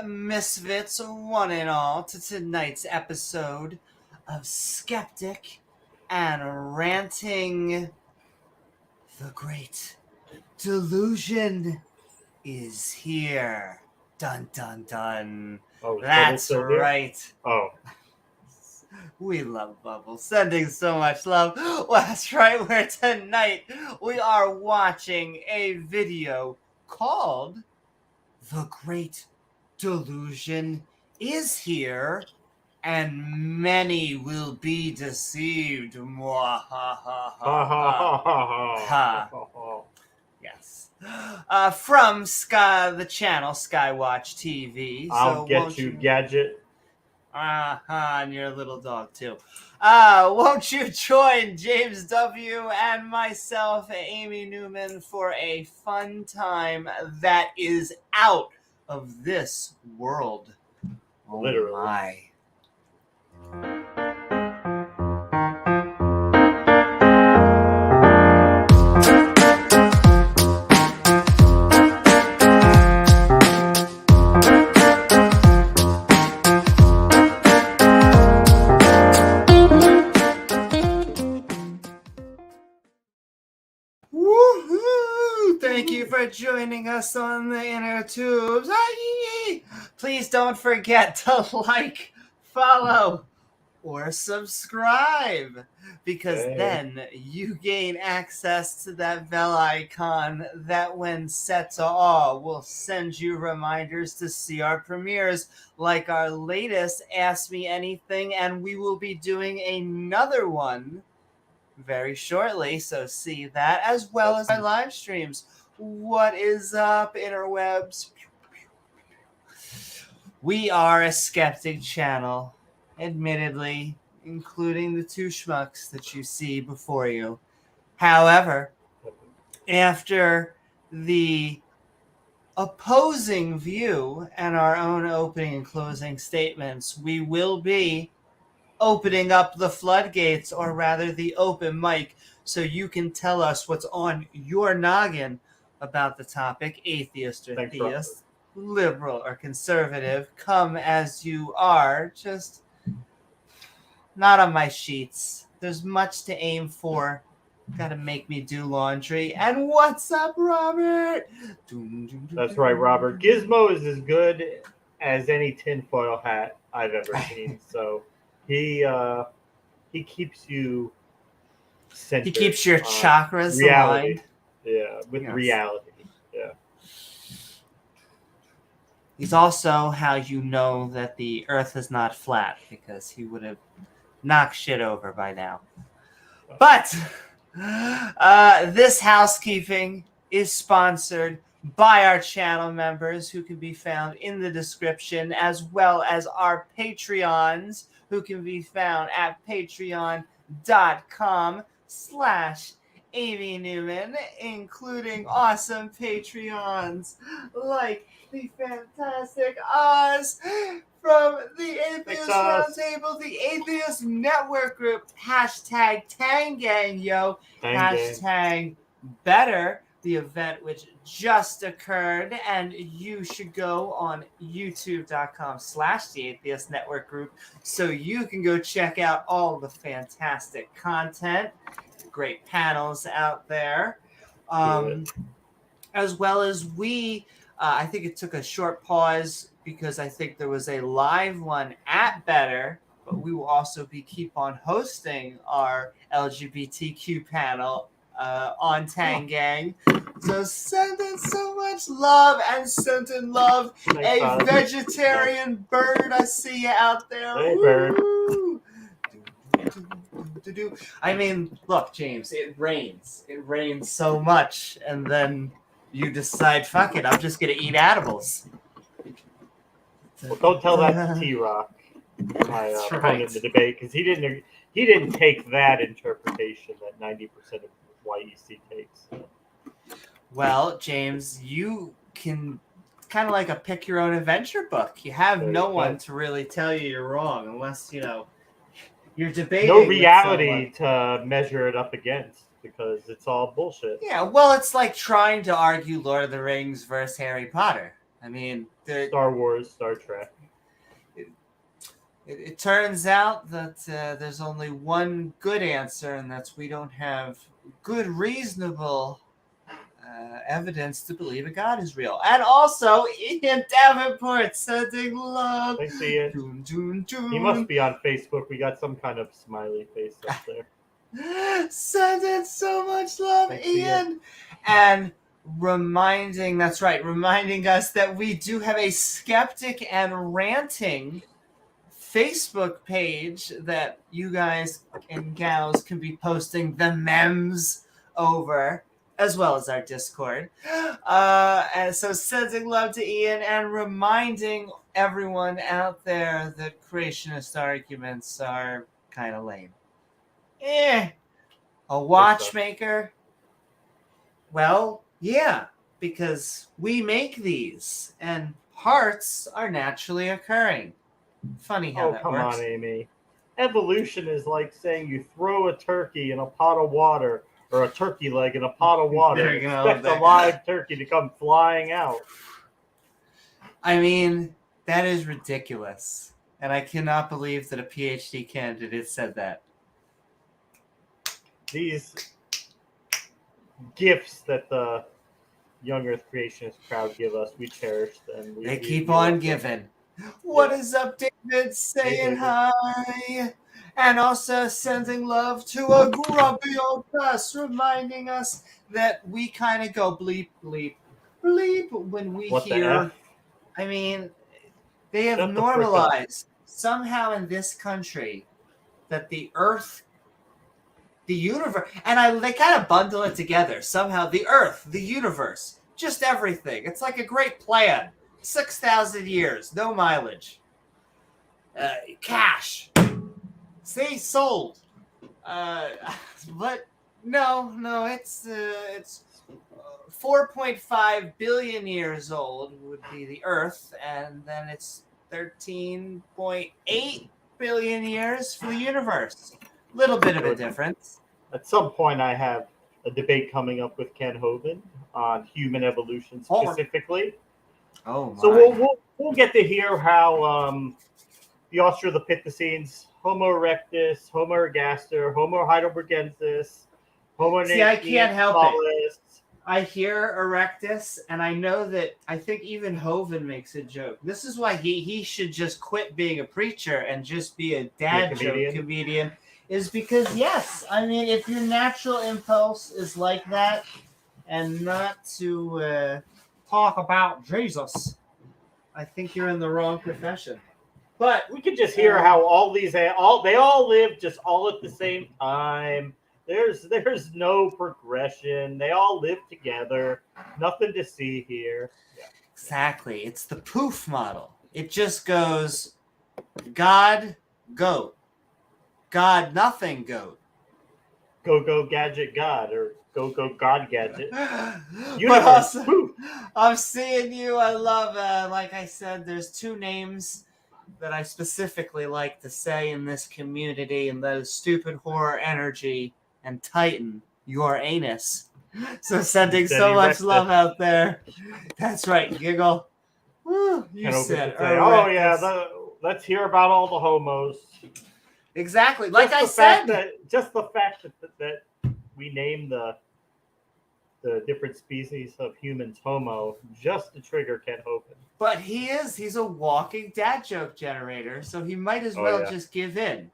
misfits, one and all, to tonight's episode of Skeptic and Ranting. The great Delusion is here. Dun dun dun. Oh, That's still here? right. Oh. We love Bubbles. Sending so much love. Well, that's right. Where tonight we are watching a video called The Great Delusion is Here, and many will be deceived. Mwah, ha, ha, ha, ha. Ha. Yes. From the channel SkyWatchTV. I'll get you, Gadget. And your little dog too. Won't you join James W. and myself, Amy Newman, for a fun time that is out of this world? Oh, literally. My. Thank you for joining us on the inner tubes. Please don't forget to like, follow, or subscribe, because then you gain access to that bell icon that, when set to all, will send you reminders to see our premieres, like our latest Ask Me Anything, and we will be doing another one very shortly, so see that, as well as our live streams. What is up, interwebs? We are a skeptic channel, admittedly, including the two schmucks that you see before you. However, after the opposing view and our own opening and closing statements, we will be opening up the floodgates, or rather the open mic, so you can tell us what's on your noggin about the topic, atheist or theist, liberal or conservative. Come as you are, just not on my sheets. There's much to aim for. Gotta make me do laundry. And what's up, Robert? That's right, Robert. Gizmo is as good as any tinfoil hat I've ever seen. So he keeps you centered. He keeps your chakras aligned. Yeah, with reality. Yeah. He's also how you know that the earth is not flat, because he would have knocked shit over by now. But this housekeeping is sponsored by our channel members, who can be found in the description, as well as our Patreons, who can be found at patreon.com/Amy Newman, including awesome Patreons like the fantastic Oz from the Atheist Roundtable, the Atheist Network Group, #Tangang, yo, #Better, the event which just occurred, and you should go on youtube.com/the Atheist Network Group so you can go check out all the fantastic content, great panels out there, as well as I think it took a short pause because I think there was a live one at Better, but we will also keep on hosting our LGBTQ panel on Tangang. So send in so much love, and send in love. A vegetarian bird, I see you out there. Hey, bird. I mean, look, James, it rains. It rains so much, and then you decide, fuck it, I'm just gonna eat edibles. Well, don't tell that to T-Rock, my opponent in the debate, because he didn't take that interpretation that 90% of YEC takes. Well, James, you can kind of like a pick your own adventure book. You have no one to really tell you you're wrong, unless you're debating. No reality to measure it up against, because it's all bullshit. Yeah, well, it's like trying to argue Lord of the Rings versus Harry Potter. I mean, Star Wars, Star Trek. It turns out that there's only one good answer, and that's we don't have good, reasonable evidence to believe a God is real. And also, Ian Davenport sending love. Thanks, Ian. Doom, doom, doom. He must be on Facebook. We got some kind of smiley face up there. Sending so much love, Thanks, Ian. And reminding us that we do have a Skeptic and Ranting Facebook page that you guys and gals can be posting the memes over, as well as our Discord. And so sending love to Ian and reminding everyone out there that creationist arguments are kind of lame. A watchmaker? Well, yeah, because we make these, and parts are naturally occurring. Funny how that come works. on, Amy. Evolution is like saying you throw a turkey in a pot of water, or a turkey leg in a pot of water, and expect a live turkey to come flying out. I mean, that is ridiculous. And I cannot believe that a PhD candidate said that. These gifts that the young Earth creationist crowd give us, we cherish them. They keep on giving. What is up, David? Saying hi. And also sending love to a grumpy old Cuss, reminding us that we kind of go bleep, bleep, bleep when we hear. I mean, they have normalized somehow in this country that the Earth, the universe, and they kind of bundle it together. Somehow the Earth, the universe, just everything. It's like a great plan. 6,000 years, no mileage. Cash. See, sold. But no, it's 4.5 billion years old would be the Earth, and then it's 13.8 billion years for the universe. Little bit of a difference. At some point, I have a debate coming up with Ken Hovind on human evolution specifically. Oh, my. So we'll get to hear how the Australopithecines, Homo erectus, Homo ergaster, Homo heidelbergensis, Homo See, I can't help it. I hear erectus, and I know that I think even Hovind makes a joke. This is why he should just quit being a preacher and just be a dad joke comedian. Is because, yes, I mean, if your natural impulse is like that and not to talk about Jesus, I think you're in the wrong profession. But we could just hear how they all live just all at the same time. There's no progression. They all live together. Nothing to see here. Yeah. Exactly. It's the poof model. It just goes God, goat. God, nothing, goat. Go gadget God, or go God gadget. But also, I'm seeing you. I love, like I said, there's two names that I specifically like to say in this community, and that is Stupid Horror Energy and Titan, your anus. So sending so much love out there. That's right, giggle. Woo, you said, oh yeah, let's hear about all the homos. Exactly, like I said. Just the fact that we name the different species of humans homo just to trigger Ken Hovind. But he's a walking dad joke generator, so he might as well just give in.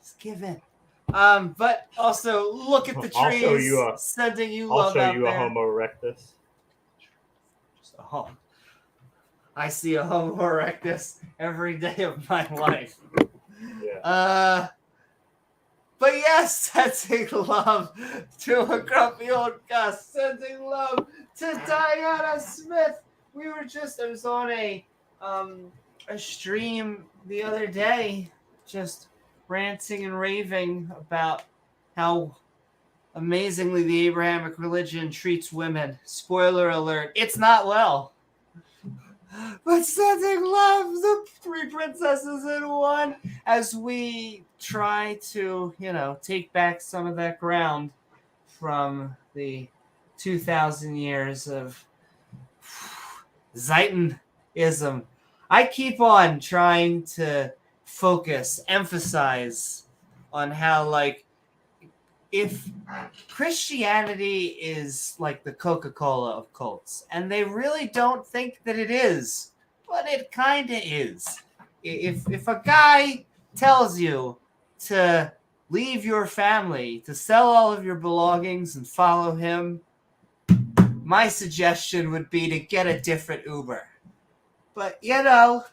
Just give in. But also look at the trees. Sending you love out there. I'll show you a Homo erectus. I see a Homo erectus every day of my life. Yeah. But yes, sending love to a grumpy old Cuss. Sending love to Diana Smith. I was on a stream the other day, just ranting and raving about how amazingly the Abrahamic religion treats women. Spoiler alert, it's not well. But sending love, the three princesses in one, as we try to, take back some of that ground from the 2,000 years of Zeitin ism. I keep on trying to emphasize on how, like, if Christianity is like the Coca-Cola of cults, and they really don't think that it is, but it kind of is. If a guy tells you to leave your family, to sell all of your belongings and follow him, my suggestion would be to get a different Uber. But, you know,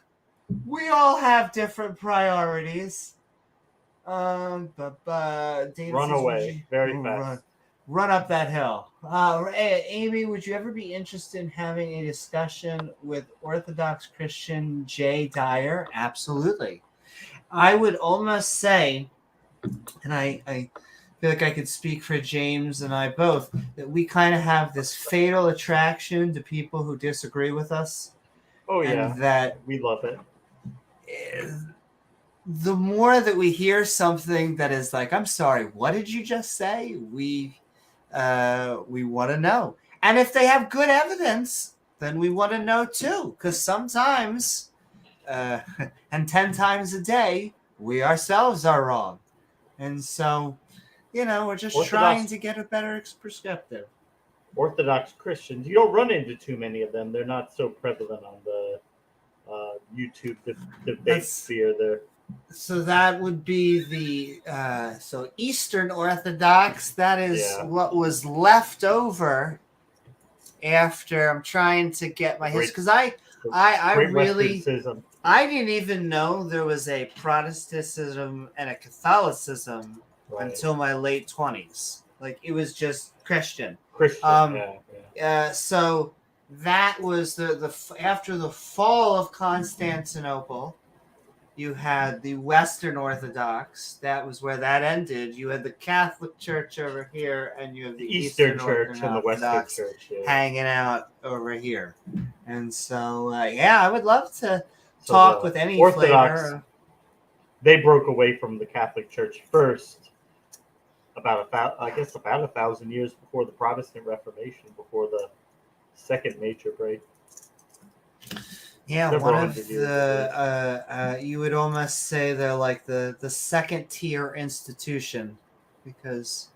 we all have different priorities. David Run says, away very fast. Run up that hill. Amy, would you ever be interested in having a discussion with Orthodox Christian Jay Dyer? Absolutely. I would almost say, and I feel like I could speak for James and I both, that we kind of have this fatal attraction to people who disagree with us. Oh, and yeah. That we love it. The more that we hear something that is like, I'm sorry, what did you just say? We want to know. And if they have good evidence, then we want to know too. Because sometimes, and 10 times a day, we ourselves are wrong. And so, you know, we're just trying to get a better perspective. Orthodox Christians, you don't run into too many of them. They're not so prevalent on the YouTube debate sphere there. So that would be the so Eastern Orthodox. That is what was left over after. I'm trying to get my history because I really I didn't even know there was a Protestantism and a Catholicism until my late 20s. Like it was just Christian. So that was the after the fall of Constantinople. You had the Western Orthodox. That was where that ended. You had the Catholic Church over here, and you have the Eastern Church and the Western Church hanging out over here. And so, I would love to talk with any Orthodox flavor. They broke away from the Catholic Church first, about 1,000 years before the Protestant Reformation, before the second major break. Yeah, one of the you would almost say they're like the second tier institution because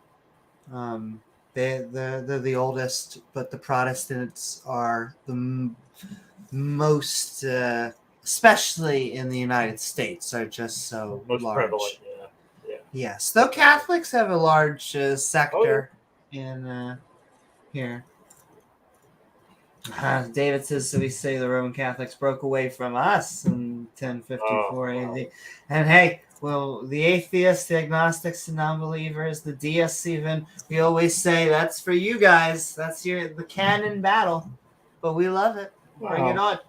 they're the oldest, but the Protestants are the most, especially in the United States, are just so most large. Prevalent. Yeah. Yes, though Catholics have a large sector in here. David says, so we say the Roman Catholics broke away from us in 1054 AD. And hey, well, the atheists, the agnostics, the non-believers, the deists even, we always say that's for you guys. That's the canon battle. But we love it. Bring it on.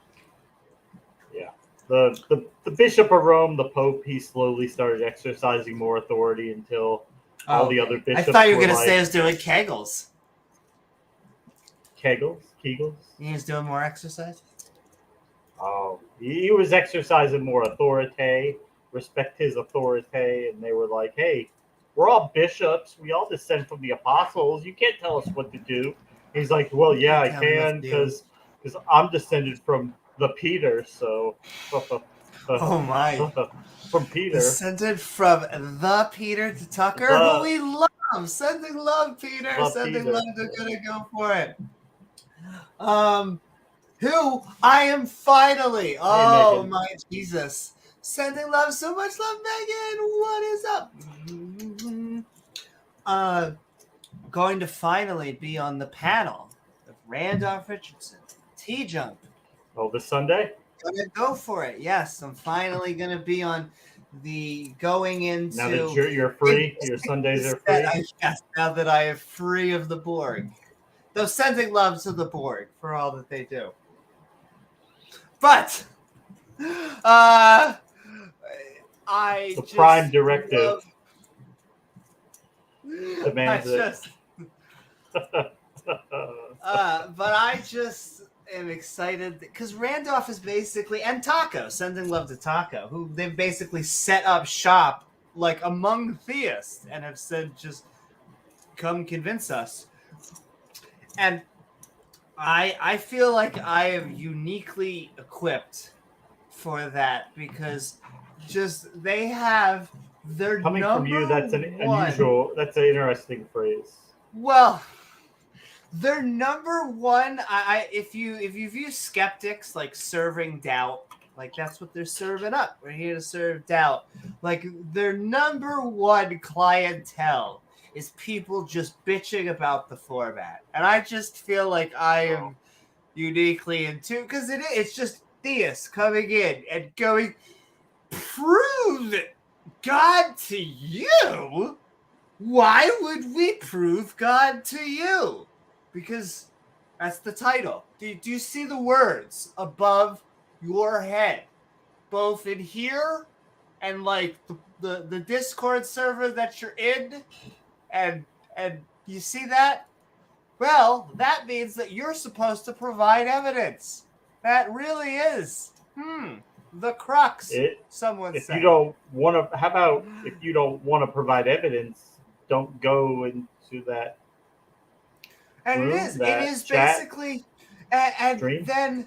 Yeah. The Bishop of Rome, the Pope, he slowly started exercising more authority until all the other bishops I thought you were going to say I was doing Kegels. Kegels? He was doing more exercise? Oh, he was exercising more authority, respect his authority, and they were like, hey, we're all bishops. We all descend from the apostles. You can't tell us what to do. He's like, well, yeah, I can because I'm descended from the Peter, so... oh, my. From Peter. Descended from the Peter to Tucker, who we love. Sending love, Peter. Sending love. They're going to go for it. Who I am finally. Oh, my Jesus. Sending love, so much love, Megan. What is up? Going to finally be on the panel of Randolph Richardson, T-Jump. Oh, this Sunday? Gonna go for it. Yes, I'm finally gonna be on the going into. Now that you're free, your Sundays are free. Yes, now that I am free of the Borg. Though sending love to the Borg for all that they do. But I the prime directive demands it. But I just am excited because Randolph is basically, and Taco, sending love to Taco, who they've basically set up shop like among theists and have said, just come convince us. And I feel like I am uniquely equipped for that because just they have their Coming from you, that's an unusual. That's an interesting phrase. Well, their number one. If you view skeptics like serving doubt, like that's what they're serving up. We're here to serve doubt. Like their number one clientele is people just bitching about the format, and I just feel like I am uniquely into because it's just theists coming in and going prove God to you. Why would we prove God to you? Because that's the title. Do you see the words above your head, both in here and like the Discord server that you're in, and you see that? Well, that means that you're supposed to provide evidence. That really is the crux. Someone If said. you don't want to, how about if you don't want to provide evidence, don't go into that. And room, it is chat, basically, and stream. then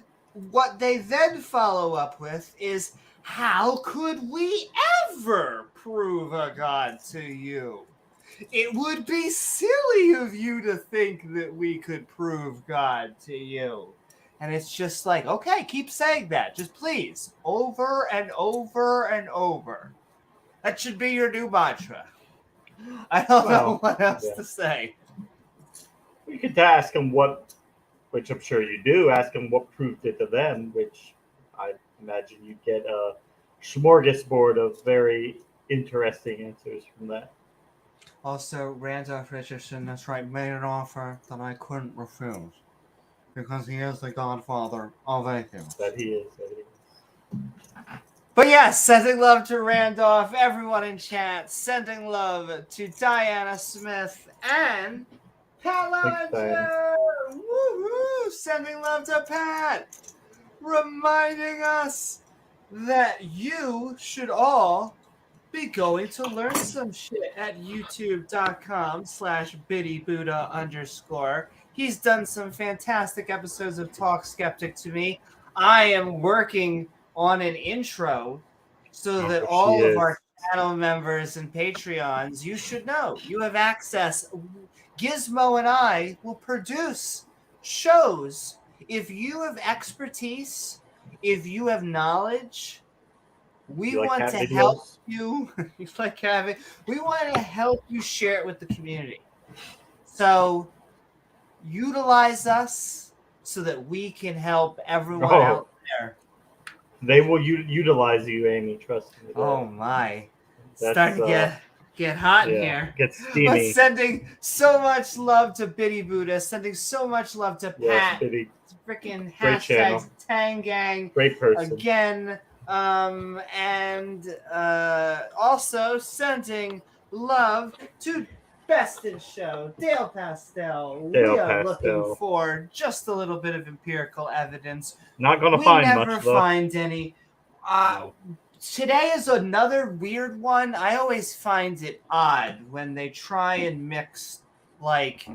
what they then follow up with is, how could we ever prove a God to you? It would be silly of you to think that we could prove God to you. And it's just like, okay, keep saying that. Just please, over and over and over. That should be your new mantra. I don't know what else to say. You could ask them what, which I'm sure you do, ask them what proved it to them, which I imagine you get a smorgasbord of very interesting answers from that. Also, Randolph Richardson, that's right, made an offer that I couldn't refuse. Because he is the godfather of atheists. That he is. But yes, sending love to Randolph, everyone in chat, sending love to Diana Smith and Pat Lowinger! Woohoo! Sending love to Pat! Reminding us that you should all be going to learn some shit at youtube.com/BiddyBuddha_. He's done some fantastic episodes of Talk Skeptic to me. I am working on an intro so that all of our channel members and Patreons, you should know, you have access. Gizmo and I will produce shows. If you have expertise, if you have knowledge, we want to help you. You like having? We want to help you share it with the community. So utilize us so that we can help everyone out there. They will utilize you, Amy. Trust me. Oh my! Starting to get hot in here. Get steamy. But sending so much love to Biddy Buddha. Sending so much love to Pat. Freaking hashtags Tang Gang. Great person. Again. And also sending love to Best in Show, Dale Pastel. We are looking for just a little bit of empirical evidence. Not going to find much, though. We never find any. Today is another weird one. I always find it odd when they try and mix, like,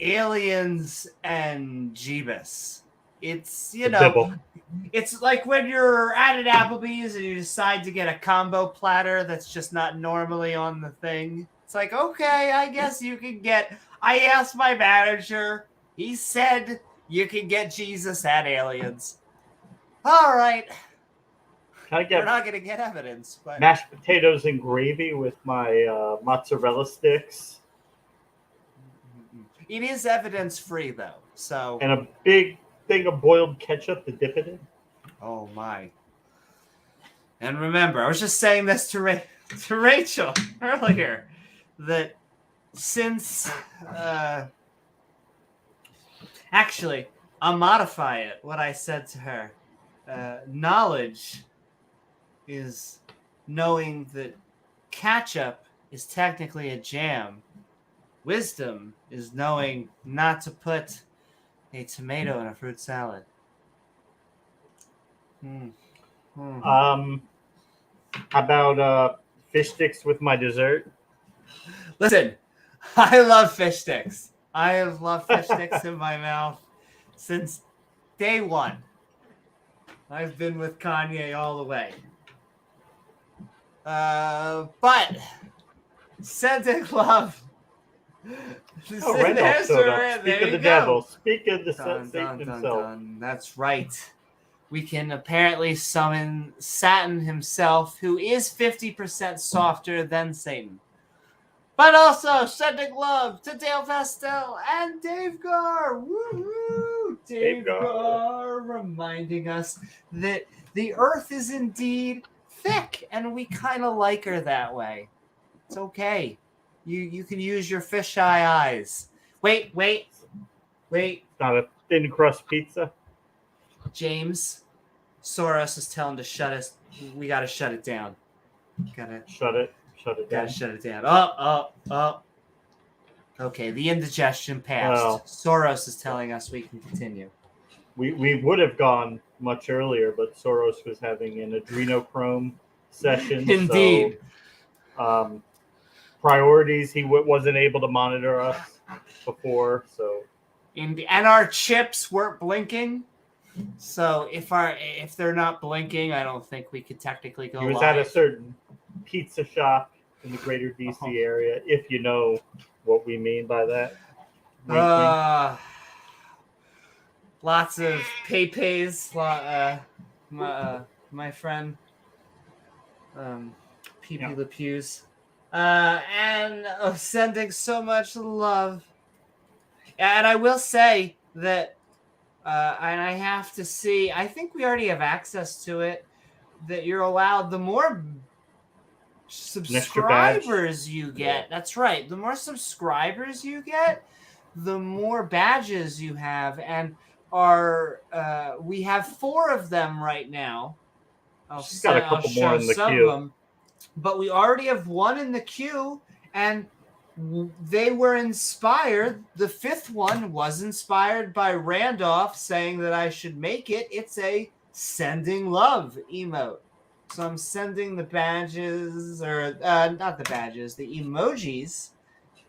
aliens and Jeebus. It's, it's like when you're at an Applebee's and you decide to get a combo platter that's just not normally on the thing. It's like, okay, I guess you can get... I asked my manager. He said you can get Jesus and aliens. All right. We're not going to get evidence. But mashed potatoes and gravy with my mozzarella sticks. It is evidence-free, though. So and a big thing of boiled ketchup to dip it in. Oh my! And remember, I was just saying this to Rachel earlier, that since actually, I'll modify it. What I said to her, knowledge is knowing that ketchup is technically a jam. Wisdom is knowing not to put a tomato in a fruit salad. How about fish sticks with my dessert? Listen, I love fish sticks. I have loved fish sticks in my mouth since day one. I've been with Kanye all the way. But sending love. Oh, Randolph showed up. Speak There of you the go. devil. Speak of the Dun, Satan dun, dun, himself. dun. That's right. We can apparently summon Satan himself, who is 50% softer than Satan. But also sending love to Dale Pastel and Dave Gar. Woo-hoo! Dave Gar reminding us that the earth is indeed thick, and we kind of like her that way. It's okay. You can use your fisheye eyes. Wait. Not a thin crust pizza. James, Soros is telling to shut us. We gotta shut it down. Shut it down. Gotta shut it down. Oh. Okay, the indigestion passed. Well, Soros is telling us we can continue. We would have gone much earlier, but Soros was having an adrenochrome session. Indeed. So, priorities. He wasn't able to monitor us before, so. And our chips weren't blinking. So if they're not blinking, I don't think we could technically go live. He was at a certain pizza shop in the greater DC area, if you know what we mean by that. Lots of pay-pays. My friend, P.P. Le Pew's. And sending so much love. And I will say that, and I have to see, I think we already have access to it, that you're allowed, the more subscribers you get, that's right, the more subscribers you get, the more badges you have, and we have 4 of them right now. I'll got a couple more in the queue. But we already have 1 in the queue, and they were inspired. The 5th one was inspired by Randolph saying that I should make it. It's a sending love emote. So I'm sending the badges, or not the badges, the emojis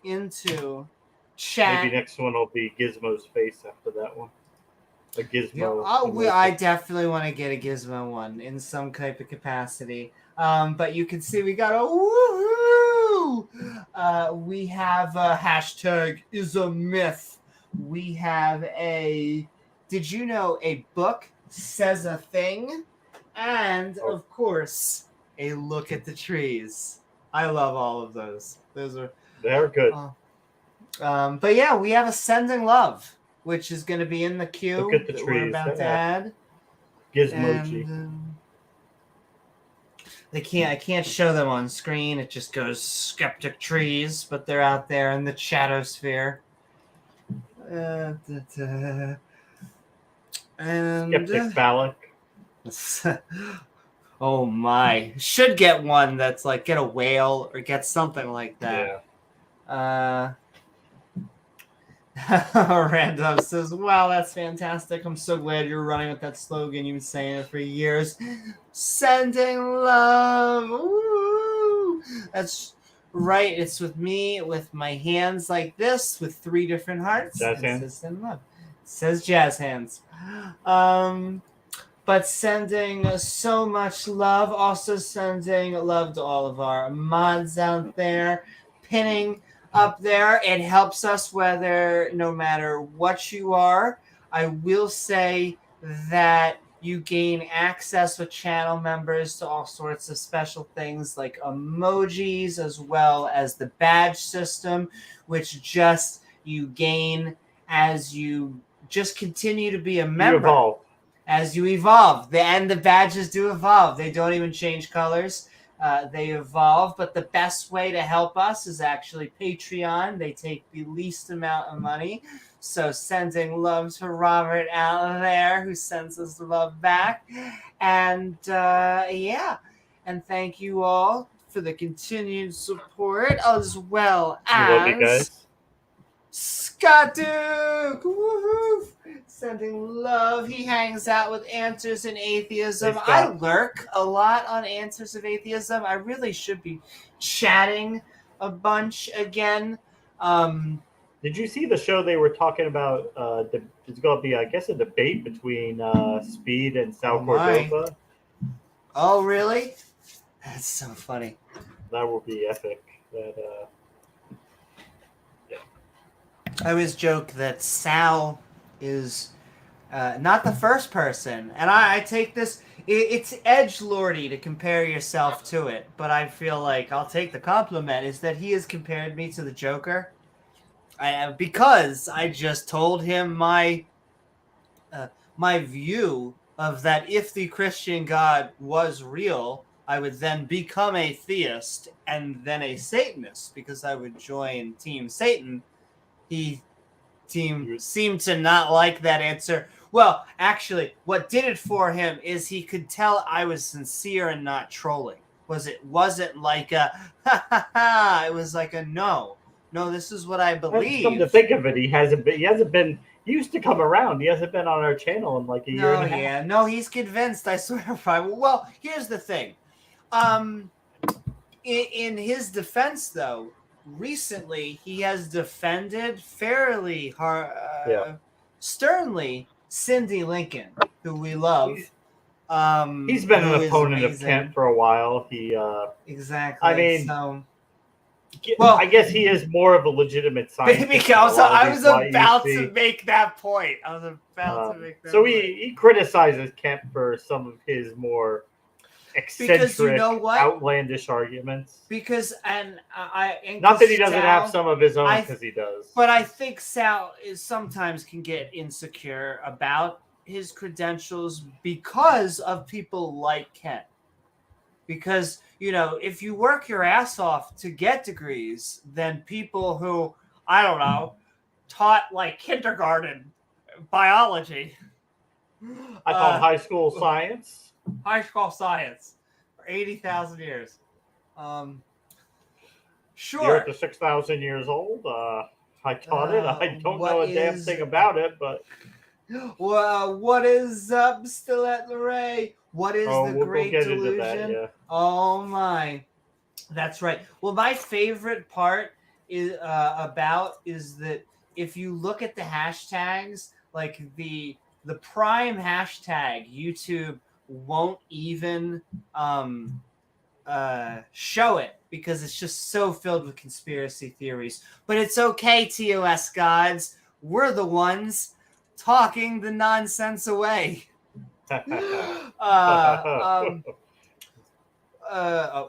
into chat. Maybe next one will be Gizmo's face after that one. A Gizmo. I definitely want to get a Gizmo one in some type of capacity. But you can see we got a woohoo! We have a hashtag is a myth. We have a did you know a book says a thing? And of course, a look at the trees. I love all of those. They're good. But yeah, we have a sending love, which is going to be in the queue. Look at the trees. We're about to add. Gizmoji. And, I can't show them on screen. It just goes skeptic trees, but they're out there in the chatosphere. And Skeptic phallic. Oh my! Should get one that's like get a whale or get something like that. Yeah. Random says, "Wow, that's fantastic! I'm so glad you're running with that slogan. You've been saying it for years. Sending love. Ooh. That's right. It's with me with my hands like this with 3 different hearts. Jazz hands. It says send love. It says jazz hands. But sending so much love. Also sending love to all of our mods out there. Pinning up there. It helps us no matter what you are. I will say that you gain access with channel members to all sorts of special things like emojis, as well as the badge system, which you gain as you just continue to be a member. You evolve. As you evolve. And the badges do evolve. They don't even change colors. They evolve, but the best way to help us is actually Patreon. They take the least amount of money. So sending love to Robert out there, who sends us love back. And and thank you all for the continued support, as well as Scott Duke. Woohoo! Sending love. He hangs out with Answers in Atheism. I lurk a lot on Answers of Atheism. I really should be chatting a bunch again. Did you see the show they were talking about It's going to be, I guess, a debate between Speed and Sal Oh, my. Cordova. Oh, really? That's so funny. That will be epic. I always joke that Sal is not the first person, and I take this. It's edgelordy to compare yourself to it, but I feel like I'll take the compliment. Is that he has compared me to the Joker? Because I just told him my view of that if the Christian God was real, I would then become a theist and then a Satanist because I would join Team Satan. He seemed to not like that answer. Well, actually, what did it for him is he could tell I was sincere and not trolling. It wasn't like a ha ha ha. It was like a no. No, this is what I believe. Come to think of it, he hasn't been. He used to come around. He hasn't been on our channel in like a year and a half. Yeah, no, he's convinced. I swear. Well, here's the thing. In his defense, though, recently he has defended fairly sternly Cindy Lincoln, who we love. He's been an opponent of Kent for a while. Exactly. I mean, so, well, I guess he is more of a legitimate scientist. Because I was about to make that point. So he criticizes Kent for some of his more eccentric, outlandish arguments. Not that he doesn't have some of his own, because he does. But I think Sal sometimes can get insecure about his credentials because of people like Kent. Because, if you work your ass off to get degrees, then people who, I don't know, taught like kindergarten biology. I thought high school science. High school science for 80,000 years. Sure. You're up to 6,000 years old. I taught it. I don't know a damn thing about it, but. Well, what is up, Stilette Leray? What is the Great Delusion? That, Oh my, that's right. Well, my favorite part is that if you look at the hashtags, like the prime hashtag, YouTube won't even show it because it's just so filled with conspiracy theories. But it's okay, TOS gods. We're the ones talking the nonsense away.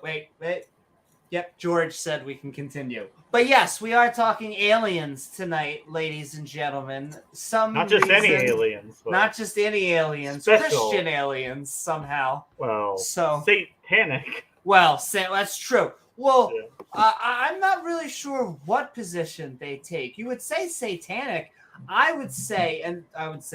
Wait. Yep, George said we can continue. But yes, we are talking aliens tonight, ladies and gentlemen. Not just any aliens. Not just any aliens. Special. Christian aliens, somehow. Well, so satanic. Well, that's true. Well, yeah. I'm not really sure what position they take. You would say satanic. I would say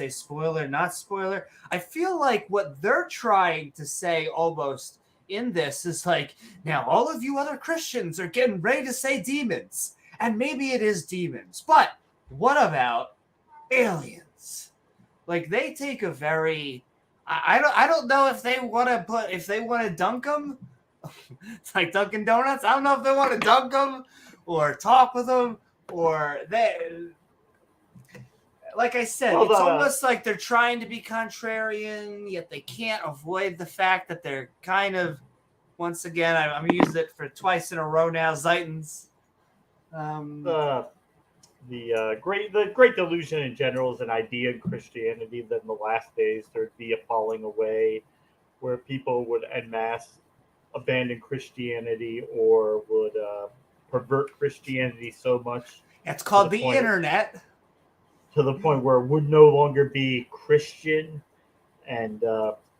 spoiler, not spoiler. I feel like what they're trying to say almost in this is like, now all of you other Christians are getting ready to say demons. And maybe it is demons. But what about aliens? Like, they take a very... I don't know if they want to dunk them. It's like Dunkin' Donuts. I don't know if they want to dunk them or talk with them or they... Like I said, it's almost like they're trying to be contrarian, yet they can't avoid the fact that they're kind of, once again, I'm using it for twice in a row now, Zeitans. The Great Delusion in general is an idea in Christianity that in the last days there'd be a falling away where people would en masse abandon Christianity or would pervert Christianity so much. It's called the internet. To the point where it would no longer be Christian. And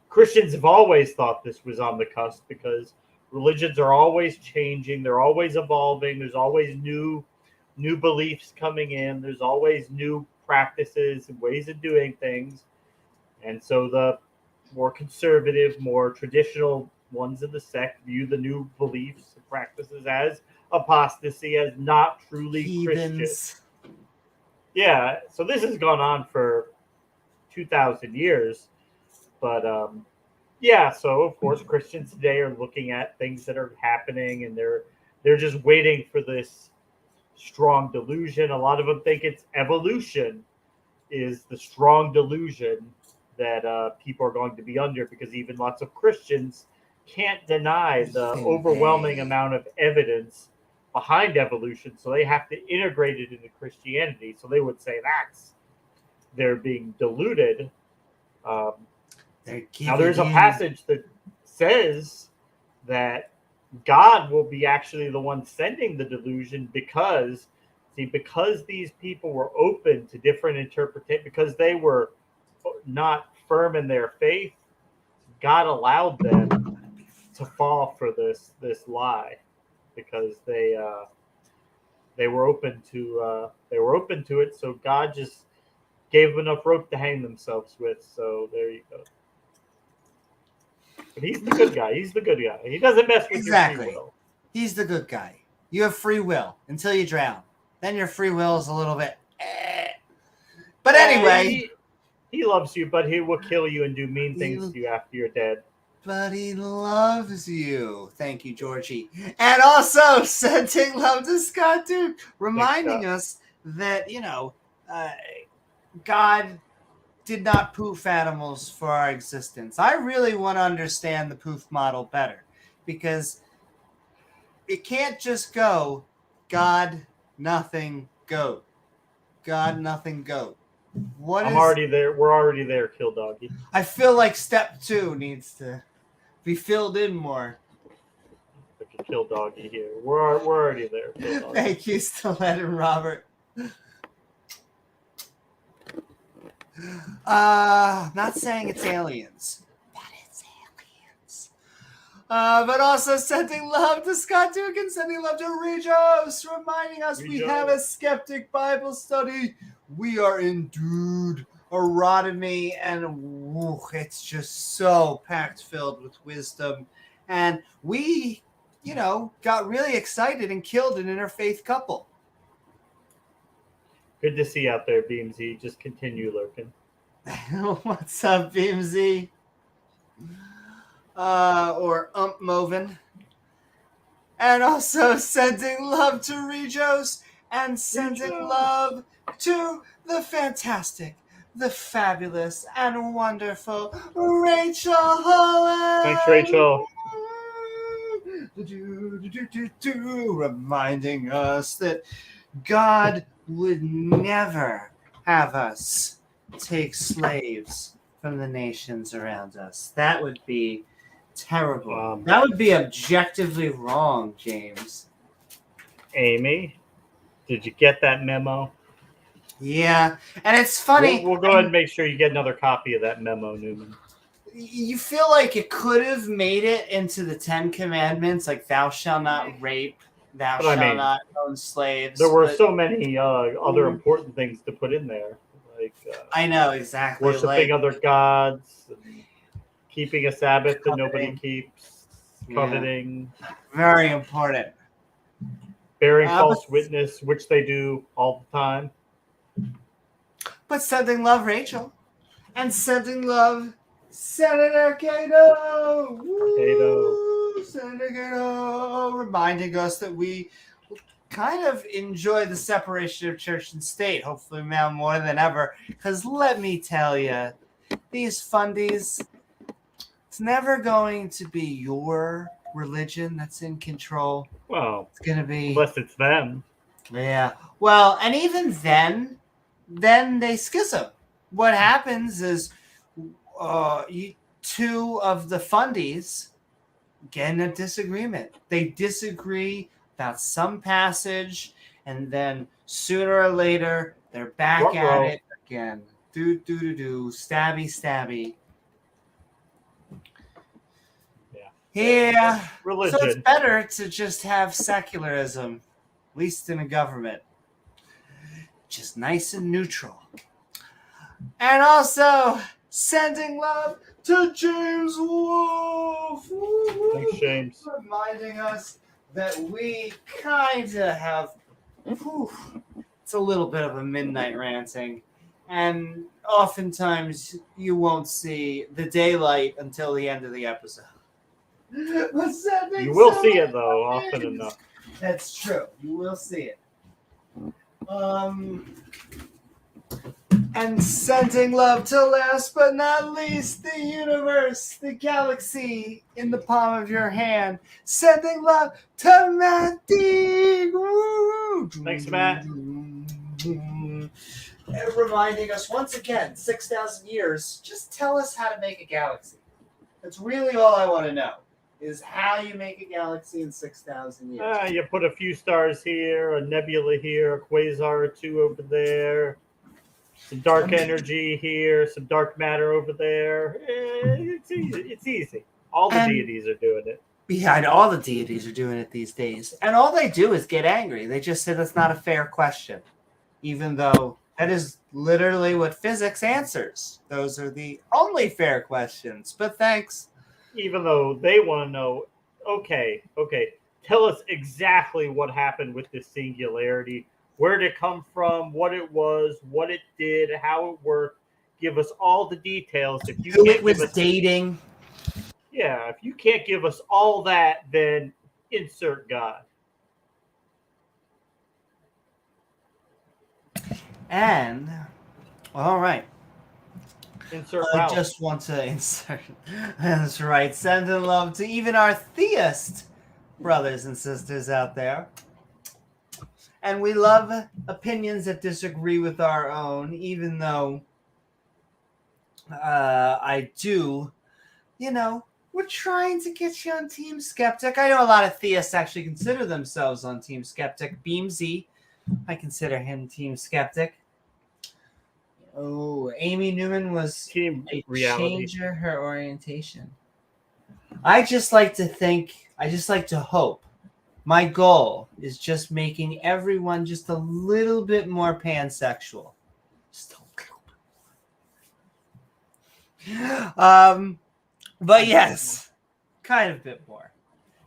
Christians have always thought this was on the cusp because religions are always changing. They're always evolving. There's always new beliefs coming in. There's always new practices and ways of doing things. And so the more conservative, more traditional ones of the sect view the new beliefs and practices as apostasy, as not truly Christian. Yeah, so this has gone on for 2,000 years. But, so of course Christians today are looking at things that are happening and they're just waiting for this strong delusion. A lot of them think it's evolution. is the strong delusion that people are going to be under, because even lots of Christians can't deny the overwhelming amount of evidence behind evolution, so they have to integrate it into Christianity. So they would say they're being deluded. Now there's a passage that says that God will be actually the one sending the delusion, because these people were open to different interpretations, because they were not firm in their faith. God allowed them to fall for this lie, because they were open to it. So God just gave them enough rope to hang themselves with. So there you go. But he's the good guy. He's the good guy. He doesn't mess with your free will. He's the good guy. You have free will until you drown. Then your free will is a little bit. But anyway, he loves you, but he will kill you and do mean things to you after you're dead. But he loves you. Thank you, Georgie. And also sending love to Scott Duke, reminding us that, God did not poof animals for our existence. I really want to understand the poof model better, because it can't just go God, nothing, goat. God, nothing, goat. Already there. We're already there, Kill Doggy. I feel like step 2 needs to be filled in more. Like a Kill Doggy here. We're already there. Kill Doggy. Thank you, Stiletto and Robert. Not saying it's aliens, but it's aliens. But also sending love to Scott Duke and sending love to Regos, reminding us we have a skeptic Bible study. We are in Deuteronomy, and it's just so packed filled with wisdom. And we, got really excited and killed an interfaith couple. Good to see you out there, Beamsy. Just continue lurking. What's up, Beamsy? Or Movin. And also sending love to Regos and sending love to the fantastic, the fabulous, and wonderful Rachel Holland. Thanks, Rachel. Reminding us that God would never have us take slaves from the nations around us. That would be terrible. That would be objectively wrong, James. Amy, did you get that memo? Yeah, and it's funny. We'll go ahead and make sure you get another copy of that memo, Newman. You feel like it could have made it into the 10 Commandments, like thou shalt not rape, thou shalt not own slaves. There were so many other important things to put in there. Like I know, exactly. Worshipping other gods, and keeping a Sabbath that nobody keeps, coveting. Very important. Bearing false witness, which they do all the time. But sending love, Rachel. And sending love, Senator Cato. Senator Cato. Reminding us that we kind of enjoy the separation of church and state, hopefully now more than ever. Because let me tell you, these fundies, it's never going to be your religion that's in control. Well, it's going to be... unless it's them. Yeah. Well, and even then they schism. What happens is two of the fundies get in a disagreement. They disagree about some passage, and then sooner or later they're back at it again. Stabby, stabby. Yeah. Religion. So it's better to just have secularism, at least in a government. Just nice and neutral. And also sending love to James Wolfe. Thanks, James. Reminding us that we kind of have, it's a little bit of a midnight ranting. And oftentimes you won't see the daylight until the end of the episode. You will see it, though, often enough. That's true. You will see it. And sending love to last but not least, the universe, the galaxy in the palm of your hand. Sending love to Matt D. Thanks, Matt. And reminding us once again, 6,000 years, just tell us how to make a galaxy. That's really all I want to know, is how you make a galaxy in 6,000 years. You put a few stars here, a nebula here, a quasar or two over there. Some dark energy here, some dark matter over there. It's easy. It's easy. All the deities are doing it. Yeah, all the deities are doing it these days. And all they do is get angry. They just say that's not a fair question. Even though that is literally what physics answers. Those are the only fair questions. But thanks. Even though they want to know, okay, tell us exactly what happened with this singularity. Where did it come from? What it was? What it did? How it worked? Give us all the details. If you Who can't it was give us, dating. yeah, if you can't give us all that, then insert God. And all right. Insert I Ralph. just want to insert. That's right. Sending love to even our theist brothers and sisters out there. And we love opinions that disagree with our own, even though I do, we're trying to get you on Team Skeptic. I know a lot of theists actually consider themselves on Team Skeptic. Beamsy, I consider him Team Skeptic. Oh, Amy Newman was Team a reality. changer her orientation. I just like to hope. My goal is just making everyone just a little bit more pansexual. Just a little bit. But yes, kind of a bit more.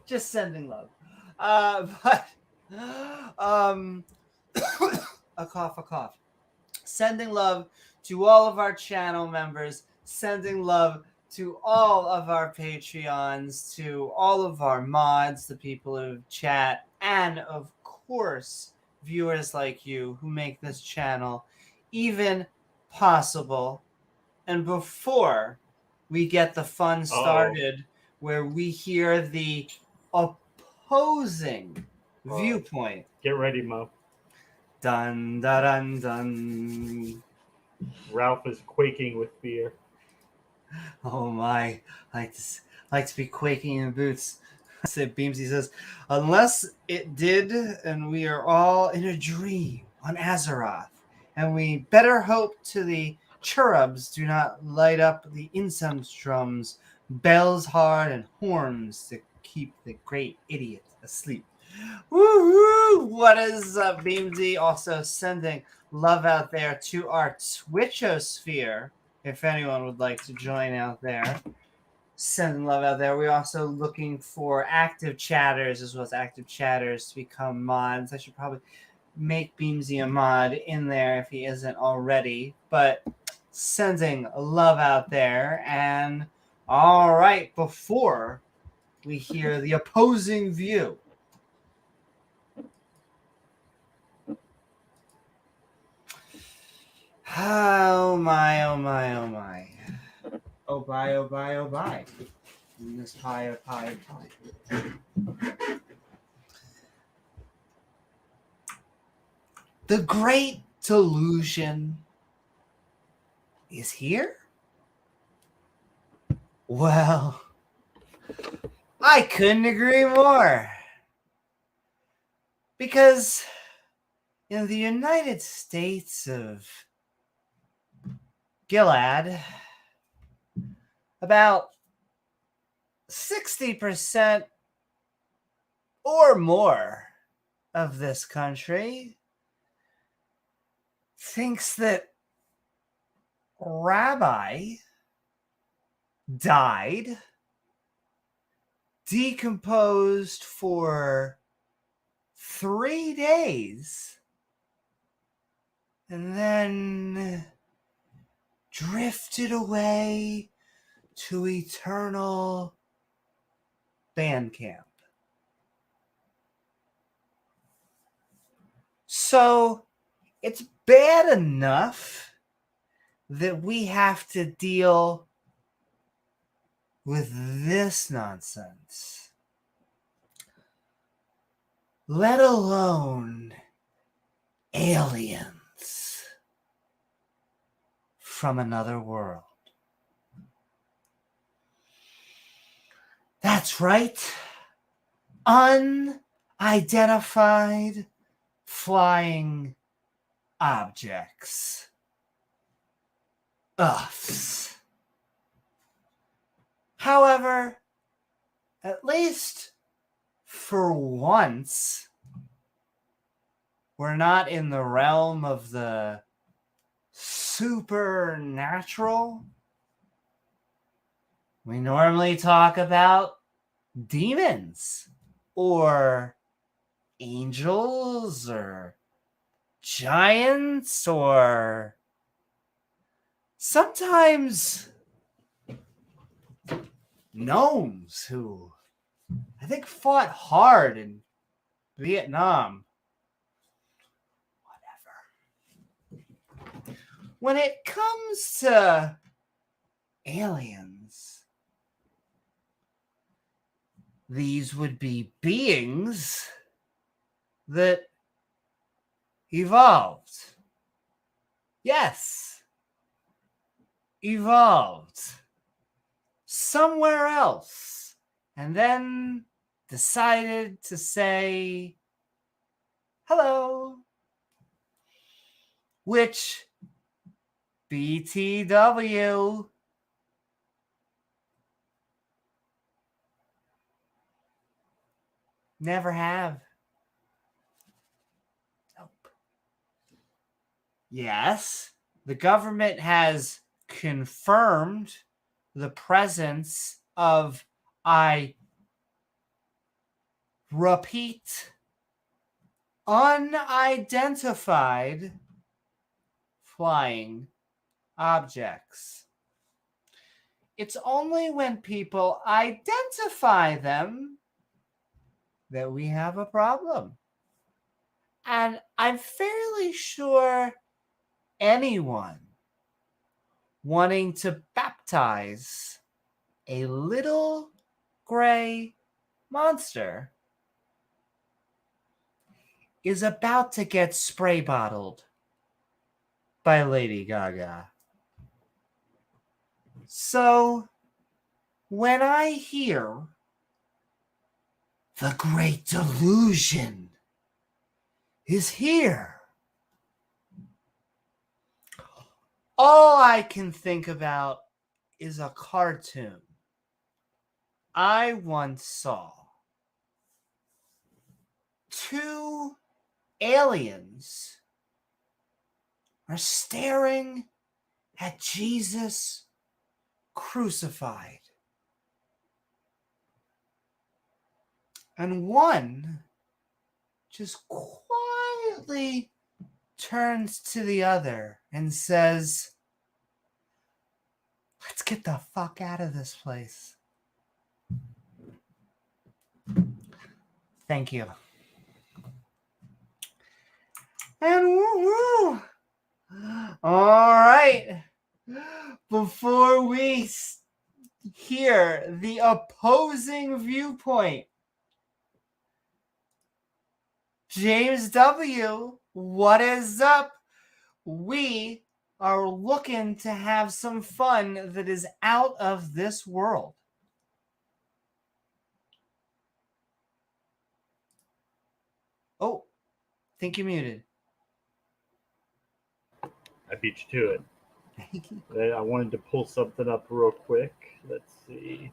Just sending love. But a cough. Sending love to all of our channel members, sending love to all of our Patreons, to all of our mods, the people who chat, and of course, viewers like you who make this channel even possible. And before we get the fun started, where we hear the opposing viewpoint. Get ready, Mo. Dun, dun, dun, dun. Ralph is quaking with fear. Oh my, I like to be quaking in boots. Beamsy says, unless it did, and we are all in a dream on Azeroth, and we better hope to the cherubs do not light up the incense drums, bells hard, and horns to keep the great idiot asleep. Woohoo! What is Beamsy also sending love out there to our Twitchosphere? If anyone would like to join out there, sending love out there. We're also looking for active chatters as well as active chatters to become mods. I should probably make Beamsy a mod in there if he isn't already. But sending love out there. And all right, before we hear the opposing view. Oh my, oh my, oh my. Oh bye, oh bye, oh bye. In this pie. The Great Delusion is here? Well, I couldn't agree more. Because in the United States of Gilead, about 60% or more of this country thinks that Rabbi died, decomposed for 3 days, and then drifted away to eternal band camp. So it's bad enough that we have to deal with this nonsense, let alone aliens from another world. That's right. Unidentified flying objects. UFs. However, at least for once, we're not in the realm of the supernatural. We normally talk about demons or angels or giants or sometimes gnomes who I think fought hard in Vietnam. Whatever. When it comes to aliens, these would be beings that evolved. Yes, evolved somewhere else and then decided to say hello, which BTW never have. Nope. Yes, the government has confirmed the presence of, I repeat, unidentified flying objects. It's only when people identify them that we have a problem. And I'm fairly sure anyone wanting to baptize a little gray monster is about to get spray bottled by Lady Gaga. So when I hear the great delusion is here, all I can think about is a cartoon I once saw. Two aliens are staring at Jesus crucified. And one just quietly turns to the other and says, "Let's get the fuck out of this place." Thank you. And woo-hoo. All right. Before we hear the opposing viewpoint, James W., what is up? We are looking to have some fun that is out of this world. Oh, think you muted. I beat you to it. I wanted to pull something up real quick. Let's see.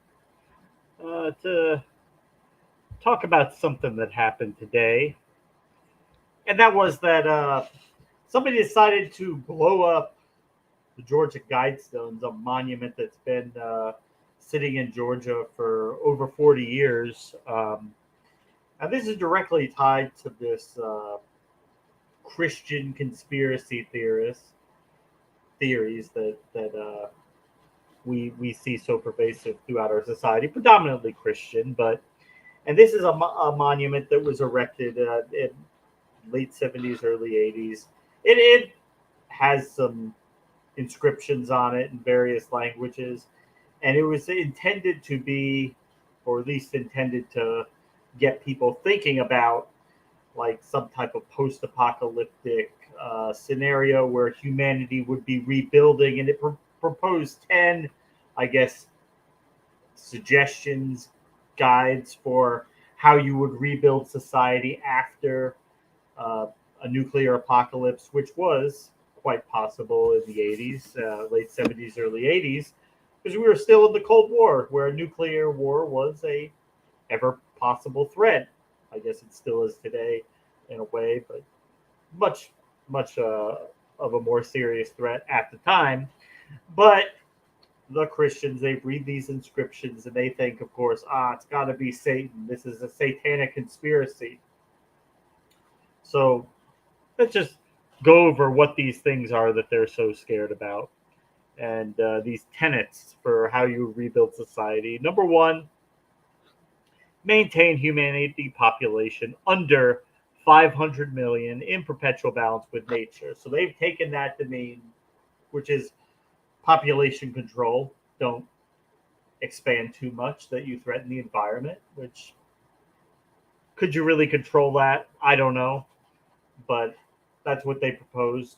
To talk about something that happened today. And that was that somebody decided to blow up the Georgia Guidestones, a monument that's been sitting in Georgia for over 40 years. And this is directly tied to this Christian conspiracy theories that we see so pervasive throughout our society, predominantly Christian. And this is a monument that was erected in late 70s, early 80s. It has some inscriptions on it in various languages. And it was intended to be, or at least intended to get people thinking about like some type of post-apocalyptic scenario where humanity would be rebuilding. And it proposed 10, I guess, suggestions, guides for how you would rebuild society after a nuclear apocalypse, which was quite possible in the 80s, late 70s, early 80s, because we were still in the Cold War, where a nuclear war was a ever possible threat. I guess it still is today in a way, but much of a more serious threat at the time. But the Christians, they read these inscriptions and they think, of course, it's got to be Satan. This is a satanic conspiracy. So let's just go over what these things are that they're so scared about, and these tenets for how you rebuild society. Number one, maintain humanity population under 500 million in perpetual balance with nature. So they've taken that to mean, which is population control. Don't expand too much that you threaten the environment, which could you really control that? I don't know. But that's what they proposed.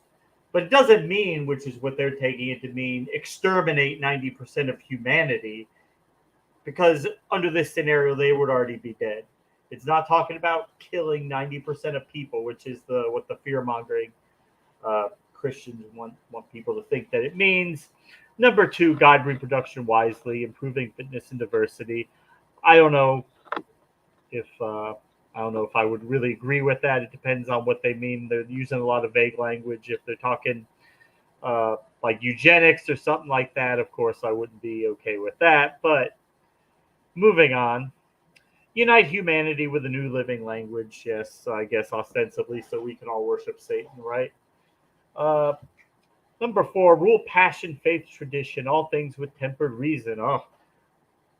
But it doesn't mean, which is what they're taking it to mean, exterminate 90% of humanity, because under this scenario, they would already be dead. It's not talking about killing 90% of people, which is what the fear-mongering Christians want people to think that it means. Number two, guide reproduction wisely, improving fitness and diversity. I don't know if I would really agree with that. It depends on what they mean. They're using a lot of vague language. If they're talking like eugenics or something like that, of course, I wouldn't be okay with that. But moving on. Unite humanity with a new living language. Yes, I guess ostensibly so we can all worship Satan, right? Number four, rule passion, faith, tradition, all things with tempered reason. Oh,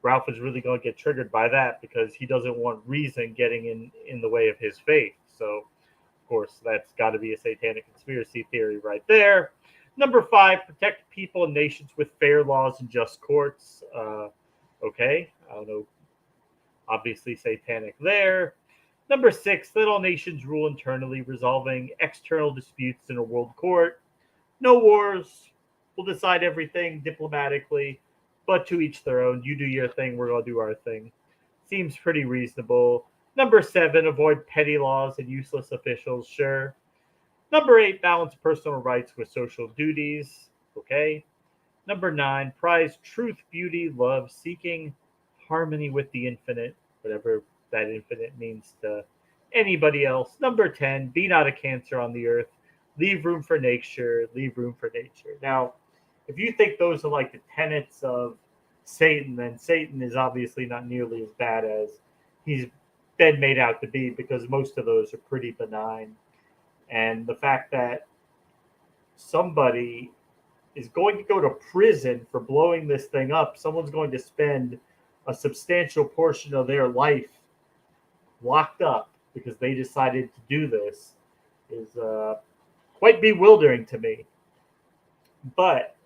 Ralph is really going to get triggered by that because he doesn't want reason getting in the way of his faith. So, of course, that's got to be a satanic conspiracy theory right there. Number five, protect people and nations with fair laws and just courts. Okay, I don't know. Obviously satanic there. Number six, let all nations rule internally, resolving external disputes in a world court. No wars. We'll decide everything diplomatically. But to each their own. You do your thing, we're going to do our thing. Seems pretty reasonable. Number seven, avoid petty laws and useless officials. Sure. Number eight, balance personal rights with social duties. Okay. Number nine, prize truth, beauty, love, seeking harmony with the infinite, whatever that infinite means to anybody else. Number 10, be not a cancer on the earth. Leave room for nature. Leave room for nature. Now, if you think those are like the tenets of Satan, then Satan is obviously not nearly as bad as he's been made out to be, because most of those are pretty benign. And the fact that somebody is going to go to prison for blowing this thing up, someone's going to spend a substantial portion of their life locked up because they decided to do this, is quite bewildering to me. But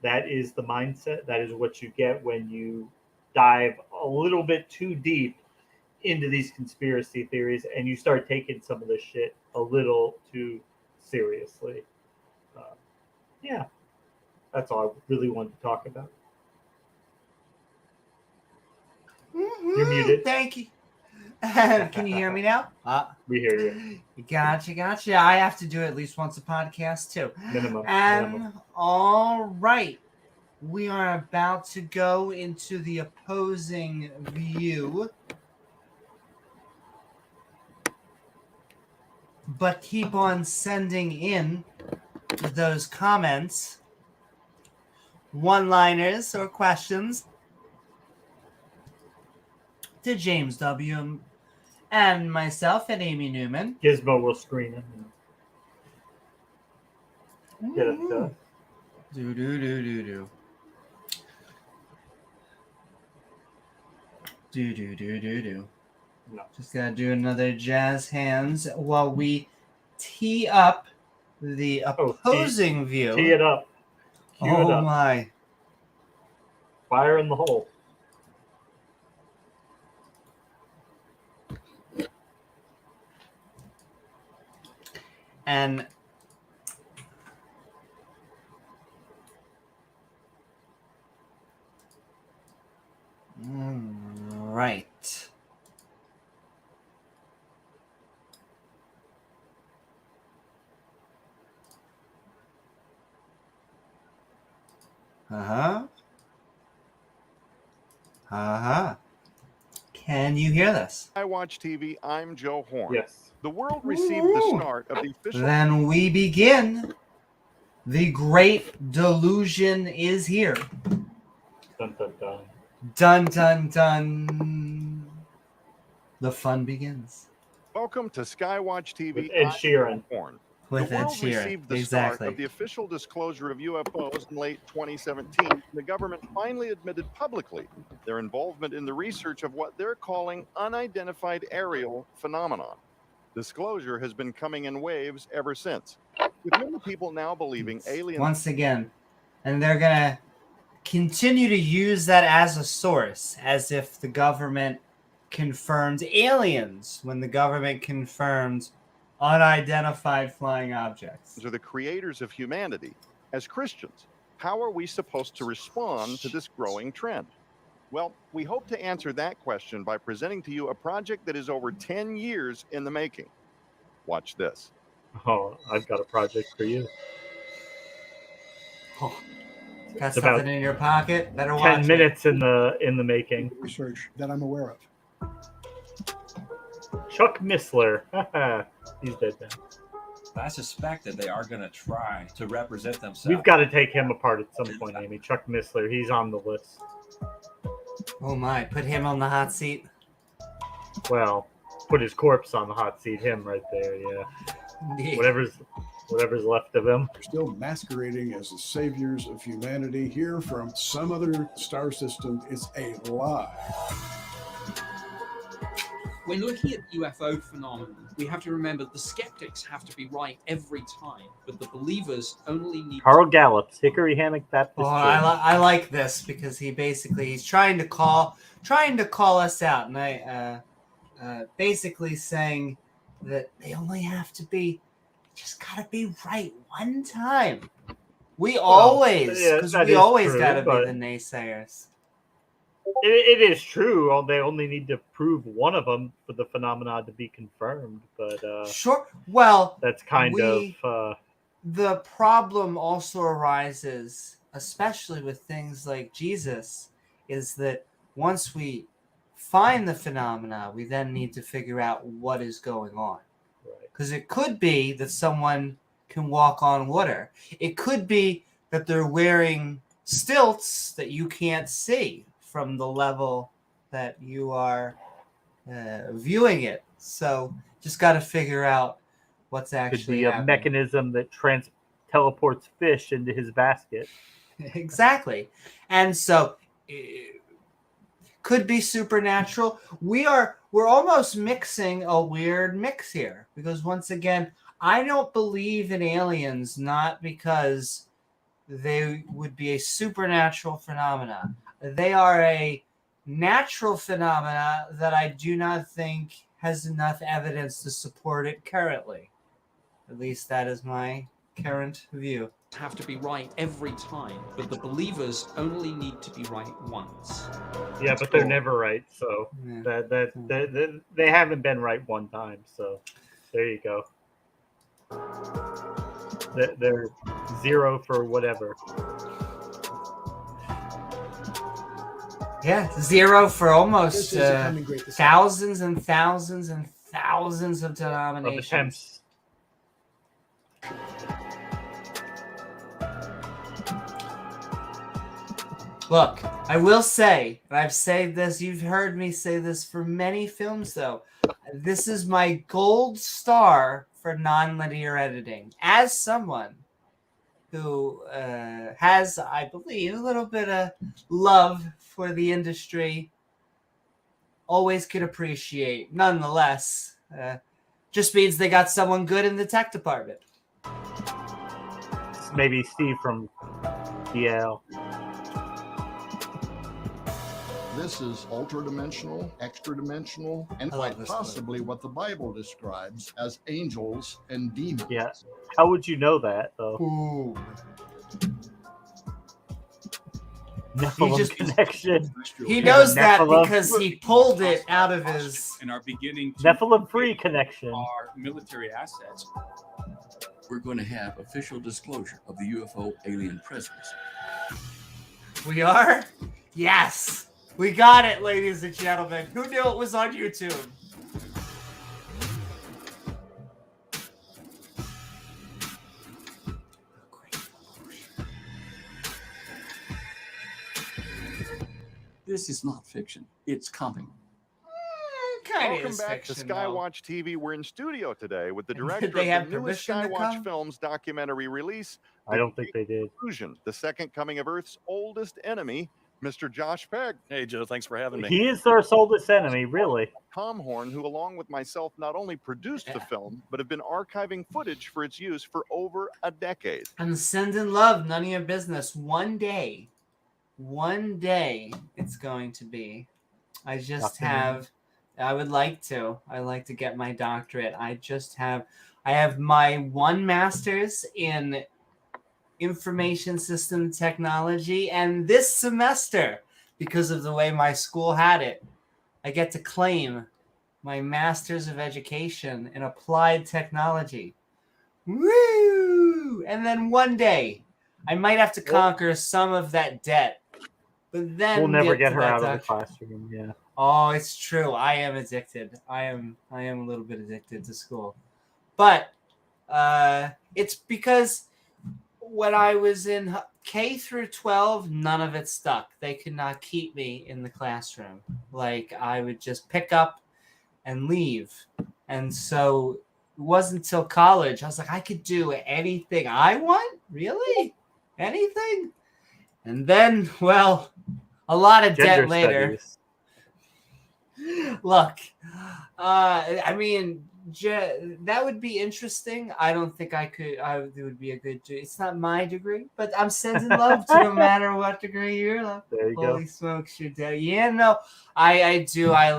that is the mindset. That is what you get when you dive a little bit too deep into these conspiracy theories and you start taking some of this shit a little too seriously. Yeah, that's all I really wanted to talk about. You're muted. Thank you. Can you hear me now? We hear you. Gotcha. I have to do it at least once a podcast too. Minimum. All right. We are about to go into the opposing view. But keep on sending in those comments, one-liners, or questions to James W. and myself and Amy Newman. Gizmo will screen it. Get it done. Do. No. Just gotta do another jazz hands while we tee up the opposing view. Tee it up. Cue it Oh up. my. Fire in the hole. And right. Uh-huh. Uh-huh. Can you hear this? SkyWatchTV, I'm Joe Horn. Yes. The world received the Ooh. start of the official... Then we begin. The great delusion is here. Dun, dun, dun. Dun, dun, dun. The fun begins. Welcome to SkyWatchTV. With Ed Sheeran. Horn. With the Ed world Sheeran. received the Exactly. start of the official disclosure of UFOs in late 2017. The government finally admitted publicly their involvement in the research of what they're calling unidentified aerial phenomenon. Disclosure has been coming in waves ever since, with many people now believing aliens... Once again, and they're going to continue to use that as a source, as if the government confirmed aliens when the government confirmed unidentified flying objects. are the creators of humanity. As Christians, how are we supposed to respond to this growing trend? Well, we hope to answer that question by presenting to you a project that is over 10 years in the making. Watch this. Oh, I've got a project for you. Oh, got It's something about in your pocket? Better watch 10 it. minutes in the making. Research that I'm aware of. Chuck Missler. He's dead now. I suspect that they are going to try to represent themselves. We've got to take him apart at some point, Amy. Chuck Missler, he's on the list. Oh my, put him on the hot seat. Well, put his corpse on the hot seat. Him right there, yeah. Indeed. Whatever's left of him. They're still masquerading as the saviors of humanity here from some other star system. It's a lie. When looking at UFO phenomenon, we have to remember the skeptics have to be right every time, but the believers only need... Carl Gallups, Hickory Hammock Baptist. Oh, I like this because he's trying to call us out, and I basically saying that they only have to be, just gotta be right one time. We always got to be the naysayers. It is true. They only need to prove one of them for the phenomenon to be confirmed. But sure. Well, that's kind of the problem also arises, especially with things like Jesus, is that once we find the phenomena, we then need to figure out what is going on. Because it could be that someone can walk on water. It could be that they're wearing stilts that you can't see from the level that you are viewing it. So just got to figure out what's actually could be a happening. mechanism that teleports fish into his basket. Exactly. And so it could be supernatural. We're almost mixing a weird mix here because once again, I don't believe in aliens, not because they would be a supernatural phenomena. They are a natural phenomena that I do not think has enough evidence to support it currently. At least that is my current view. have to be right every time, but the believers only need to be right once. Yeah, but they're never right. So Yeah. they haven't been right one time. So there you go. They're zero for whatever. Yeah, zero for almost This is a coming great decision. thousands and thousands and thousands of Of denominations. attempts. Look, I will say, and I've said this, you've heard me say this for many films, though. This is my gold star for non-linear editing. As someone who has, I believe, a little bit of love for the industry, always could appreciate. Nonetheless, just means they got someone good in the tech department. Maybe Steve from DL. This is ultra-dimensional, extra-dimensional, and I love quite this possibly what the Bible describes as angels and demons. Yeah. How would you know that, though? Ooh. Nephilim just- connection. He knows that Nephilim. because he pulled it out of his. and are beginning to Nephilim-free connection. our military assets. We're going to have official disclosure of the UFO alien presence. We are? Yes! We got it, ladies and gentlemen. Who knew it was on YouTube? This is not fiction. It's coming. Kind Welcome of back to fiction, though. SkyWatch TV. We're in studio today with the director Did they of have the newest permission to SkyWatch come? Films documentary release, I don't think they did. Delusion, the second coming of Earth's oldest enemy, Mr. Josh Pegg. Hey, Joe, thanks for having me. He is their oldest enemy, really. Tom Horn, who along with myself not only produced the film, but have been archiving footage for its use for over a decade. I'm sending love, none of your business. One day, it's going to be. I just have. I would like to. I like to get my doctorate. I have my one master's in information system technology, and this semester, because of the way my school had it, I get to claim my master's of education in applied technology. Woo! And then one day, I might have to conquer some of that debt, but then We'll never get to her that out of the doctorate. classroom. Yeah. Oh, it's true. I am addicted. I am a little bit addicted to school. But it's because when I was in K through 12, none of it stuck. They could not keep me in the classroom. Like, I would just pick up and leave. And so it wasn't until college I was like, I could do anything I want? Really? Anything? And then, well, a lot of Gender debt later. studies. Look, I mean, that would be interesting. I don't think I could. It would be a good. It's not my degree, but I'm sending love to no matter what degree you're. There you Holy go. smokes, you're dead. Yeah, no, I do. I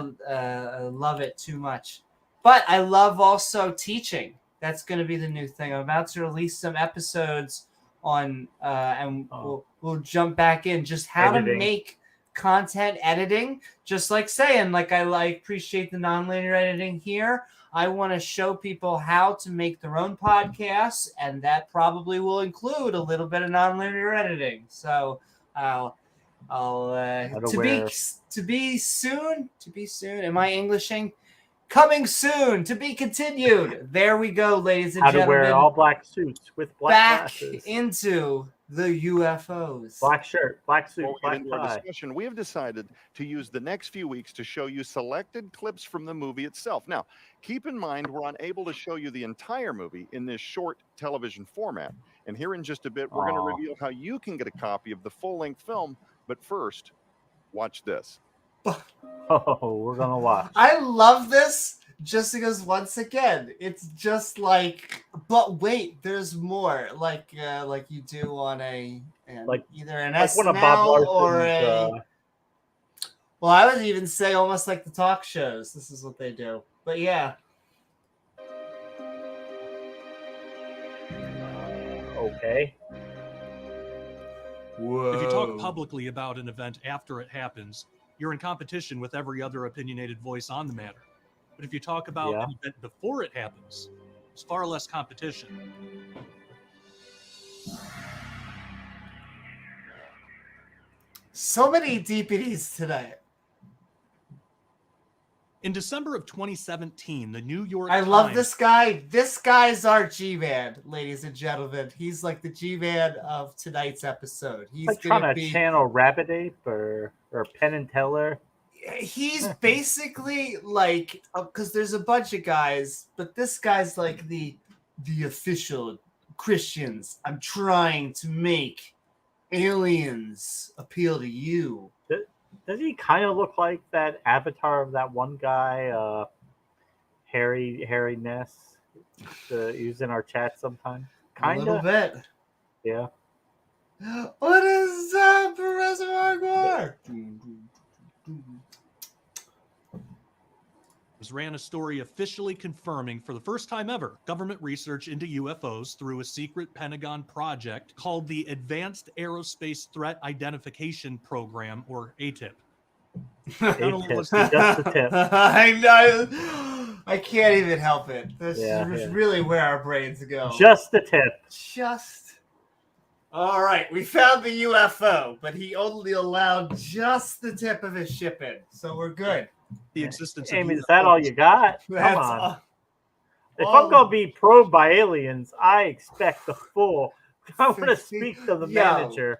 love it too much, but I love also teaching. That's going to be the new thing. I'm about to release some episodes on, and we'll jump back in just how Editing. to make content editing, just like saying, like, I appreciate the nonlinear editing here. I want to show people how to make their own podcasts, and that probably will include a little bit of nonlinear editing. So I'll to be soon. Am I Englishing? Coming soon, to be continued. There we go, ladies and How to gentlemen. wear all black suits with black back glasses. into the UFOs. Black shirt, black suit, Before we black get into our tie. discussion, we have decided to use the next few weeks to show you selected clips from the movie itself. Now, keep in mind we're unable to show you the entire movie in this short television format. And here in just a bit, we're going to reveal how you can get a copy of the full-length film. But first, watch this. Oh, we're gonna watch. I love this just because, once again, it's just like, but wait, there's more. Like you do on Like- either an Like one of Bob SNL or Larson's. well, I would even say almost like the talk shows. This is what they do. But yeah, Okay. whoa. If you talk publicly about an event after it happens, you're in competition with every other opinionated voice on the matter. But if you talk about Yeah. an event before it happens, there's far less competition. So many DPDs today. In December of 2017, the New York I love Times- this guy. This guy's our G-Man, ladies and gentlemen. He's like the G-Man of tonight's episode. He's Like gonna trying to be. channel Rabbit Ape or Penn and Teller. He's basically like, because there's a bunch of guys, but this guy's like the official Christians. I'm trying to make aliens appeal to you. Does he kind of look like that avatar of that one guy, Harry Ness? He's in our chat sometimes. A little Kinda. bit. Yeah. What is up, Professor Margor? Ran a story officially confirming for the first time ever government research into UFOs through a secret Pentagon project called the Advanced Aerospace Threat Identification Program, or ATIP. Not only was just the tip. I know. I can't even help it. This is really where our brains go. Just the tip. All right, we found the UFO, but he only allowed just the tip of his ship in, so we're good. The existence Amy, of is that all you got? Come on. If I'm going to be probed by aliens, I expect the full. I want to speak to the manager.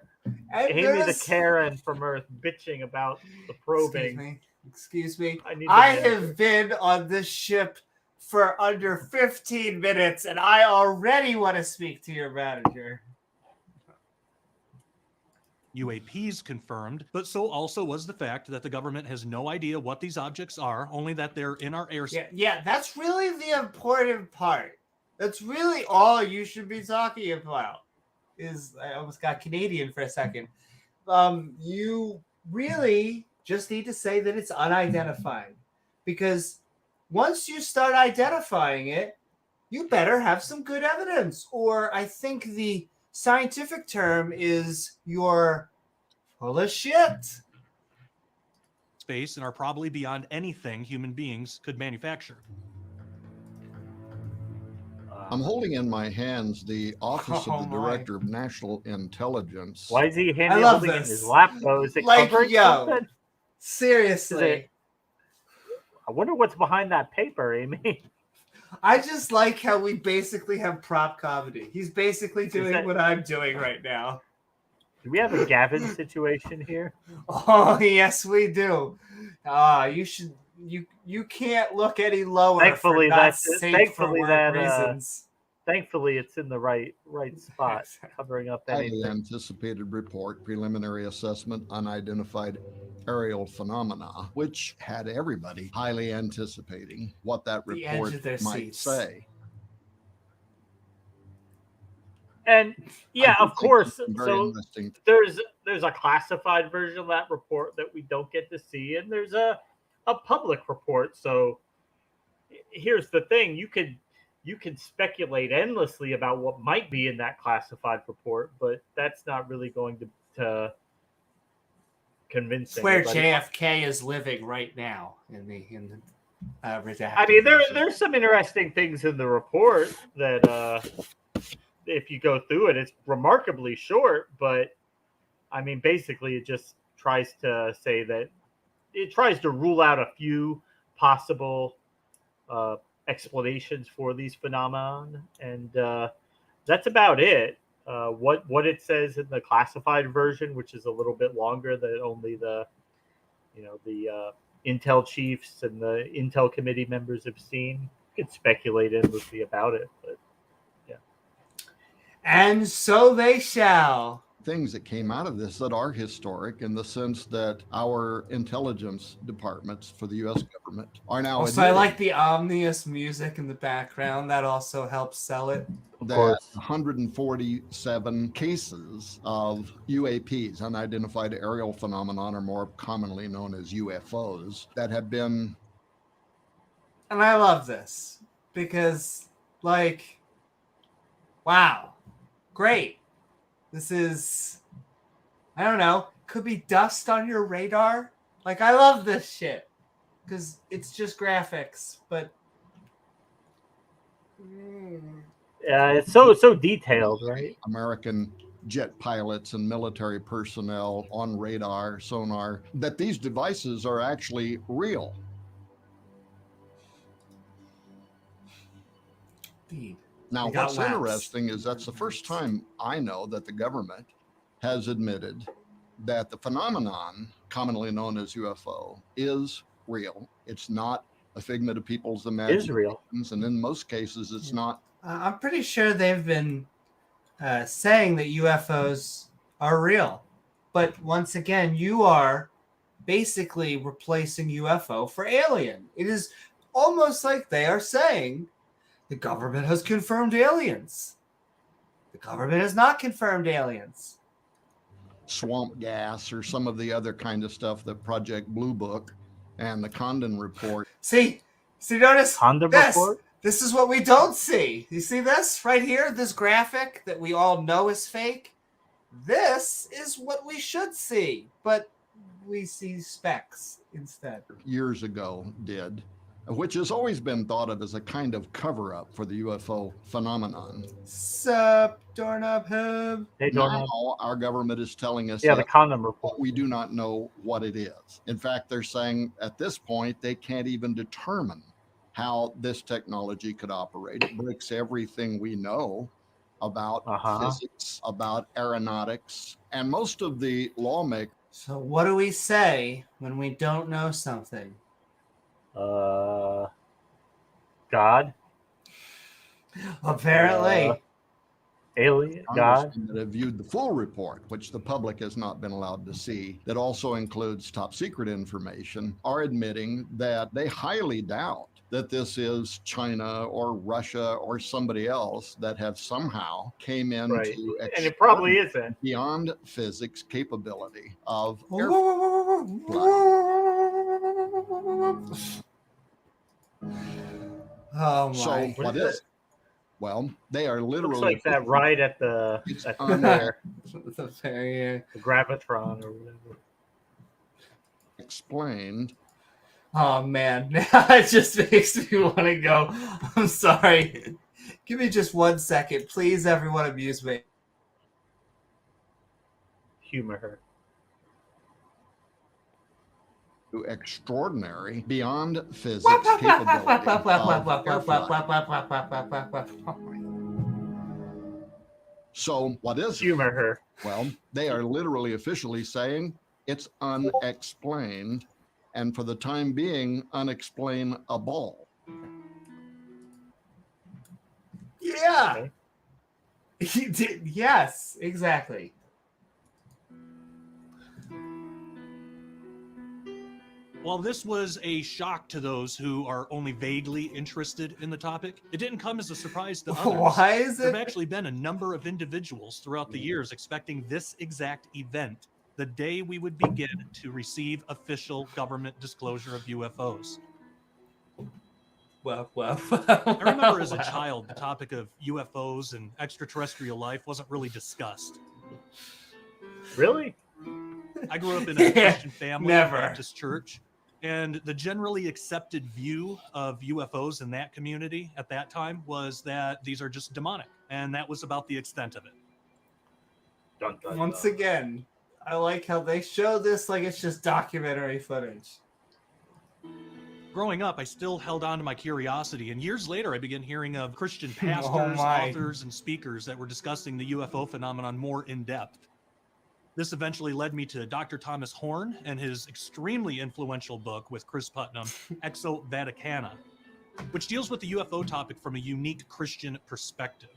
Amy the Karen from Earth bitching about the probing. Excuse me. I have been on this ship for under 15 minutes, and I already want to speak to your manager. UAPs confirmed, but so also was the fact that the government has no idea what these objects are, only that they're in our airspace. Yeah, that's really the important part. That's really all you should be talking about. I almost got Canadian for a second. You really just need to say that it's unidentified, because once you start identifying it, you better have some good evidence, or I think the scientific term is you're full of shit. Space and are probably beyond anything human beings could manufacture. I'm holding in my hands the Office of the Director of National Intelligence. Why is he holding in his lap, though? Is it covering something? Seriously. I wonder what's behind that paper, Amy. I just like how we basically have prop comedy. He's basically doing what I'm doing right now. Do we have a Gavin situation here? Oh, yes, we do. You can't look any lower. Thankfully, reasons. Thankfully, it's in the right spot, covering up anything. Highly anticipated report, preliminary assessment, unidentified aerial phenomena, which had everybody highly anticipating what that report might say. And yeah, of course. So there's a classified version of that report that we don't get to see, and there's a public report. So here's the thing: you can speculate endlessly about what might be in that classified report, but that's not really going to convince where anybody. JFK is living right now in the redacted. I mean, there's some interesting things in the report that if you go through it, it's remarkably short, but I mean, basically it just tries to say that it tries to rule out a few possible explanations for these phenomenon, and that's about it. What it says in the classified version, which is a little bit longer, that only the Intel chiefs and the Intel committee members have seen. You could speculate endlessly about it, but yeah. And so they shall. Things that came out of this that are historic in the sense that our intelligence departments for the U.S. government are now. Also, I like the ominous music in the background. That also helps sell it. That 147 cases of UAPs, unidentified aerial phenomenon, or more commonly known as UFOs, that have been. And I love this because, wow, great. This is, I don't know, could be dust on your radar. I love this shit because it's just graphics, but. Yeah, it's so detailed, right? American jet pilots and military personnel on radar, sonar, that these devices are actually real. Indeed. Now, what's interesting is that's the first time I know that the government has admitted that the phenomenon, commonly known as UFO, is real. It's not a figment of people's imaginations, and in most cases, it's not. I'm pretty sure they've been saying that UFOs are real. But once again, you are basically replacing UFO for alien. It is almost like they are saying the government has confirmed aliens. The government has not confirmed aliens. swamp gas or some of the other kind of stuff that Project Blue Book and the Condon Report. See, notice Honda this. report? This is what we don't see. You see this right here? This graphic that we all know is fake? This is what we should see, but we see specks instead. Years ago did, which has always been thought of as a kind of cover-up for the UFO phenomenon. Sup, doorknob hub? They don't Now know. our government is telling us Yeah, the that condom report. we do not know what it is. In fact, they're saying at this point they can't even determine how this technology could operate. It breaks everything we know about physics, about aeronautics, and most of the lawmakers. So what do we say when we don't know something? God. Apparently. Alien. God. That have viewed the full report, which the public has not been allowed to see, that also includes top secret information, are admitting that they highly doubt that this is China or Russia or somebody else that have somehow came in Right. to And it probably isn't. beyond physics capability of air Oh my. So what is it? Well, they are literally Looks like that ride at the on there, The fair- the Gravitron or whatever. explained. Oh man, now it just makes me want to go. I'm sorry. Give me just 1 second, please. Everyone, amuse me. Humor her. To extraordinary, beyond physics capability of airflight. So what is it? Humor her. Well, they are literally officially saying it's unexplained, and for the time being, unexplainable. Yeah. Okay. He did. Yes, exactly. While this was a shock to those who are only vaguely interested in the topic, it didn't come as a surprise to others. Why is There have it? actually been a number of individuals throughout the years expecting this exact event, the day we would begin to receive official government disclosure of UFOs. Well. I remember as a child, the topic of UFOs and extraterrestrial life wasn't really discussed. Really? I grew up in a Christian family, Never. Baptist church, and the generally accepted view of UFOs in that community at that time was that these are just demonic, and that was about the extent of it. Dun, dun, Once dun. again, I like how they show this like it's just documentary footage. Growing up, I still held on to my curiosity, and years later, I began hearing of Christian pastors, my. authors, and speakers that were discussing the UFO phenomenon more in depth. This eventually led me to Dr. Thomas Horn and his extremely influential book with Chris Putnam, Exo Vaticana, which deals with the UFO topic from a unique Christian perspective.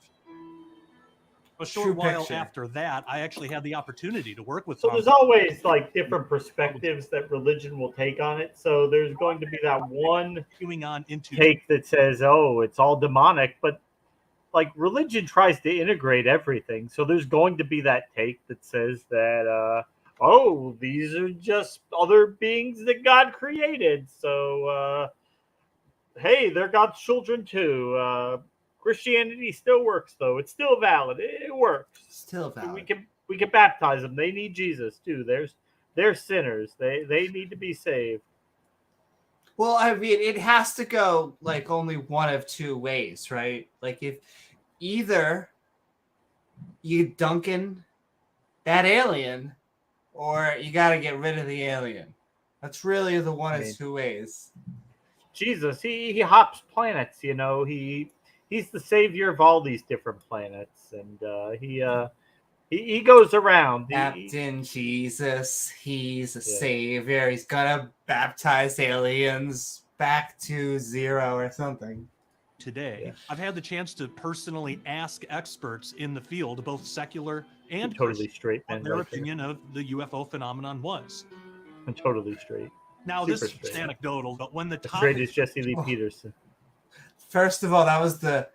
A short True while picture. after that, I actually had the opportunity to work with So Tom. there's always like different perspectives that religion will take on it. So there's going to be that one Continuing on into take that says, "Oh, it's all demonic," but like religion tries to integrate everything. So there's going to be that take that says that, "Oh, these are just other beings that God created." So, hey, they're God's children too. Christianity still works, though. It's still valid. It works. Still valid. We can baptize them. They need Jesus too. They're sinners. They need to be saved. Well, I mean, it has to go like only one of two ways, right? Like if either you dunking that alien, or you got to get rid of the alien. That's really the one of two ways. Jesus, he hops planets. You know, he's the savior of all these different planets, and he goes around. Captain Jesus, he's a savior. He's gonna baptize aliens back to zero or something. today. I've had the chance to personally ask experts in the field, both secular and totally Christian, straight, what man. their Right there. opinion of the UFO phenomenon was. I'm totally straight. Now, Super this is straight. anecdotal, but when the Straight topic as Jesse Lee Peterson. First of all, that was the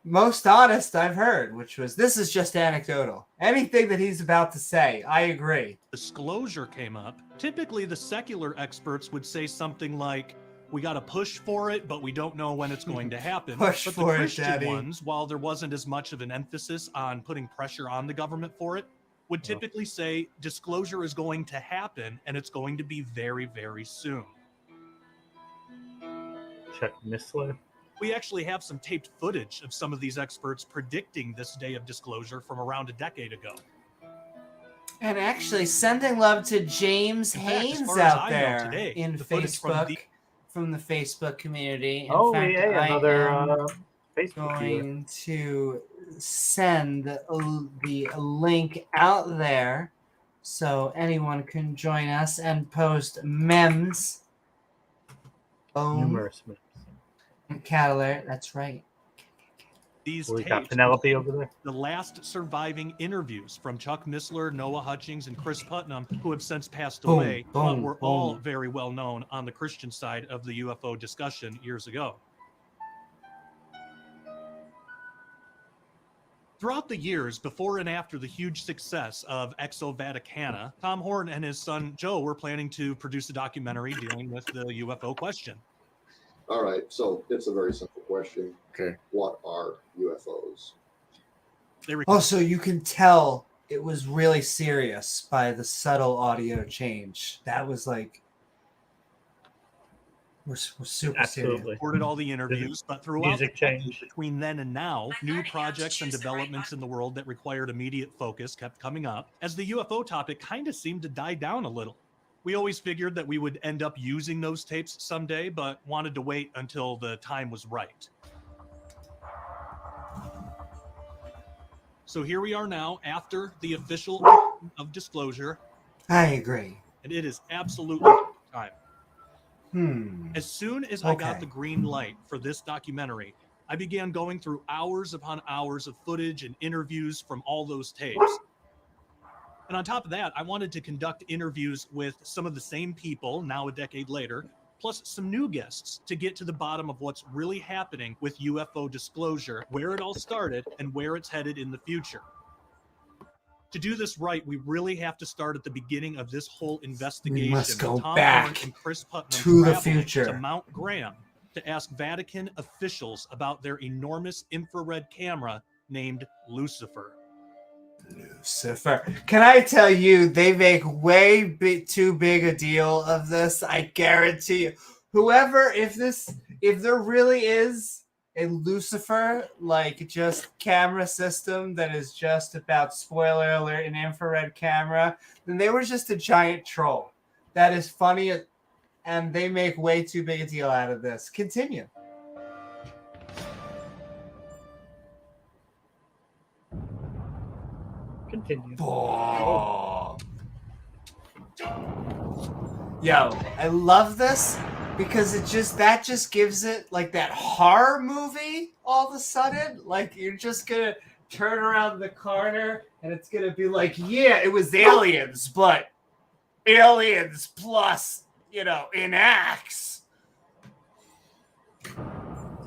most honest I've heard, which was, this is just anecdotal. Anything that he's about to say, I agree. Disclosure came up, typically the secular experts would say something like, we got to push for it, but we don't know when it's going to happen. Push but for the it, Christian Daddy. ones, while there wasn't as much of an emphasis on putting pressure on the government for it, would typically say disclosure is going to happen and it's going to be very, very soon. Chuck Missler. We actually have some taped footage of some of these experts predicting this day of disclosure from around a decade ago. And actually, sending love to James In fact, as Haynes far as out I know there today, in the footage Facebook, from the Facebook community. In Oh, fact, yeah, I another am Facebook viewer. going to send the link out there so anyone can join us and post memes. Boom. Numerous memes. And cat alert. That's right. These We got tapes, Penelope over there. the last surviving interviews from Chuck Missler, Noah Hutchings, and Chris Putnam, who have since passed Boom, away, but boom, were all boom. very well known on the Christian side of the UFO discussion years ago. Throughout the years before and after the huge success of Exo Vaticana, Tom Horn and his son Joe were planning to produce a documentary dealing with the UFO question. All right, so it's a very simple question. Okay. What are UFOs? Oh, so you can tell it was really serious by the subtle audio change. That was like, we're super serious. Recorded all the interviews, but throughout Music the decade change. between then and now, new projects and developments in the world that required immediate focus kept coming up, as the UFO topic kind of seemed to die down a little. We always figured that we would end up using those tapes someday, but wanted to wait until the time was right. So here we are now, after the official of disclosure, I agree. and it is absolutely time. As soon as I got Okay. the green light for this documentary, I began going through hours upon hours of footage and interviews from all those tapes. And on top of that, I wanted to conduct interviews with some of the same people now a decade later, plus some new guests to get to the bottom of what's really happening with UFO disclosure, where it all started, and where it's headed in the future. To do this right, we really have to start at the beginning of this whole investigation. We must go with Tom back Horn and Chris Putnam to the traveling future. to Mount Graham to ask Vatican officials about their enormous infrared camera named Lucifer. Lucifer. Can I tell you, they make way too big a deal of this. I guarantee you. Whoever, if there really is a Lucifer, like just camera system that is just about, spoiler alert, an infrared camera, then they were just a giant troll. That is funny, and they make way too big a deal out of this. Continue. Continue. Yo, I love this because that just gives it like that horror movie all of a sudden. Like you're just gonna turn around the corner and it's gonna be like, yeah, it was aliens, but aliens plus, in axe.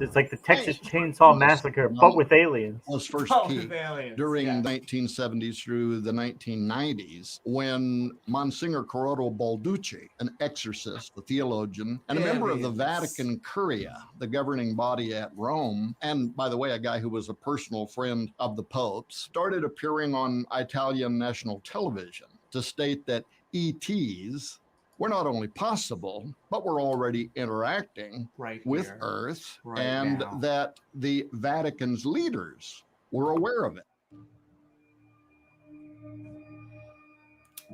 It's like the Texas Chainsaw Massacre, but with aliens. Was first Oh, key with aliens, during yeah. the 1970s through the 1990s when Monsignor Corrado Balducci, an exorcist, a theologian, and a member of the Aliens. Vatican Curia, the governing body at Rome, and by the way, a guy who was a personal friend of the Pope's, started appearing on Italian national television to state that ETs were not only possible, but were already interacting Right with here. Earth, Right and now. that the Vatican's leaders were aware of it.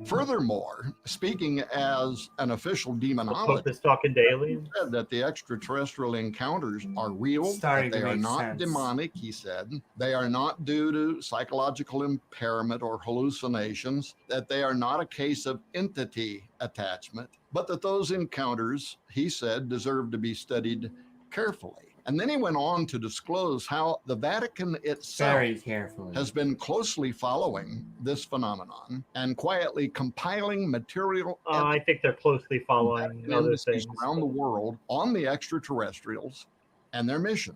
Furthermore, speaking as an official Pope demonologist, is talking to aliens. said that the extraterrestrial encounters are real, Starting that they to are make not sense. demonic, he said. They are not due to psychological impairment or hallucinations, that they are not a case of entity attachment, but that those encounters, he said, deserve to be studied carefully. And then he went on to disclose how the Vatican itself Very carefully. has been closely following this phenomenon and quietly compiling material I think they're closely following other embassies things. around the world on the extraterrestrials and their mission.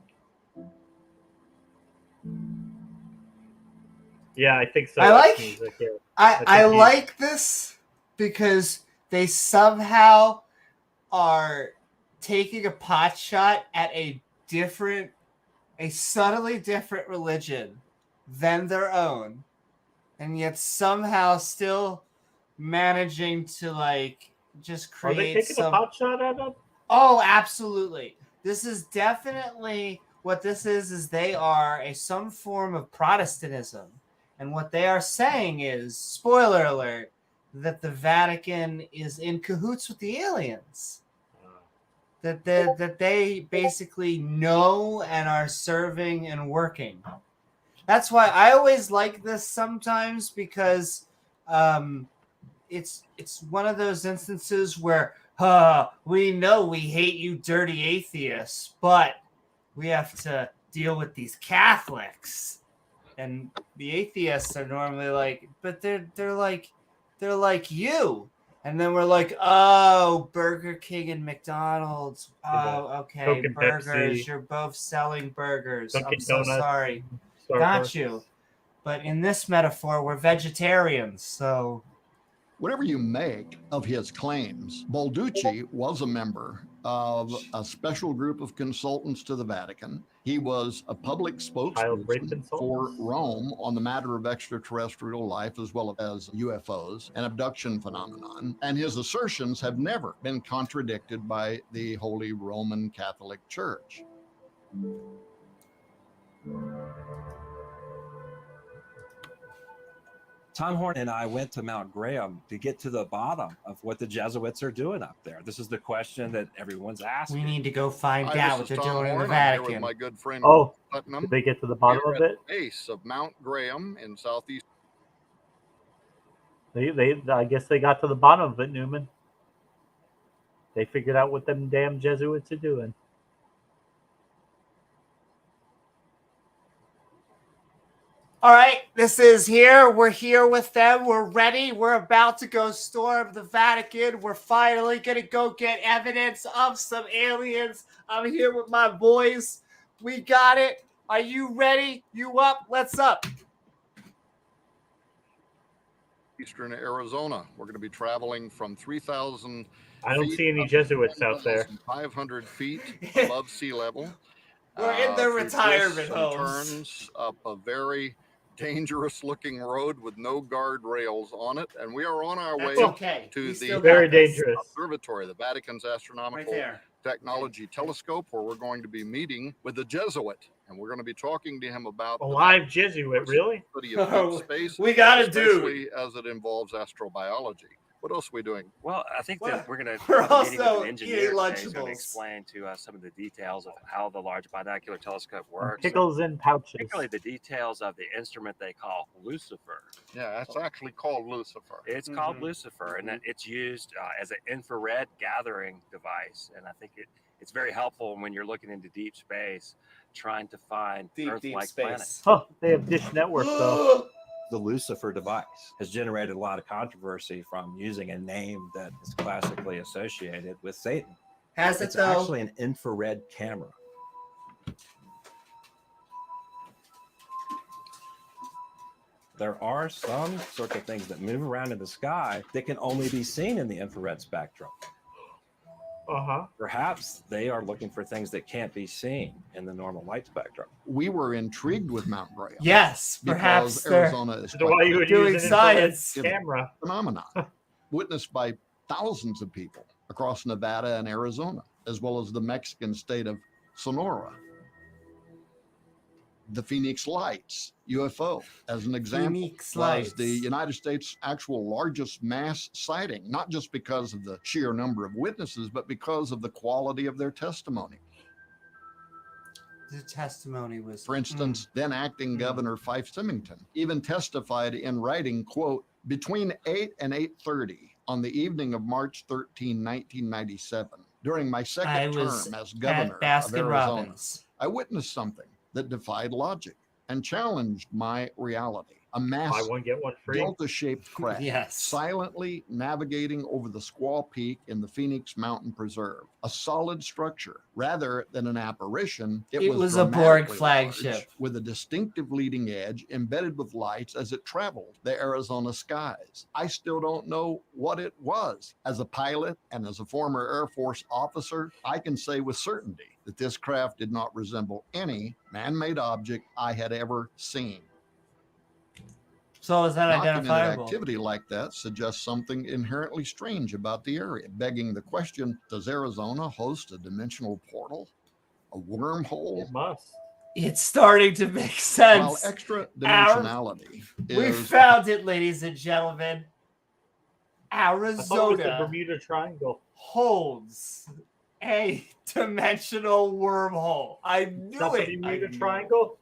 Yeah, I think so. I like- Music, yeah. I like this because they somehow are taking a pot shot at a subtly different religion than their own, and yet somehow still managing to like just Are they create taking a pot shot at them? Oh, absolutely. This is definitely what this is they are some form of Protestantism. And what they are saying is, spoiler alert, that the Vatican is in cahoots with the aliens. That they basically know and are serving and working. That's why I always like this sometimes, because it's one of those instances where we know we hate you dirty atheists, but we have to deal with these Catholics. And the atheists are normally like, but they're like you. And then we're like, oh, Burger King and McDonald's. Oh, okay, Coke and burgers. Pepsi. You're both selling burgers. Dunkin' I'm so Donuts, sorry. Starbucks. Got you. But in this metaphor, we're vegetarians, so... Whatever you make of his claims, Balducci was a member of a special group of consultants to the Vatican. He was a public spokesperson for Rome on the matter of extraterrestrial life, as well as UFOs and abduction phenomenon. And his assertions have never been contradicted by the Holy Roman Catholic Church. Tom Horn and I went to Mount Graham to get to the bottom of what the Jesuits are doing up there. This is the question that everyone's asking. We need to go find Hi, out this what is they're Tom doing in the Horn. I'm here with Vatican. my good friend Oh, Putnam. did they get to the bottom We're of at it? the base of Mount Graham in southeast. I guess they got to the bottom of it, Newman. They figured out what them damn Jesuits are doing. All right, this is here. We're here with them. We're ready. We're about to go storm the Vatican. We're finally going to go get evidence of some aliens. I'm here with my boys. We got it. Are you ready? You up? Let's up. Eastern Arizona. We're going to be traveling from 3,000 I don't see any Jesuits out there. 500 feet above sea level. We're in their through retirement twists and homes. turns up a very dangerous looking road with no guardrails on it, and we are on our That's way okay. to We the still got Very this. dangerous. observatory, the Vatican's Right astronomical there. technology telescope, where we're going to be meeting with the Jesuit, and we're going to be talking to him about A the live Jesuit, really? study of deep space, We got a dude. especially as it involves astrobiology. What else are we doing? Well, I think that we're going to We're have a meeting with also an engineer eating today who's going Lunchables. to explain to us some of the details of how the Large Binocular Telescope works. Pickles in pouches. Particularly the details of the instrument they call Lucifer. Yeah, that's actually called Lucifer. It's called Lucifer, and it's used as an infrared gathering device. And I think it's very helpful when you're looking into deep space, trying to find Earth-like planets. Oh, they have Dish Network, though. The Lucifer device has generated a lot of controversy from using a name that is classically associated with Satan. Has it It's though? actually an infrared camera. There are some sorts of things that move around in the sky that can only be seen in the infrared spectrum. Uh-huh. Perhaps they are looking for things that can't be seen in the normal light spectrum. We were intrigued with Mount Graham. Yes, perhaps because they're Arizona is So why you would doing use an infrared science. camera? phenomenon witnessed by thousands of people across Nevada and Arizona, as well as the Mexican state of Sonora. The Phoenix Lights UFO, as an example, Phoenix was Lights. the United States' actual largest mass sighting, not just because of the sheer number of witnesses, but because of the quality of their testimony. The testimony was. For instance, then acting Governor Fife Symington even testified in writing, quote, between 8 and 8:30 on the evening of March 13, 1997, during my I second was term as at governor of Baskin Arizona, Robbins. I witnessed something that defied logic and challenged my reality. A Buy massive one, get one free. delta-shaped craft, Yes. silently navigating over the Squaw Peak in the Phoenix Mountain Preserve. A solid structure, rather than an apparition. It was a Borg dramatically flagship. large, with a distinctive leading edge embedded with lights as it traveled the Arizona skies. I still don't know what it was. As a pilot and as a former Air Force officer, I can say with certainty that this craft did not resemble any man-made object I had ever seen. So is that Documented identifiable? activity like that suggests something inherently strange about the area, begging the question, does Arizona host a dimensional portal? A wormhole? It must. It's starting to make While sense. extra dimensionality We is found it, ladies and gentlemen. I thought it was the Arizona Bermuda Triangle. holds a dimensional wormhole. I knew Not the it. Bermuda Triangle?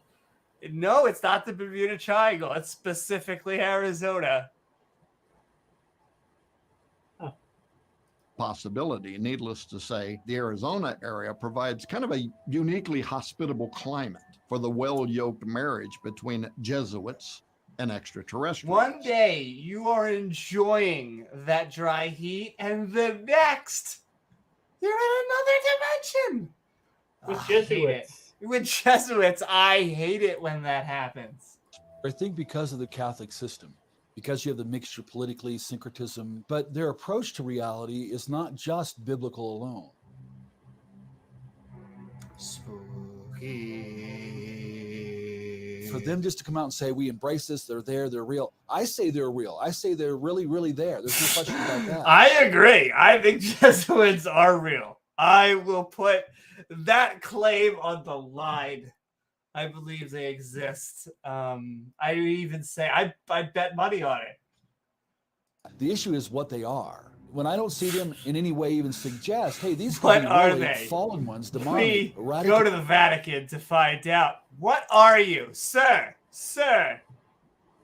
No, it's not the Bermuda Triangle. It's specifically Arizona. possibility. Needless to say, the Arizona area provides kind of a uniquely hospitable climate for the well-yoked marriage between Jesuits and extraterrestrials. One day you are enjoying that dry heat, and the next you're in another dimension. With I hate it. Jesuits. With Jesuits, I hate it when that happens. I think because of the Catholic system, because you have the mixture politically, syncretism, but their approach to reality is not just biblical alone. Spooky. For them just to come out and say, we embrace this, they're there, they're real. I say they're real. I say they're really, really there. There's no question about that. I agree. I think Jesuits are real. I will put that claim on the line. I believe they exist. I would even say I bet money on it. The issue is what they are. When I don't see them in any way even suggest, hey, these What could be are really they? fallen ones, We demonic, go radical. to the Vatican to find out. What are you, sir? Sir,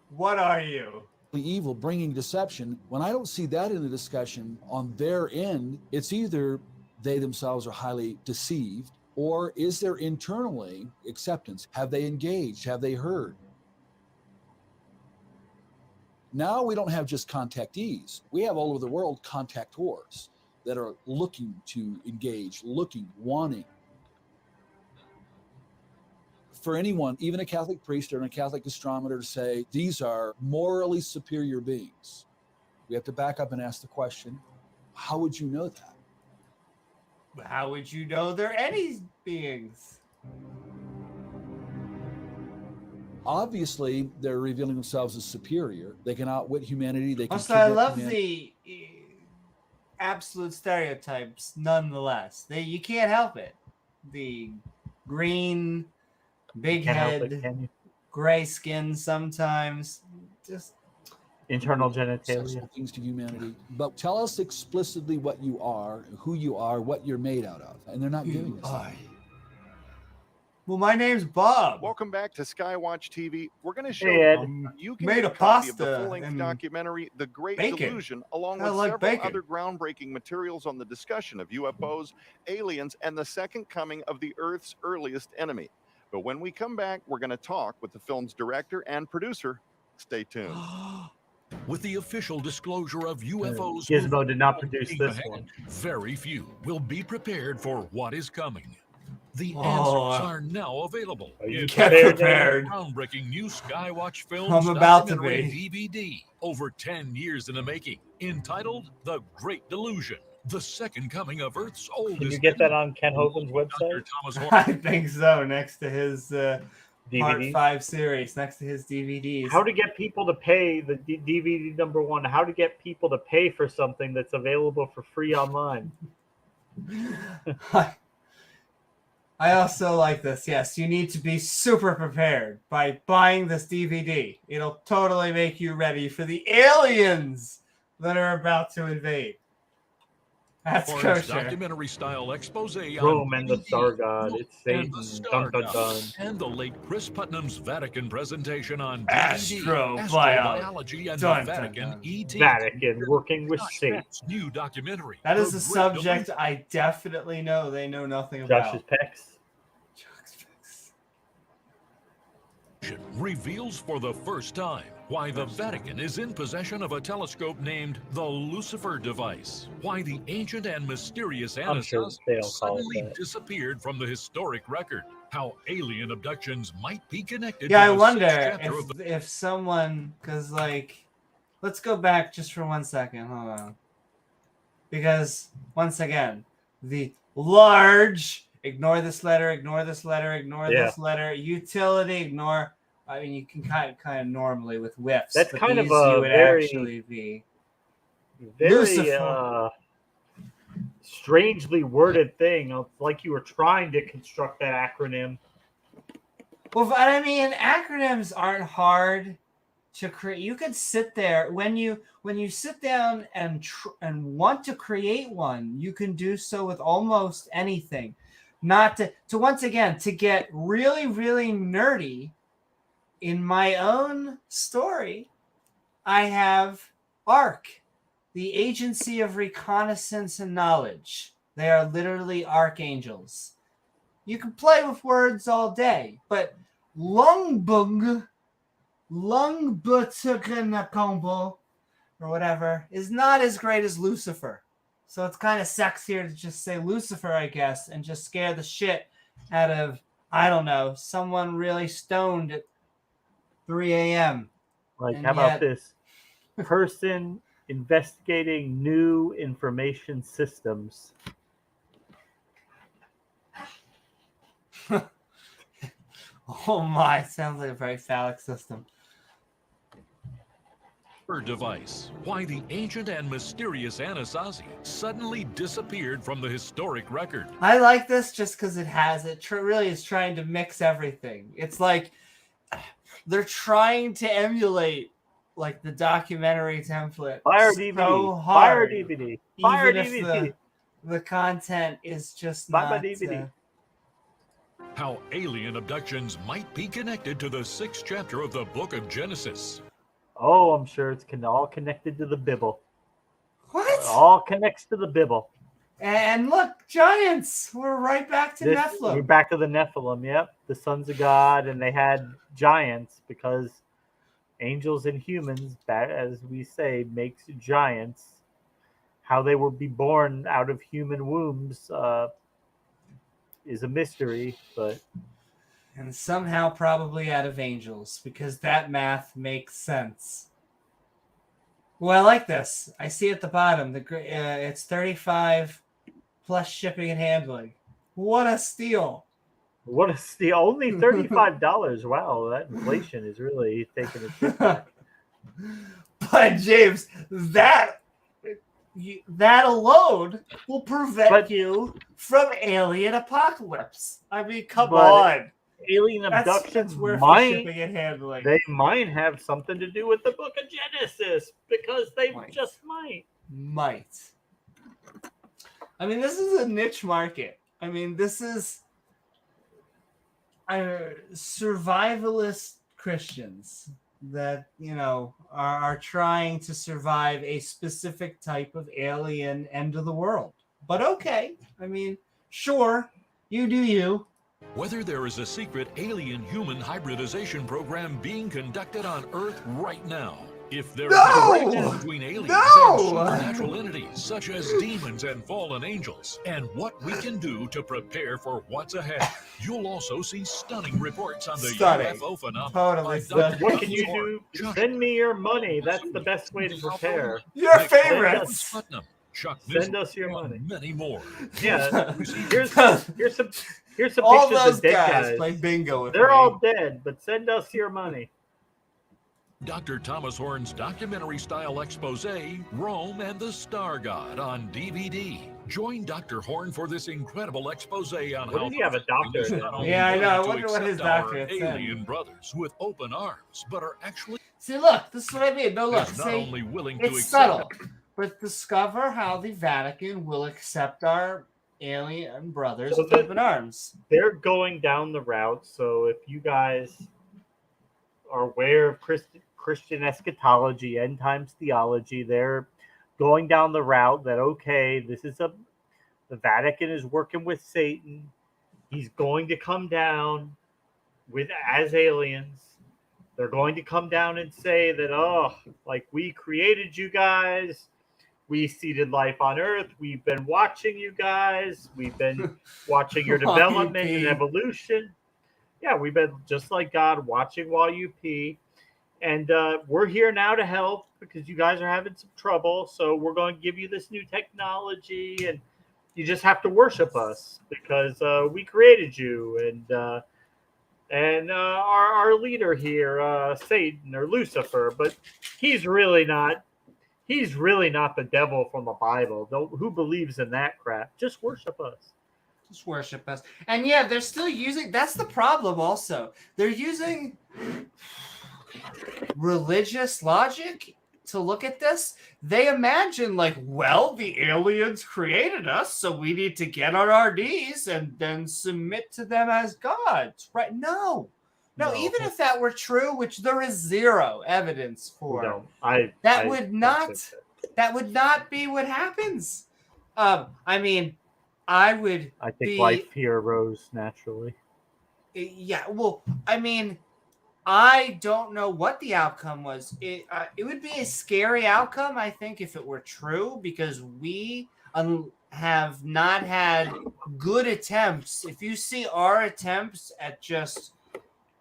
what are you? Evil, bringing deception. When I don't see that in the discussion on their end, it's either they themselves are highly deceived, or is there internally acceptance? Have they engaged? Have they heard? Now we don't have just contactees. We have all over the world contactors that are looking to engage, looking, wanting. For anyone, even a Catholic priest or a Catholic astronomer, to say these are morally superior beings, we have to back up and ask the question, how would you know that? How would you know they're any beings? Obviously, they're revealing themselves as superior. They can outwit humanity. They can. Also, I kidnap love humanity. the absolute stereotypes nonetheless. You can't help it. The green, big Can't help head, it, can you? gray skin sometimes. Just Internal Sexual genitalia. things to humanity. But tell us explicitly what you are, who you are, what you're made out of. And they're not giving us that. Well, my name's Bob. Welcome back to SkyWatch TV. We're going to show Hey, Ed. you can Made get a a copy of the pasta full-length and documentary, The Great bacon. Delusion, along I with like several bacon. other groundbreaking materials on the discussion of UFOs, aliens, and the second coming of the Earth's earliest enemy. But when we come back, we're going to talk with the film's director and producer. Stay tuned. With the official disclosure of UFOs, Gizmo did not produce moving this ahead, one. very few will be prepared for what is coming. The Oh. answers are now available. Are you in Get prepared? prepared. groundbreaking new SkyWatch Films I'm about to documentary be. DVD, over 10 years in the making, entitled The Great Delusion, the second coming of Earth's oldest. Can you get that on Ken Hogan's website? Thomas I Horton. think so. Next to his Part DVD? 5 series, next to his DVDs. How to get people to pay the DVD number one? How to get people to pay for something that's available for free online? I also like this. Yes, you need to be super prepared by buying this DVD. It'll totally make you ready for the aliens that are about to invade. That's For his kosher. documentary-style expose on Rome and the DVD, Star God. It's and the Satan. Star Dun, dun, God, dun. and the late Chris Putnam's Vatican presentation on Astrobiology. Astrobiology and Dun, the dun, Vatican dun. ET. Vatican working with Satan. Josh Peck's new documentary. That is The a Great subject Delusion. I definitely know they know nothing about. Josh's pecs. reveals for the first time why the Vatican is in possession of a telescope named the Lucifer device, why the ancient and mysterious I'm sure Anasazi they don't call it suddenly that. disappeared from the historic record, how alien abductions might be connected Yeah, I to the wonder sixth chapter of the if someone, because like, let's go back just for 1 second. Hold on. Because once again, the large, ignore this letter, ignore this letter, ignore Yeah. this letter, utility, ignore. I mean, you can kind of normally with whiffs. That's but kind of these a you would very- actually be Very Lucifer. strangely worded thing. It's like you were trying to construct that acronym. Well, I mean, acronyms aren't hard to create. You could sit there when you sit down and want to create one. You can do so with almost anything. Not to once again to get really really nerdy. In my own story, I have ARC, the Agency of Reconnaissance and Knowledge. They are literally archangels. You can play with words all day, but Lungbung, Lungbutsukenakombo, or whatever, is not as great as Lucifer. So it's kind of sexier to just say Lucifer, I guess, and just scare the shit out of, I don't know, someone really stoned at 3 a.m. Like, And how about yet- this? Person investigating new information systems. Oh my, sounds like a very phallic system. device, why the ancient and mysterious Anasazi suddenly disappeared from the historic record. I like this just because it really is trying to mix everything. It's like they're trying to emulate like the documentary template. Fire so DVD. hard, Fire DVD. Fire even if DVD. the content is just Buy my not. DVD. How alien abductions might be connected to the sixth chapter of the book of Genesis. Oh, I'm sure it's all connected to the Bible. What? It all connects to the Bible. And look, giants. We're right back to Nephilim. We're back to the Nephilim. Yep, the sons of God, and they had giants because angels and humans, that as we say, makes giants. How they will be born out of human wombs is a mystery, but And somehow probably out of angels, because that math makes sense. Well, I like this. I see at the bottom, it's 35 plus shipping and handling. What a steal. what is the only $35? Wow, that inflation is really taking a trip back. But James, that alone will prevent you from alien apocalypse. I mean, come on. Alien That's abductions worth the might shipping and handling. they might have something to do with the Book of Genesis because they just might. I mean, this is a niche market. I mean, this is survivalist Christians that, you know, are trying to survive a specific type of alien end of the world. But okay, I mean, sure, you do you. Whether there is a secret alien-human hybridization program being conducted on Earth right now, if there is a connection between aliens and supernatural entities such as demons and fallen angels, and what we can do to prepare for what's ahead. You'll also see stunning reports on the UFO phenomenon. Totally stunning. What can you do? Send me your money. That's the best way to prepare. Your favorites. Send us your money. Many more. Yeah. Here's some All pictures those of dead guys guys. play bingo with They're me. all dead, but send us your money. Dr. Thomas Horn's documentary-style expose, Rome and the Star God, on DVD. Join Dr. Horn for this incredible expose on What how does he have a doctor is in? not only Yeah, I know. I willing to wonder what his accept our doctorate said. alien brothers with open arms, but are actually See, look, this is what I mean. No, look, not see, only willing to it's accept subtle, but discover how the Vatican will accept our alien brothers So with open arms. They're going down the route. So if you guys are aware of Christian eschatology, end times theology, they're going down the route that, okay, the Vatican is working with Satan. He's going to come down as aliens. They're going to come down and say that, oh, like, we created you guys. We seeded life on Earth. We've been watching you guys. We've been watching your development and evolution. Yeah, we've been just like God, watching while you pee. And we're here now to help because you guys are having some trouble. So we're going to give you this new technology, and you just have to worship us because we created you. And our leader here, Satan or Lucifer, but he's really not the devil from the Bible. Who believes in that crap? Just worship us. Just worship us. And yeah, they're still using, that's the problem also. They're using religious logic to look at this. They imagine like, well, the aliens created us, so we need to get on our knees and then submit to them as gods, right? No, even if that were true, which there is zero evidence for, that would not be what happens. I mean, I think life here arose naturally. Yeah, well, I mean, I don't know what the outcome was. It would be a scary outcome, I think, if it were true, because we have not had good attempts. If you see our attempts at just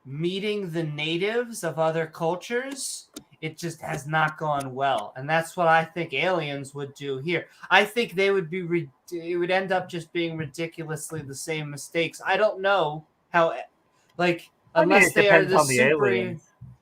meeting the natives of other cultures, it just has not gone well. And that's what I think aliens would do here. I think they would it would end up just being ridiculously the same mistakes. I don't know how, like, unless they are the super.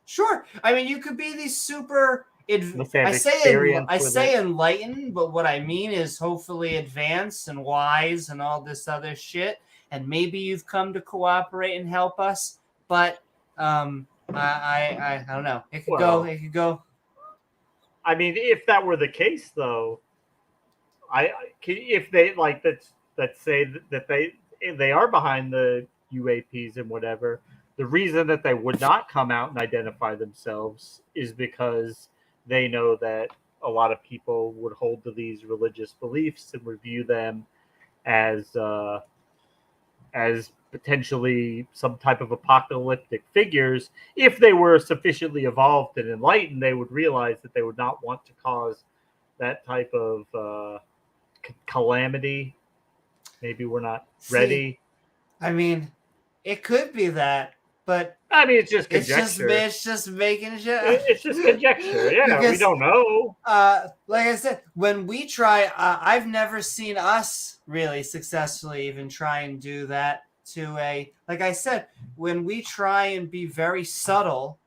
Sure, I mean, you could be these super. I say enlightened, but what I mean is hopefully advanced and wise and all this other shit. And maybe you've come to cooperate and help us, but I don't know. It could go. I mean, if that were the case, though, if they like let's say that they are behind the UAPs and whatever. The reason that they would not come out and identify themselves is because they know that a lot of people would hold to these religious beliefs and would view them as potentially some type of apocalyptic figures. If they were sufficiently evolved and enlightened, they would realize that they would not want to cause that type of calamity. Maybe we're not ready. I mean, it could be that, but I mean, it's just conjecture. It's just making sure. It's just conjecture. Yeah, because, we don't know. Like I said, when we try, I've never seen us really successfully even try and do that to like I said, when we try and be very subtle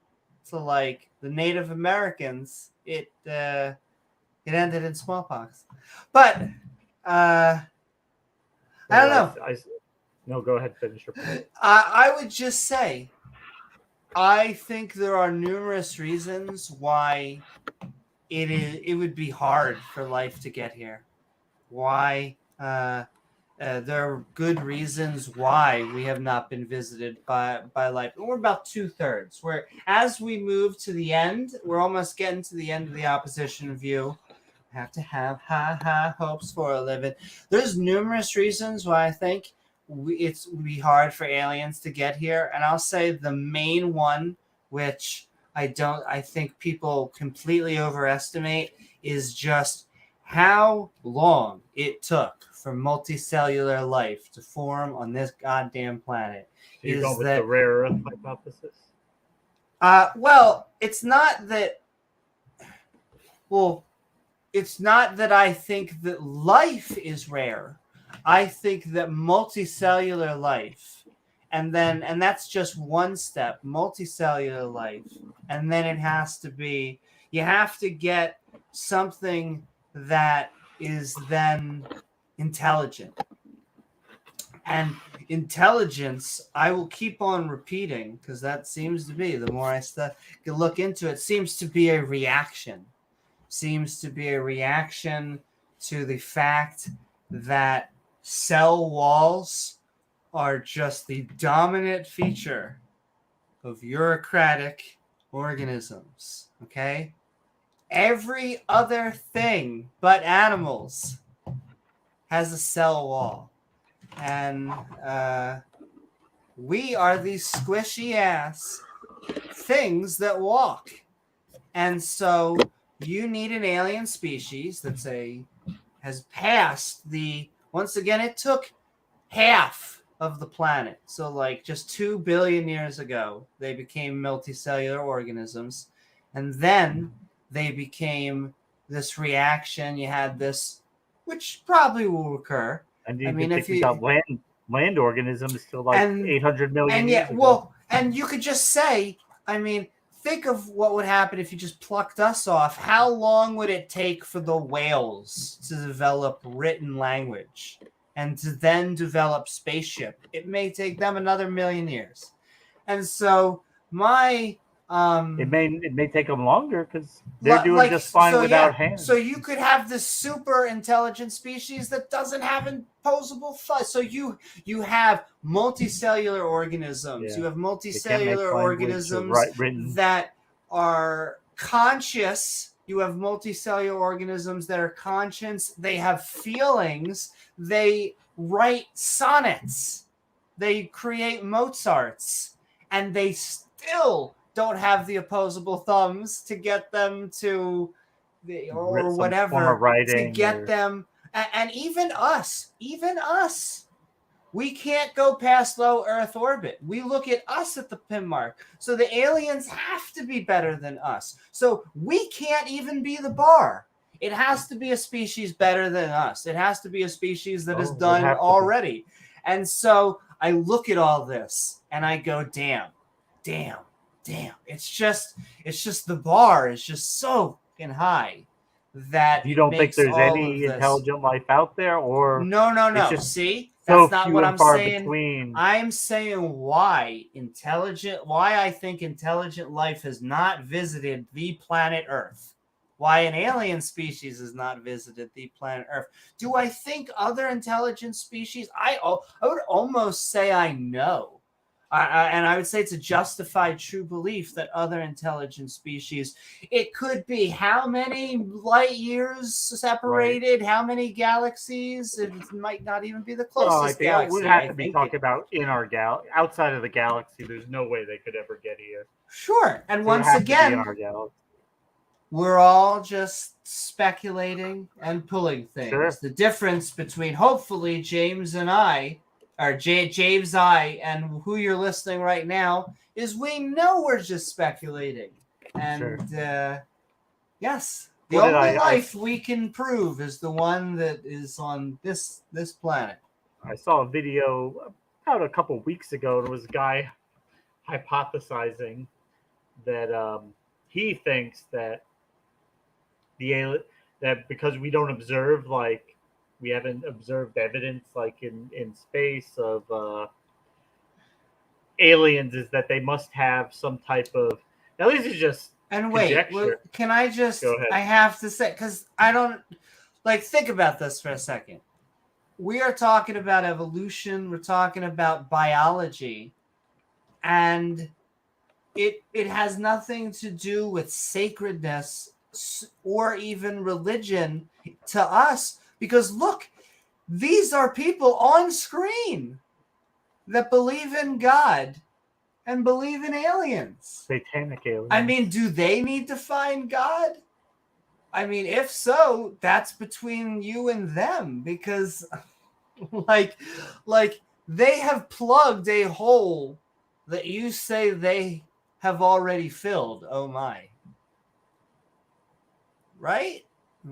to like the Native Americans, it ended in smallpox. But I don't know. No, go ahead, finish your point. I would just say, I think there are numerous reasons why it would be hard for life to get here. Why there are good reasons why we have not been visited by life. We're about 2/3. Where as we move to the end, we're almost getting to the end of the opposition view. Have to have high hopes for a living. There's numerous reasons why I think it would be hard for aliens to get here, and I'll say the main one, which I think people completely overestimate, is just how long it took for multicellular life to form on this goddamn planet. You're going with the rare earth hypothesis? Well, it's not that. Well, it's not that I think that life is rare. I think that multicellular life, and that's just one step, multicellular life, and then it has to be, you have to get something that is then intelligent. And intelligence, I will keep on repeating, because that seems to be, the more I look into it, seems to be a reaction. Seems to be a reaction to the fact that cell walls are just the dominant feature of bureaucratic organisms, okay? Every other thing but animals has a cell wall. And We are these squishy ass things that walk. And so you need an alien species has passed the, once again, it took half of the planet. So like just 2 billion years ago, they became multicellular organisms. And then they became this reaction. You had this, which probably will recur. And if you got land organisms still like 800 million and years ago. Well, and you could just say, I mean, think of what would happen if you just plucked us off. How long would it take for the whales to develop written language and to then develop spaceship? It may take them another million years. And so my it may take them longer because they're doing just fine without hands. So you could have this super intelligent species that doesn't have opposable thought. So you have multicellular organisms. You have multicellular organisms that are conscious. You have multicellular organisms that are conscious. They have feelings. They write sonnets. They create Mozarts, and they still don't have the opposable thumbs to get them to or whatever to get them. And even us, we can't go past low Earth orbit. We look at us at the pin mark. So the aliens have to be better than us. So we can't even be the bar. It has to be a species better than us. It has to be a species that is done already. And so I look at all this and I go, damn. It's just the bar is just so fucking high that you don't think there's any intelligent life out there, or no. See, that's not what I'm saying. I'm saying why I think intelligent life has not visited the planet Earth. Why an alien species has not visited the planet Earth. Do I think other intelligent species? I would almost say I know. And I would say it's a justified true belief that other intelligent species, it could be how many light years separated, how many galaxies. It might not even be the closest galaxy. We'd have to be talking about in our outside of the galaxy. There's no way they could ever get here. Sure. And once again, we're all just speculating and pulling things. Sure. The difference between hopefully James and I, or James I, and who you're listening right now, is we know we're just speculating. And yes, the only life we can prove is the one that is on this planet. I saw a video about a couple weeks ago. There was a guy hypothesizing that he thinks that that because we don't observe, like, we haven't observed evidence like in space of aliens, is that they must have some type of, at least it's just conjecture. Can I just, I have to say, because I don't, like, think about this for a second. We are talking about evolution, we're talking about biology, and it has nothing to do with sacredness or even religion to us. Because look, these are people on screen that believe in God and believe in aliens. Satanic aliens. I mean, do they need to find God? I mean, if so, that's between you and them, because like they have plugged a hole that you say they have already filled. Oh my. Right?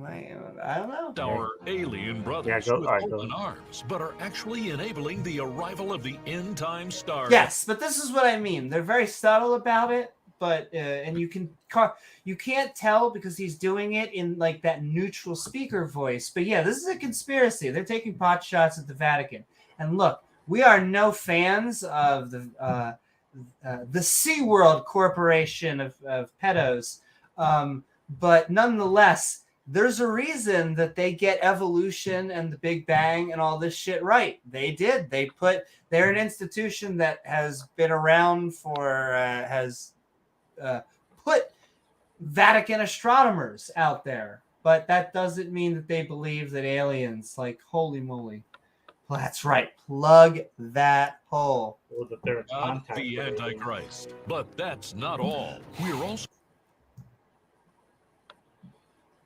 I don't know. Our alien brothers with open arms, but are actually enabling the arrival of the end-time star. Yes, but this is what I mean. They're very subtle about it, but and you can't tell because he's doing it in like that neutral speaker voice. But yeah, this is a conspiracy. They're taking pot shots at the Vatican. And look, we are no fans of the SeaWorld Corporation of pedos, but nonetheless, there's a reason that they get evolution and the Big Bang and all this shit right. They did. They're an institution that has been around for, has put Vatican astronomers out there. But that doesn't mean that they believe that aliens, like, holy moly. Well, that's right. Plug that hole. Well, if they're in Not contact the with it. Antichrist. But that's not all. We're also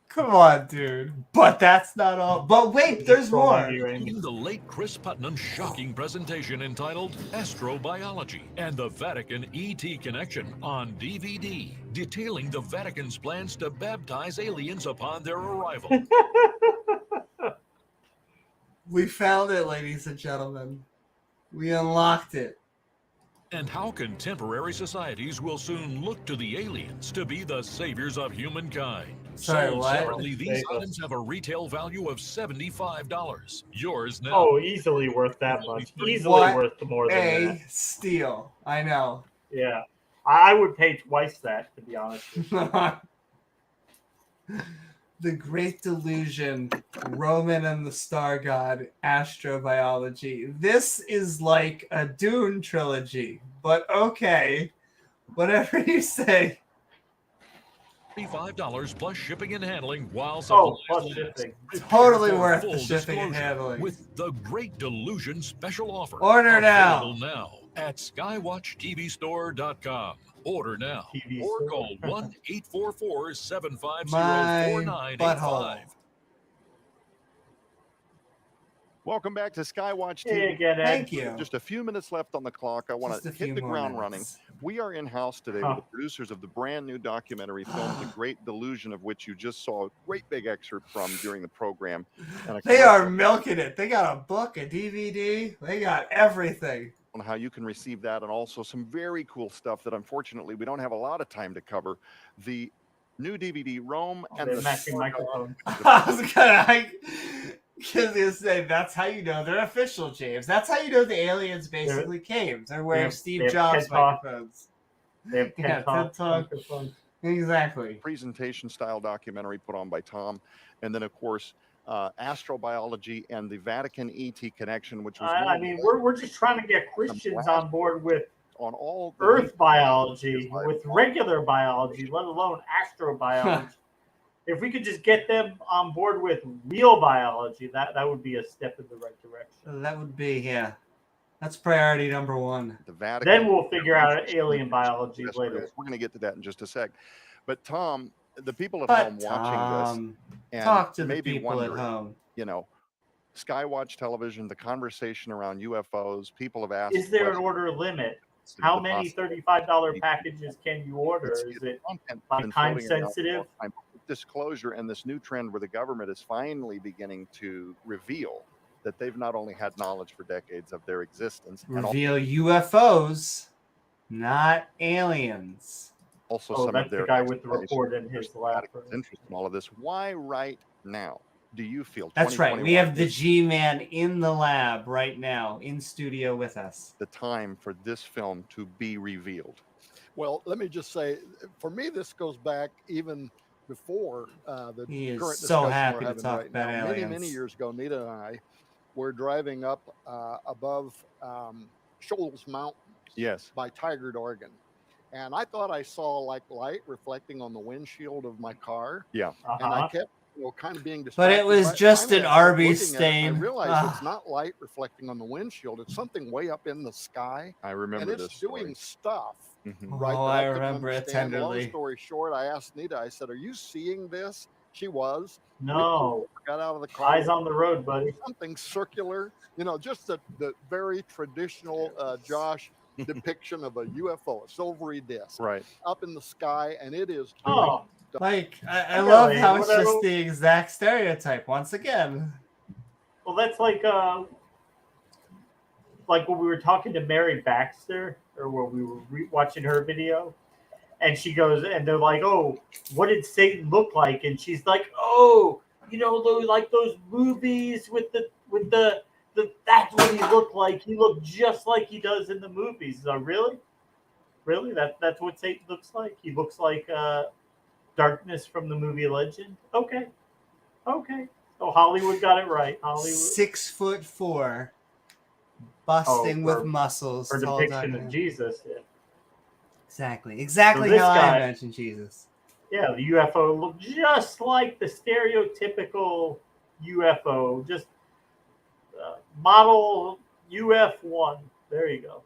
Come on, dude. But that's not all. But wait, there's more. in the late Chris Putnam's shocking presentation entitled Astrobiology and the Vatican ET Connection on DVD, detailing the Vatican's plans to baptize aliens upon their arrival. We found it, ladies and gentlemen. We unlocked it. And how contemporary societies will soon look to the aliens to be the saviors of humankind. Sorry, Sold what? separately, these items have a retail value of $75. Yours now. Oh, easily worth that much. Easily What worth more than a that. steal. I know. Yeah. I would pay twice that, to be honest with you. The Great Delusion, Roman and the Star God, Astrobiology. This is like a Dune trilogy, but okay. Whatever you say. $35 plus shipping and handling while Oh, supplies plus last. shipping. Prepare Totally for worth full the shipping and disclosure handling. with the Great Delusion special offer. Order now. Available now at SkyWatchTVStore.com. Order now TV or store. call 1-844-750-4985. My butthole. Welcome back to SkyWatch TV. Hey again, Ed. Thank you. Just a few minutes left on the clock. I want Just to a few hit the more ground minutes. running. We are in-house today Huh. with the producers of the brand new documentary film, The Great Delusion, of which you just saw a great big excerpt from during the program. And a They are commercial milking it. They got a book, a DVD. They got everything. on how you can receive that, and also some very cool stuff that unfortunately we don't have a lot of time to cover. The new DVD, Rome and The the matching microphone. I was gonna say that's how you know they're official, James. That's how you know the aliens basically came. They're wearing they Steve have Jobs TED Talk. microphones. They have Yeah, TED Talk TED Talk. microphones. Exactly. presentation style documentary put on by Tom, and then of course Astrobiology and the Vatican ET Connection, which was I mean, we're just trying to get Christians on board with on all the Earth biology, with regular biology, let alone astrobiology. If we could just get them on board with real biology, that would be a step in the right direction. That would be, yeah. That's priority number one. the Vatican. Then we'll figure out alien biology Yes, later. We're going to get to that in just a sec. But Tom, the people at But home watching this, and talk to the maybe people wondering, at home. you know, Skywatch Television, the conversation around UFOs, people have asked, Is there an questions. order limit? Is How it many possible? $35 packages can you order? It's Is it content like been time floating around for a long sensitive? time. Disclosure and this new trend where the government is finally beginning to reveal that they've not only had knowledge for decades of their existence, and Reveal UFOs, not aliens. also Oh, some that's of their the guy with the explanation report in for his the lap. Vatican's interest in all of this. Why right now do you feel That's right. We 2021 have the is G-Man in the lab right now, in studio with us. the time for this film to be revealed? Well, let me just say, for me, this goes back even before the He is current so discussion happy we're to having talk right about now. aliens. Many years ago, Nita and I were driving up above Shoals Mountain Yes. by Tigard, Oregon. And I thought I saw like light reflecting on the windshield of my car. Yeah. And I Uh-huh. kept, kind of being But distracted. it was by it. just Finally, an I started Arby's looking at it, and stain. I realized Ah. it's not light reflecting on the windshield. It's something way up in the sky. I remember And it's this story. doing stuff. Mhm. Right, Oh, that I couldn't remember it understand. Long tenderly. story short, I asked Nita, I said, "Are you seeing this?" She was. No. Got out of the car. Eyes on the road, buddy. Something circular, just the very traditional Josh depiction of a UFO, a silvery disc, Right. up in the sky, and it is. Oh. Like, I Really? love how it's Whatever. just the exact stereotype once again. Well, that's like when we were talking to Mary Baxter, or when we were watching her video, and she goes, and they're like, "Oh, what did Satan look like?" And she's like, "Oh, those movies with the that's what he looked like. He looked just like he does in the movies." So really, that's what Satan looks like. He looks like Darkness from the movie Legend. Okay. So Hollywood got it right. Hollywood. 6'4", busting with muscles. Her tall, depiction dark of hair. Jesus. Yeah. Exactly So this how guy- I mentioned Jesus. Yeah, the UFO looked just like the stereotypical UFO, just Model UF1. There you go.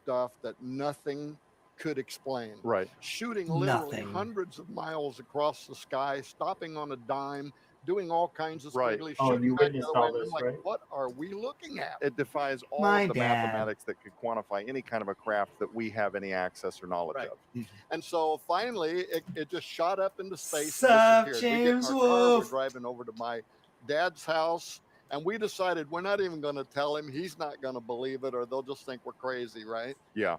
Stuff that nothing could explain. Right. Shooting literally Nothing. hundreds of miles across the sky, stopping on a dime, doing all kinds of Right. squiggly Oh, and shooting you back witnessed the other all way. this, I'm like, right? what are we looking at? It defies all My of the dad. mathematics that could quantify any kind of a craft that we have any access or knowledge Right. of. And so finally, it just shot up into space Sup, and disappeared. We get in James our car, we're Wolfe? driving over to my dad's house, and we decided we're not even going to tell him. He's not going to believe it, or they'll just think we're crazy, right? Yeah.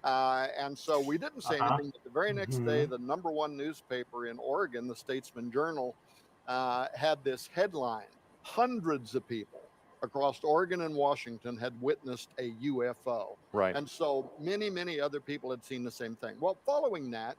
And so we didn't say anything. But the very next day, the #1 newspaper in Oregon, the Statesman Journal, had this headline: hundreds of people across Oregon and Washington had witnessed a UFO. Right. And so many other people had seen the same thing. Well, following that,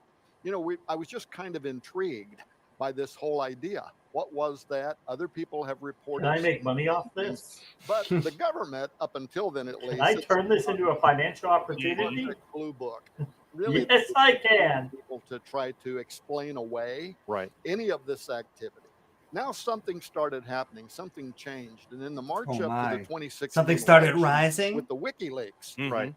I was just kind of intrigued by this whole idea. What was that? Other people have reported. Can I make money off this? But the government, up until then at least, Can I turn this into a financial opportunity? Blue book. Really, Yes, I can. people to try to explain away Right. any of this activity. Now something started happening. Something changed, and in the march Oh up to my. the 2016 Something started elections, rising? with the WikiLeaks Right.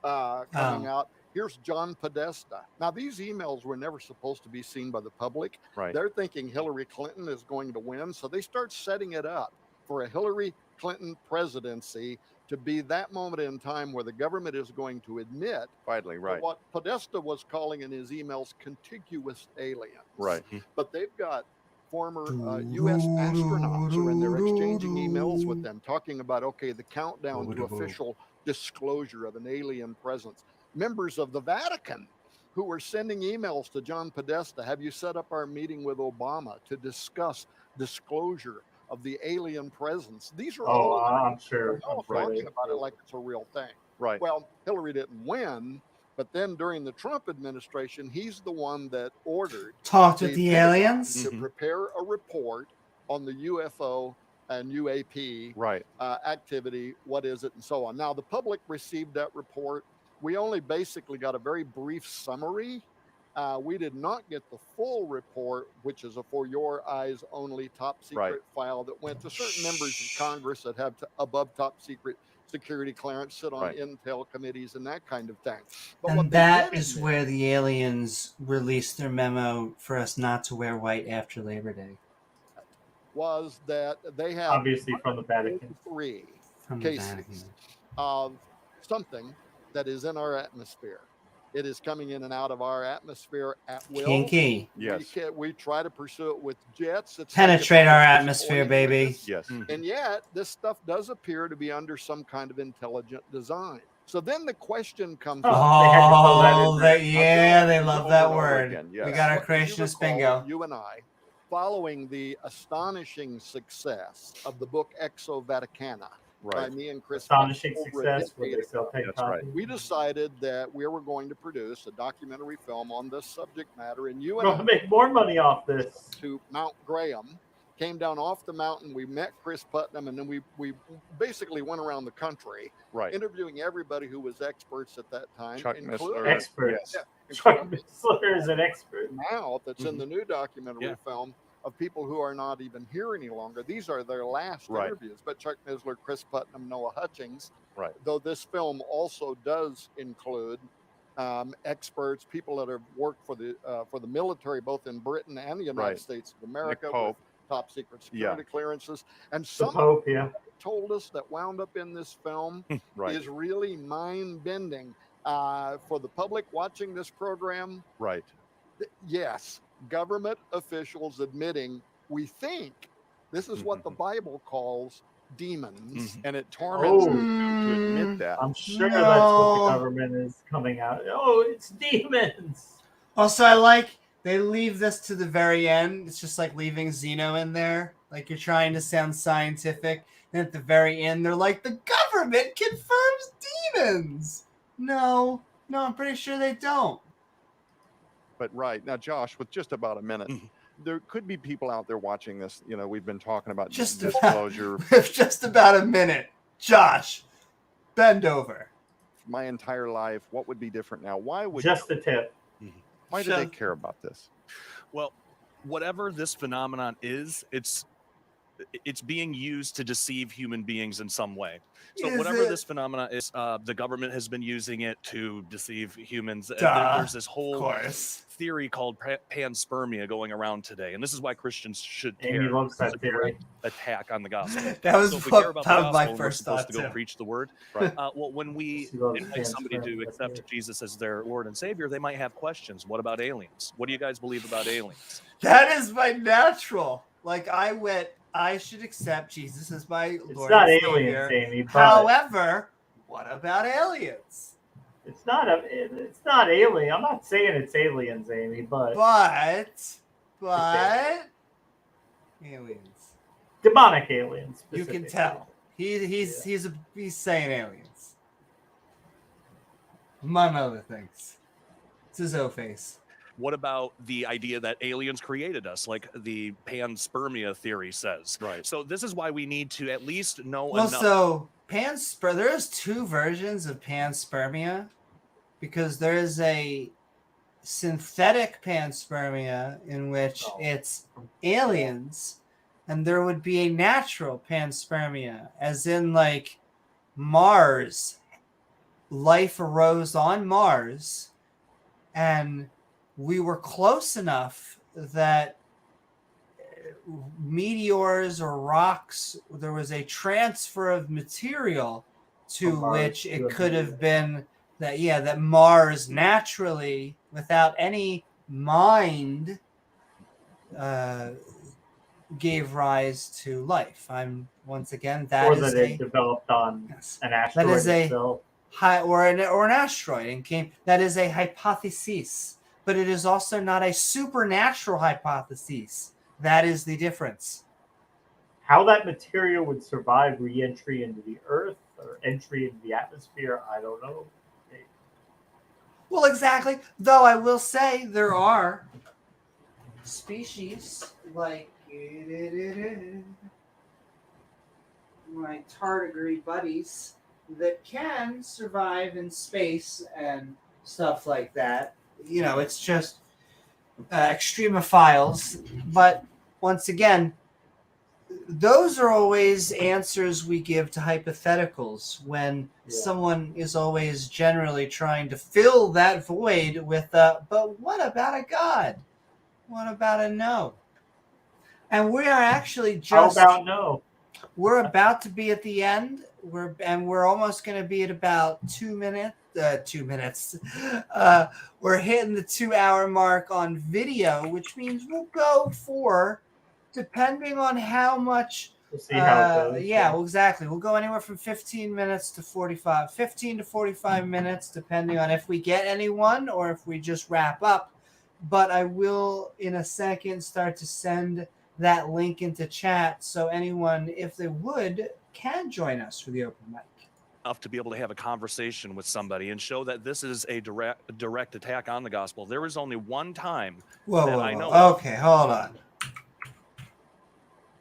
coming out. Here's John Podesta. Now these emails were never supposed to be seen by the public. Right. They're thinking Hillary Clinton is going to win, so they start setting it up for a Hillary Clinton presidency to be that moment in time where the government is going to admit Finally, right. what Podesta was calling in his emails contiguous aliens. Right. But they've got former U.S. astronauts who are in there exchanging emails with them, talking about, okay, the countdown to official disclosure of an alien presence. Members of the Vatican who were sending emails to John Podesta: have you set up our meeting with Obama to discuss disclosure of the alien presence? These are all I'm sure. they're all Right. talking about it like it's a real thing. Right. Well, Hillary didn't win, but then during the Trump administration, he's the one that ordered Talked with the Pentagon aliens? to prepare a report on the UFO and UAP Right. activity. What is it, and so on. Now, the public received that report. We only basically got a very brief summary. We did not get the full report, which is a for your eyes only top secret file that went to certain members of Congress that have above top secret security clearance, sit on intel committees and that kind of thing. But what And they that did is admit where the aliens released their memo for us not to wear white after Labor Day. was that they have Obviously from the Vatican. 3 From the cases Vatican. of something that is in our atmosphere. It is coming in and out of our atmosphere at will. Kinky. Yes. We try to pursue it with jets. It's Penetrate like our it's atmosphere, disappointing baby. witness. Yes. And yet, this stuff does appear to be under some kind of intelligent design. So then the question comes up. Oh, yeah, they love that over word. again, yes. We got our What do you creationist recall bingo. that you and I, following the astonishing success of the book Exo Vaticana by Right. me and Chris, Astonishing over a success where decade they sell ago, take That's copies. right. we decided that we were going to produce a documentary film on this subject matter, and you We're and going to make more money off this. to Mount Graham, came down off the mountain. We met Chris Putnam, and then we basically went around the country Right. interviewing everybody who was experts at that time. Chuck including- Missler. Experts. Yeah, Chuck including Missler is an expert. now that's in the new documentary film of people who are not even here any longer. These are their last Right. interviews. But Chuck Missler, Chris Putnam, Noah Hutchings, Right. though this film also does include experts, people that have worked for the military, both in Britain and the United Right. States of America, with Pope. top secret security clearances. And The some Pope, yeah. told us that wound up in this film Right. is really mind-bending. For the public watching this program, Right. yes, government officials admitting we think this is what the Bible calls demons. And it torments them to Mm. admit that. I'm sure that's what the government is coming out. Oh, it's demons. Also, I like they leave this to the very end. It's just like leaving Zeno in there. Like you're trying to sound scientific. And at the very end, they're like, the government confirms demons. No, I'm pretty sure they don't. But right now, Josh, with just about a minute, there could be people out there watching this. You know, we've been talking about Just disclosure With just about a minute. Josh, bend over. my entire life. What would be different now? Why would Just the tip. why do they care about this? Well, whatever this phenomenon is, it's it's being used to deceive human beings in some way. So Is whatever it? this phenomena is, the government has been using it to deceive humans. There's this Of whole course. theory called panspermia going around today, and this is why Christians should Amy care. loves that It's a theory. direct attack on the gospel. That was So if we what- care about that the was my gospel and we're first supposed thought, to go too. preach the word, well, when we She loves invite somebody to panspermia accept theory. Jesus as their Lord and Savior, they might have questions. What about aliens? What do you guys believe about aliens? That is my natural. Like I should accept Jesus as my Lord not and aliens, Savior. Amy, but- However, what about aliens? It's not alien. I'm not saying it's aliens, Amy, but aliens. demonic aliens. You can specifically. tell. He's saying aliens. Among other things. It's his O face. What about the idea that aliens created us, like the panspermia theory says? Right. So this is why we need to at least know Well, enough. so there's two versions of panspermia, because there is a synthetic panspermia in which it's aliens, and there would be a natural panspermia, as in like Mars. Life arose on Mars, and we were close enough that meteors or rocks, there was a transfer of material to From Mars which to it a could have meteor. been that Mars naturally, without any mind, gave rise to life. I'm once again Or that it developed on an asteroid that is a itself. or an asteroid and came. That is a hypothesis, but it is also not a supernatural hypothesis. That is the difference. How that material would survive re-entry into the Earth or entry into the atmosphere, I don't know. Well, exactly. Though I will say there are species like my tardigrade buddies that can survive in space and stuff like that. You know, it's just extremophiles. But once again, those are always answers we give to hypotheticals when someone is always generally trying to fill that void with but what about a God? What about a no? And we are actually just... How about no? We're about to be at the end. We're almost going to be at about 2 minutes. 2 minutes. We're hitting the 2-hour mark on video, which means we'll go for, depending on how much. We'll see how it goes. Yeah, well, exactly. We'll go anywhere from 15 minutes to 45. 15 to 45 minutes, depending on if we get anyone or if we just wrap up. But I will, in a second, start to send that link into chat so anyone, if they would, can join us for the open mic. Enough to be able to have a conversation with somebody and show that this is a direct attack on the gospel. There is only one time I know of. Okay, hold on.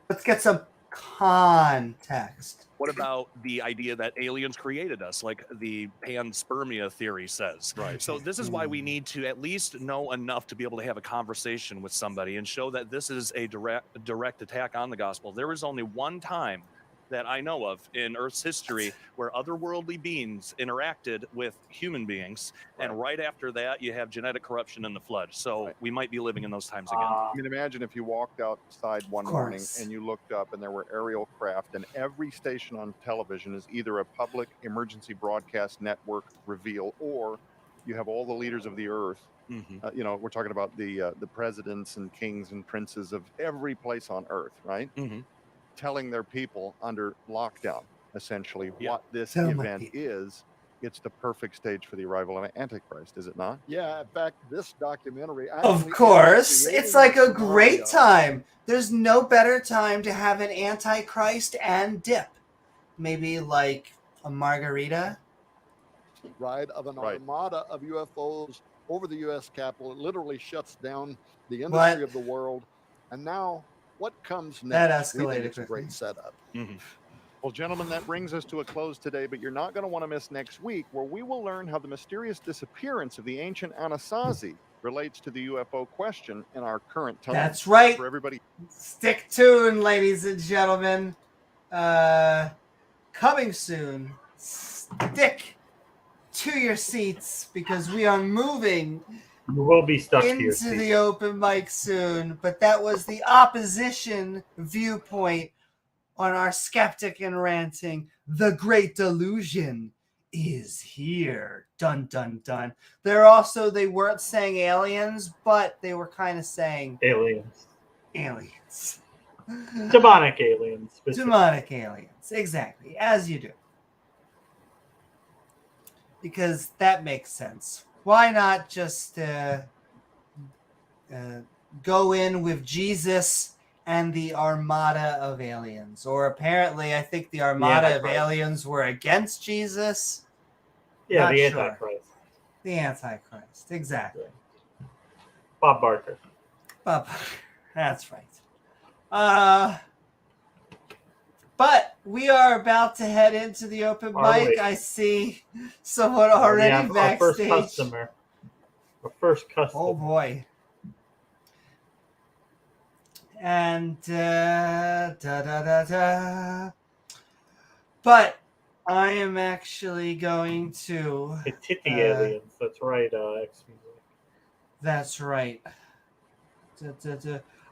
Let's get some context. What about the idea that aliens created us, like the panspermia theory says? Right. So this is why we need to at least know enough to be able to have a conversation with somebody and show that this is a direct attack on the gospel. There is only one time that I know of in Earth's history where otherworldly beings interacted with human beings, and right after that, you have genetic corruption in the flood. So we might be living in those times again. I mean, imagine if you walked outside one morning and you looked up and there were aerial craft, and every station on television is either a public emergency broadcast network reveal, or you have all the leaders of the earth. You know, we're talking about the presidents and kings and princes of every place on earth, right? Telling their people under lockdown, essentially, what this event is. It's the perfect stage for the arrival of Antichrist, is it not? Yeah, in fact, this documentary... Of course. It's like a great time. There's no better time to have an Antichrist and dip. Maybe like a margarita. Right, of an armada of UFOs over the U.S. Capitol. It literally shuts down the industry of the world. And now... what comes next? That escalated. We think it's a great setup. Well, gentlemen, that brings us to a close today, but you're not going to want to miss next week, where we will learn how the mysterious disappearance of the ancient Anasazi relates to the UFO question in our current time. That's right. For everybody. Stick tuned, ladies and gentlemen. Coming soon. Stick to your seats because we are moving You will be stuck to your into seat. the open mic soon. But that was the opposition viewpoint on our Skeptic and Ranting. The Great Delusion is here. Dun, dun, dun. They weren't saying aliens, but they were kind of saying Aliens. aliens. Demonic aliens. specifically. Demonic aliens. Exactly. As you do. Because that makes sense. Why not just go in with Jesus and the armada of aliens? Or apparently, I think the armada of aliens were against Jesus. Yeah, Not the sure. Antichrist. The Antichrist. Exactly. Bob Barker. Bob Barker. That's right. But we are about to head into the open mic. I see someone already Our backstage. first customer. Our first customer. Oh boy. And but I am actually going to The titty aliens. That's right. That's right.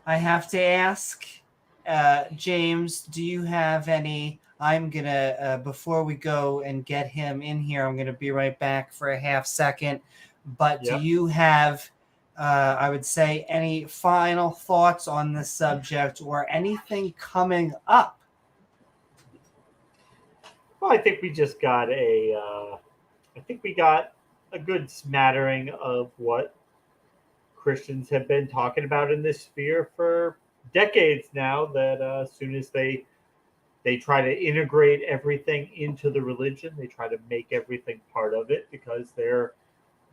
I have to ask, James, do you have any? I'm gonna before we go and get him in here, I'm gonna be right back for a half second. But do you have, I would say, any final thoughts on this subject or anything coming up? Well, I think we just got a good smattering of what Christians have been talking about in this sphere for decades now, that as soon as they try to integrate everything into the religion, they try to make everything part of it, because their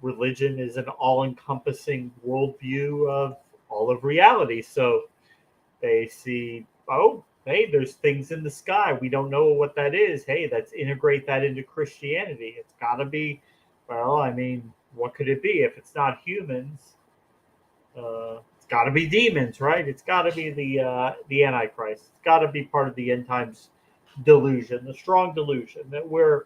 religion is an all-encompassing worldview of all of reality. So they see, oh, hey, there's things in the sky. We don't know what that is. Hey, let's integrate that into Christianity. It's got to be, well, I mean, what could it be? If it's not humans, it's got to be demons, right? It's got to be the Antichrist. It's got to be part of the end times delusion, the strong delusion that we're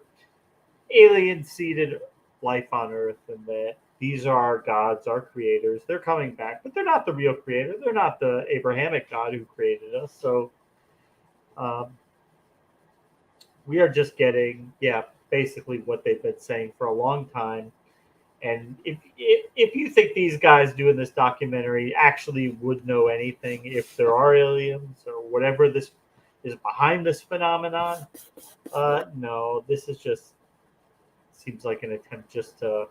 alien-seeded life on Earth, and that these are our gods, our creators. They're coming back, but they're not the real creator. They're not the Abrahamic God who created us. So we are just getting, basically what they've been saying for a long time. And if you think these guys doing this documentary actually would know anything, if there are aliens or whatever this is behind this phenomenon, no, this is just seems like an attempt just to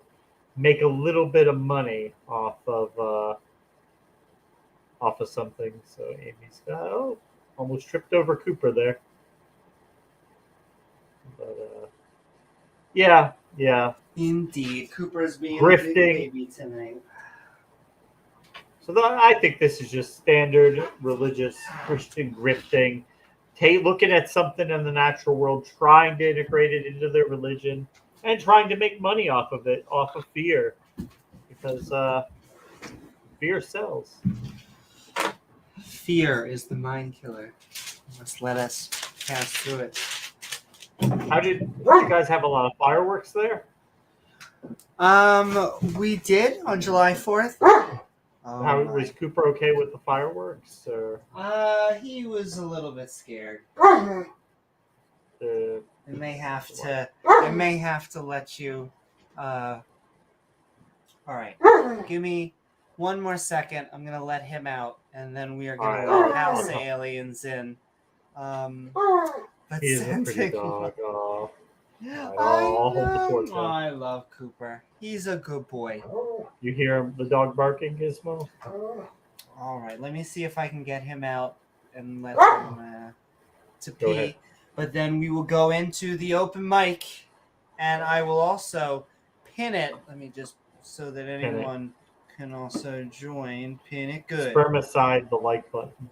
make a little bit of money off of something. So Amy's got almost tripped over Cooper there. But yeah. Indeed, Cooper's being Grifting. a big baby tonight. So I think this is just standard religious Christian grifting. Looking at something in the natural world, trying to integrate it into their religion, and trying to make money off of it, off of fear, because fear sells. Fear is the mind killer. Just let us pass through it. Did you guys have a lot of fireworks there? We did on July 4th. Was Cooper okay with the fireworks? Or? He was a little bit scared. It may have to let you. All right, give me one more second. I'm gonna let him out, and then we are gonna let House Aliens in. He's a pretty dog. I love Cooper. He's a good boy. You hear the dog barking, Gizmo? All right, let me see if I can get him out and let him to Go pee. ahead. But then we will go into the open mic, and I will also pin it. Let me just so that anyone can also join. Pin it good. Spermicide the like button.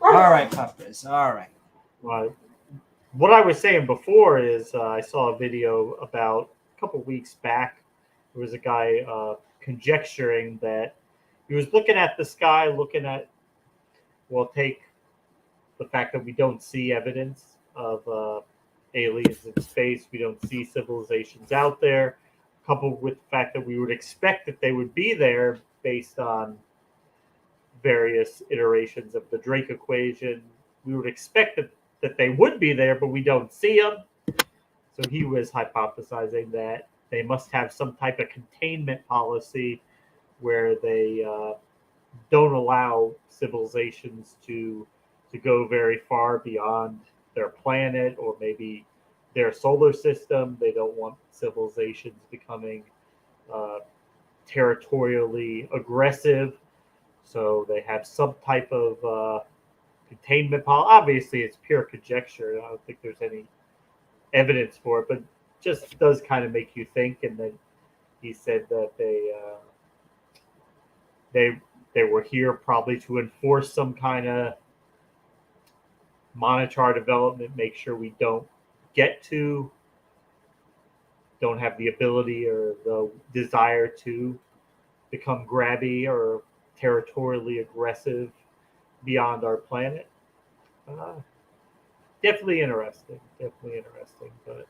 All right, puppers. All right. Right. What I was saying before is I saw a video about a couple weeks back. It there was a guy conjecturing that he was looking at the sky, looking at, well, take the fact that we don't see evidence of aliens in space, we don't see civilizations out there, coupled with the fact that we would expect that they would be there based on various iterations of the Drake equation. We would expect that they would be there, but we don't see them. So he was hypothesizing that they must have some type of containment policy where they don't allow civilizations to go very far beyond their planet or maybe their solar system. They don't want civilizations becoming territorially aggressive. So they have some type of containment policy. Obviously, it's pure conjecture. I don't think there's any evidence for it, but just does kind of make you think. And then he said that they were here probably to enforce some kind of monitor our development, make sure we don't have the ability or the desire to become grabby or territorially aggressive beyond our planet. Definitely interesting. But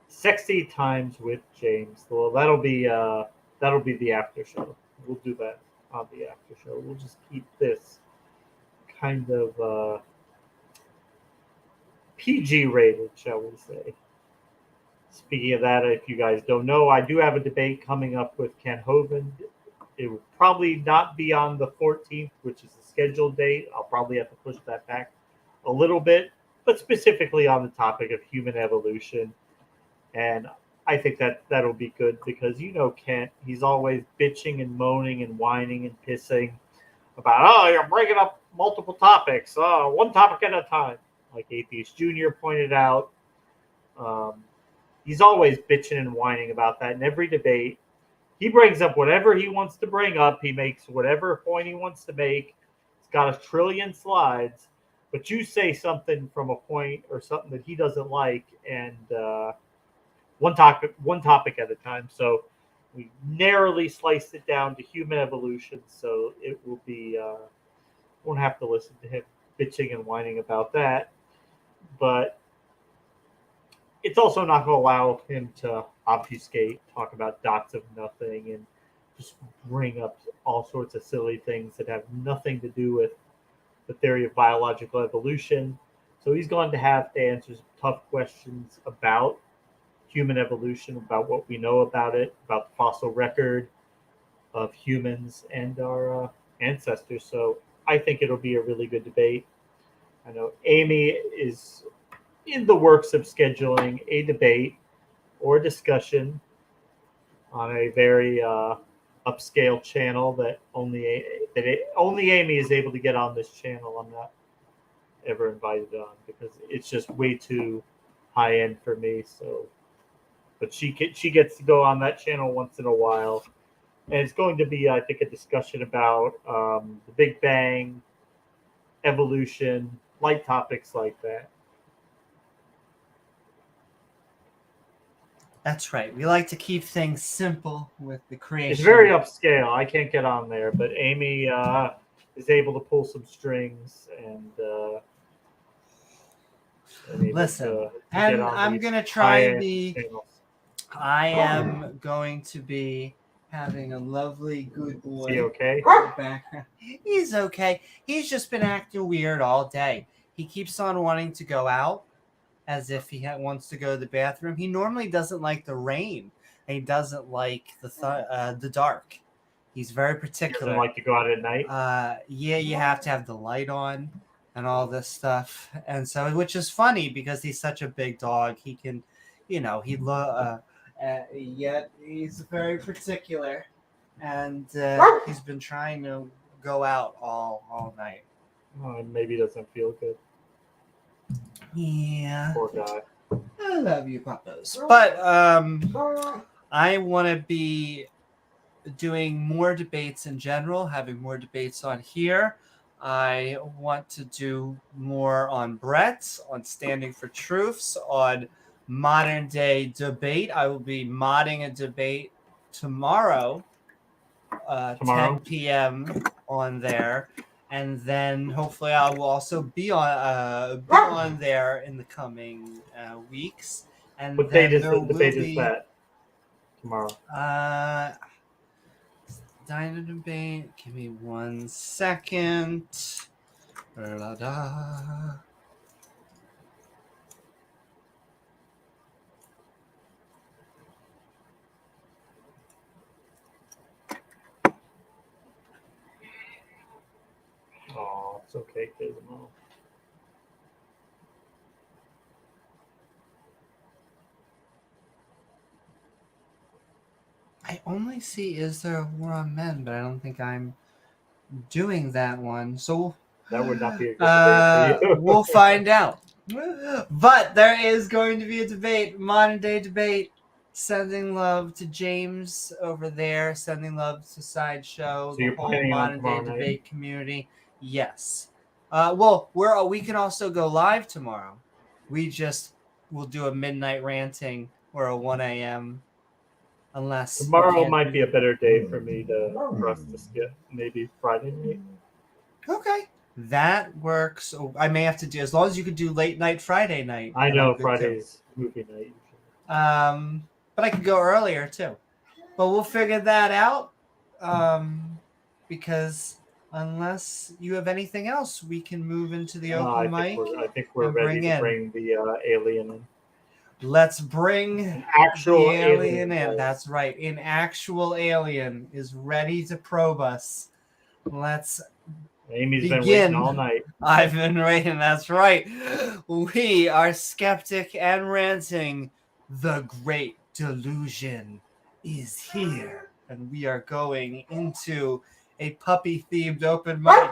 sexy times with James. Well, that'll be the after show. We'll do that on the after show. We'll just keep this kind of PG rated, shall we say. Speaking of that, if you guys don't know, I do have a debate coming up with Ken Hovind. It would probably not be on the 14th, which is the scheduled date. I'll probably have to push that back a little bit, but specifically on the topic of human evolution. And I think that'll be good because, Kent, he's always bitching and moaning and whining and pissing about, you're bringing up multiple topics, one topic at a time. Like Atheist Junior pointed out, he's always bitching and whining about that in every debate. He brings up whatever he wants to bring up. He makes whatever point he wants to make. He's got a trillion slides, but you say something from a point or something that he doesn't like, and one topic at a time. So we narrowly sliced it down to human evolution. So it will be won't have to listen to him bitching and whining about that, but it's also not going to allow him to obfuscate, talk about dots of nothing, and just bring up all sorts of silly things that have nothing to do with the theory of biological evolution. So he's going to have to answer some tough questions about human evolution, about what we know about it, about the fossil record of humans and our ancestors. So I think it'll be a really good debate. I know Amy is in the works of scheduling a debate or discussion on a very upscale channel that only Amy is able to get on this channel. I'm not ever invited on because it's just way too high end for me. So, but she gets to go on that channel once in a while, and it's going to be, I think, a discussion about the Big Bang, evolution, light topics like that. That's right. We like to keep things simple with the creation. It's very upscale. I can't get on there, but Amy is able to pull some strings and listen. And I'm gonna try and be. I am going to be having a lovely good boy. Is he okay? Background. He's okay. He's just been acting weird all day. He keeps on wanting to go out, as if he wants to go to the bathroom. He normally doesn't like the rain. And he doesn't like the dark. He's very particular. Doesn't like to go out at night. Yeah, you have to have the light on and all this stuff. And so, which is funny because he's such a big dog. He can, yet he's very particular, and he's been trying to go out all night. Maybe he doesn't feel good. Yeah. Poor guy. I love you, Papas. But I want to be doing more debates in general, having more debates on here. I want to do more on Brett's, on Standing for Truths, on modern day debate. I will be modding a debate tomorrow, 10 p.m. on there. And then hopefully I will also be on there in the coming weeks. And What then date is there the will debate be is that? Tomorrow. Dino debate. Give me 1 second. Da-da-da. Oh, it's okay, Gizmo. I only see Is There a War on Men, but I don't think I'm doing that one. So that would not be a good debate for you. We'll find out. But there is going to be a debate, modern day debate. Sending love to James over there. Sending love to Sideshow. So The you're whole planning on modern day tomorrow night? debate community. Yes. Well, we can also go live tomorrow. We'll do a midnight ranting or a 1 a.m. Unless Tomorrow might be a better day for us to skip. Maybe Friday night. Okay, that works. Oh, I may have to do as long as you could do late night Friday night. I then know I'm good Friday's movie night. too. But I could go earlier too. But we'll figure that out. Because unless you have anything else, we can move into the open mic. I think we're and ready to in. bring the alien in. Let's bring An actual the alien in. guys. That's right. An actual alien is ready to probe us. Let's Amy's begin. been waiting all night. I've been waiting. That's right. We are Skeptic and Ranting. The Great Delusion is here. And we are going into a puppy-themed open mic.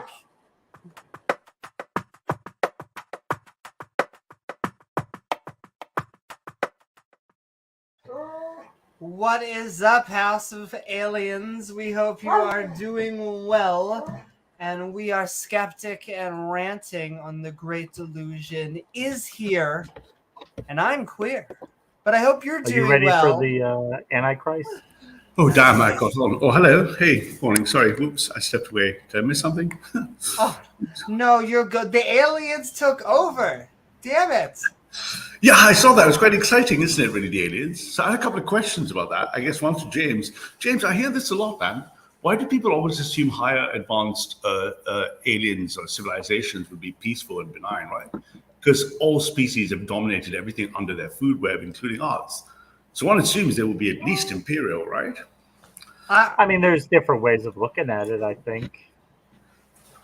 What is up, House of Aliens? We hope you are doing well. And we are Skeptic and Ranting on The Great Delusion is here. And I'm queer. But I hope you're doing well. Are you ready for the Antichrist? Oh, damn, I got on. Oh, hello. Hey, morning. Sorry. Whoops, I stepped away. Did I miss something? Oh, no, you're good. The aliens took over. Damn it. Yeah, I saw that. It was quite exciting, isn't it, really, the aliens? So I had a couple of questions about that. I guess one to James. James, I hear this a lot, man. Why do people always assume higher advanced aliens or civilizations would be peaceful and benign, right? Because all species have dominated everything under their food web, including ours. So one assumes they will be at least imperial, right? I mean, there's different ways of looking at it, I think.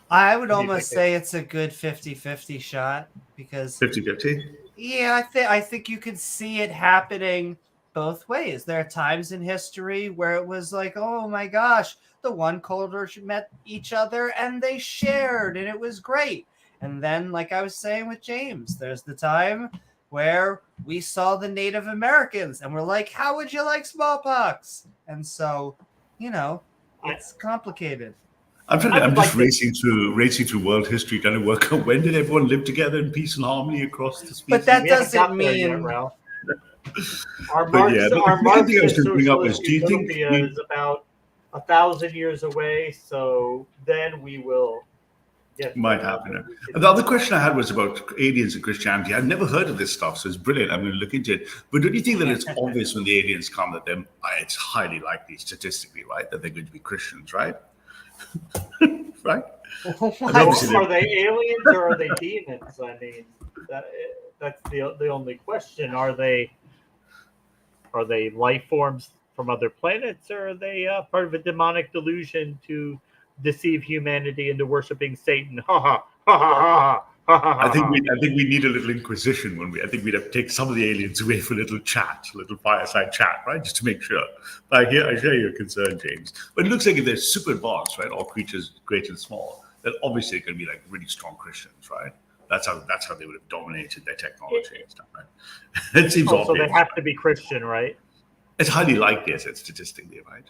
I would almost say it's a good 50-50 shot because 50-50? Yeah, I think you could see it happening both ways. There are times in history where it was like, oh my gosh, the one culture met each other and they shared and it was great. And then, like I was saying with James, there's the time where we saw the Native Americans and we're like, how would you like smallpox? And so, it's complicated. I'm just racing through world history, trying to work out when did everyone live together in peace and harmony across the species. But that doesn't mean our Marxist socialist utopia is about 1,000 years away. So then we will. Might happen. And the other question I had was about aliens and Christianity. I've never heard of this stuff, so it's brilliant. I'm going to look into it. But don't you think that it's obvious when the aliens come that it's highly likely, statistically, right, that they're going to be Christians, right? Right? Are they aliens or are they demons? I mean, that's the only question. Are they life forms from other planets, or are they part of a demonic delusion to deceive humanity into worshiping Satan? Ha ha ha ha ha. I think we need a little inquisition I think we'd have to take some of the aliens away for a little fireside chat, right? Just to make sure. But I share your concern, James. But it looks like if they're super advanced, right, all creatures great and small, then obviously they're going to be like really strong Christians, right? That's how they would have dominated their technology and stuff, right? It seems obvious. So they have to be Christian, right? It's highly likely, I said, statistically, right?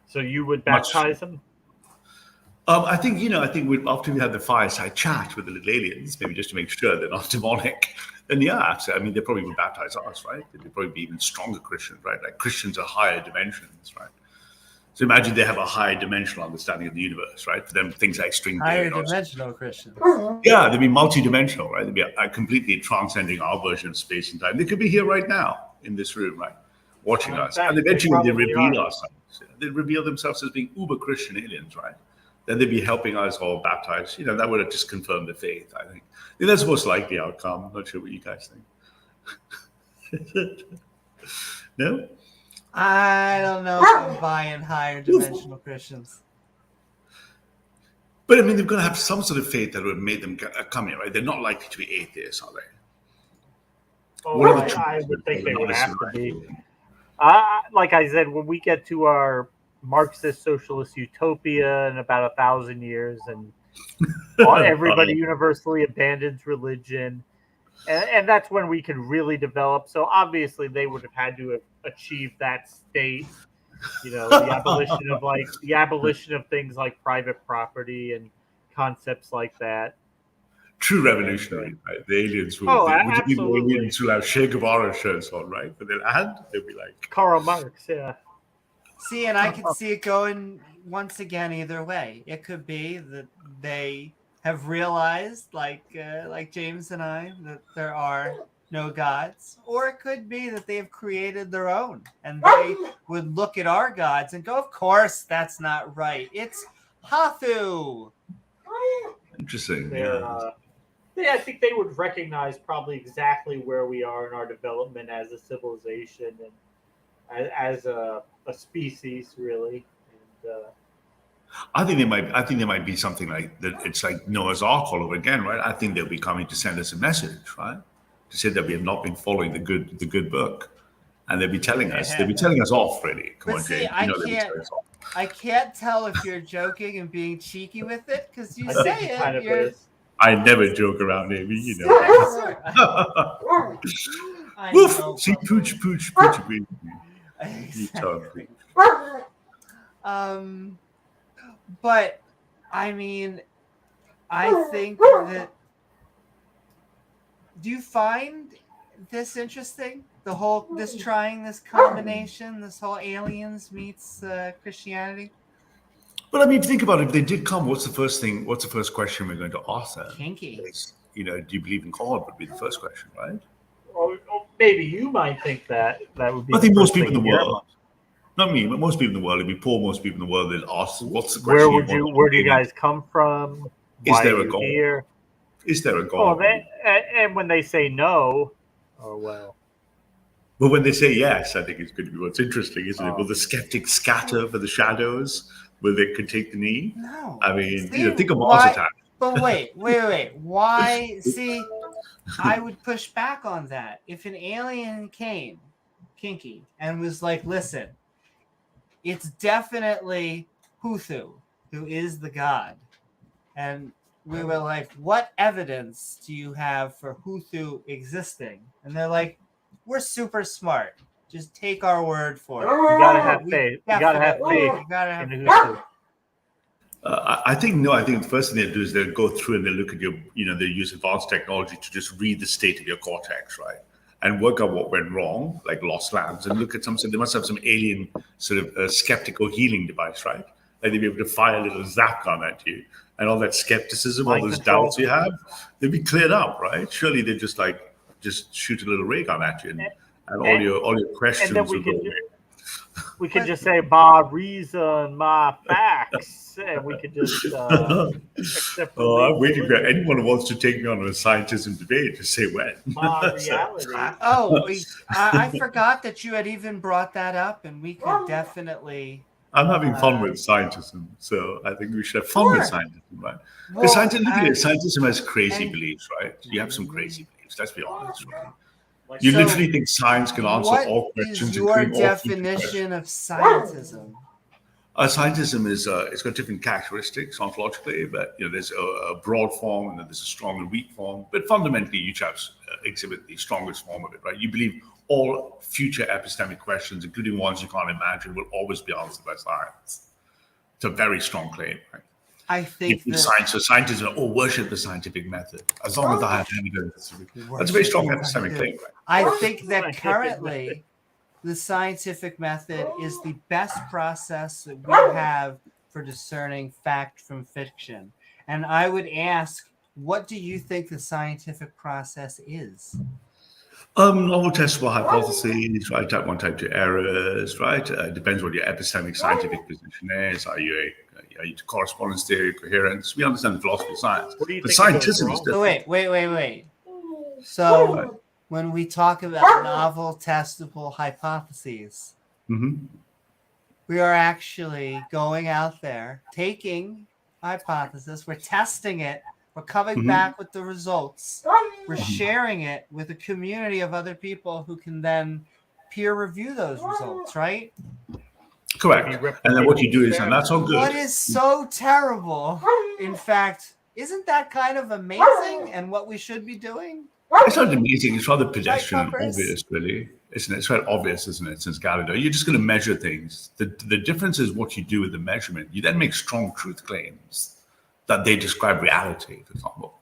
So you would baptize them? I think after we had the fireside chat with the little aliens, maybe just to make sure they're not demonic, then yeah, absolutely. I mean, they probably would baptize us, right? They'd probably be even stronger Christians, right? Like Christians are higher dimensions, right? So imagine they have a higher dimensional understanding of the universe, right? For them, things like string theory. Higher dimensional Christians. Yeah, they'd be multidimensional, right? They'd be completely transcending our version of space and time. They could be here right now in this room, right? Watching us. And eventually they reveal ourselves. They reveal themselves as being uber Christian aliens, right? Then they'd be helping us all baptize. That would have just confirmed the faith, I think. That's the most likely outcome. I'm not sure what you guys think. No? I don't know if I'm buying higher dimensional Christians. But I mean, they've got to have some sort of faith that would have made them come here, right? They're not likely to be atheists, are they? Oh, I would think they would have to be. Like I said, when we get to our Marxist socialist utopia in about 1,000 years, and everybody universally abandons religion, and that's when we can really develop. So obviously, they would have had to have achieved that state. The abolition of things like private property and concepts like that. True revolutionary, right? The aliens will. Would the aliens will have Che Guevara shirts on, right? But they'll be like Karl Marx, yeah. See, and I can see it going once again either way. It could be that they have realized, like James and I, that there are no gods, or it could be that they have created their own, and they would look at our gods and go, "Of course, that's not right. It's Hathu." Interesting. I think they would recognize probably exactly where we are in our development as a civilization and as a species, really. And, I think there might be something like that. It's like Noah's Ark all over again, right? I think they'll be coming to send us a message, right? To say that we have not been following the good book, and they'll be telling us off. Really, come on, see, James. I can't tell if you're joking and being cheeky with it because you say it. I never joke around, Amy. Woof! See, pooch agrees with me. Exactly. But I mean, I think that. Do you find this interesting? This combination, this whole aliens meets Christianity. But I mean, think about it. If they did come, what's the first question we're going to ask them? Kinky. Do you believe in God? Would be the first question, right? or maybe you might think that would be. I think most people in the world, not me, but most people in the world, if we poll most people in the world, they'll ask, "What's the question? Where do you guys come from? Is there a God? Here? Is there a God?" And when they say no, oh well. But when they say yes, I think it's going to be what's interesting, isn't it? Will the skeptics scatter for the shadows? Will they could take the knee? No. I mean, think of Mars attack. But wait. Why? See, I would push back on that. If an alien came, kinky, and was like, listen, it's definitely Huthu who is the god. And we were like, what evidence do you have for Huthu existing? And they're like, we're super smart. Just take our word for it. You gotta have faith. You gotta have faith. You gotta have in faith. Huthu. I think the first thing they do is they'll go through and they look at your, they use advanced technology to just read the state of your cortex, right? And work out what went wrong, like lost labs, and look at something. They must have some alien sort of skeptical healing device, right? Like they'd be able to fire a little zap gun at you, and all that skepticism, all those doubts you have, they'd be cleared up, right? Surely they just shoot a little ray gun at you, and all your questions will go away. We could just say my reason, my facts, and we could just accept. I'm waiting for anyone who wants to take me on a scientism debate to say when. My reality. I forgot that you had even brought that up, and we could definitely. I'm having fun with scientism, so I think we should have fun with scientism, right? Because scientism has crazy beliefs, right? You have some crazy beliefs. Let's be honest, right? You literally think science can answer all questions. What is your definition of scientism? Scientism is it's got different characteristics ontologically, but there's a broad form and then there's a strong and weak form. But fundamentally, you just exhibit the strongest form of it, right? You believe all future epistemic questions, including ones you can't imagine, will always be answered by science. It's a very strong claim, right? I think Even that science, so scientists will all worship the scientific method as long as they have evidence. That's a very strong epistemic claim. I think that currently the scientific method is the best process that we have for discerning fact from fiction. And I would ask, what do you think the scientific process is? Novel testable hypotheses, right? Type 1, type 2 errors, right? Depends what your epistemic scientific position is. Are you correspondence theory, coherence? We understand the philosophy of science. What do you But think scientism is So different. wait. So when we talk about novel testable hypotheses, we are actually going out there, taking a hypothesis, we're testing it, we're coming back with the results, we're sharing it with a community of other people who can then peer review those results, right? Correct. And then what you do is, and that's all good. What is so terrible, in fact, isn't that kind of amazing and what we should be doing? It's not amazing. It's rather pedestrian and obvious, really, isn't it? It's quite obvious, isn't it? Since Galileo, you're just going to measure things. The difference is what you do with the measurement. You then make strong truth claims that they describe reality, for example.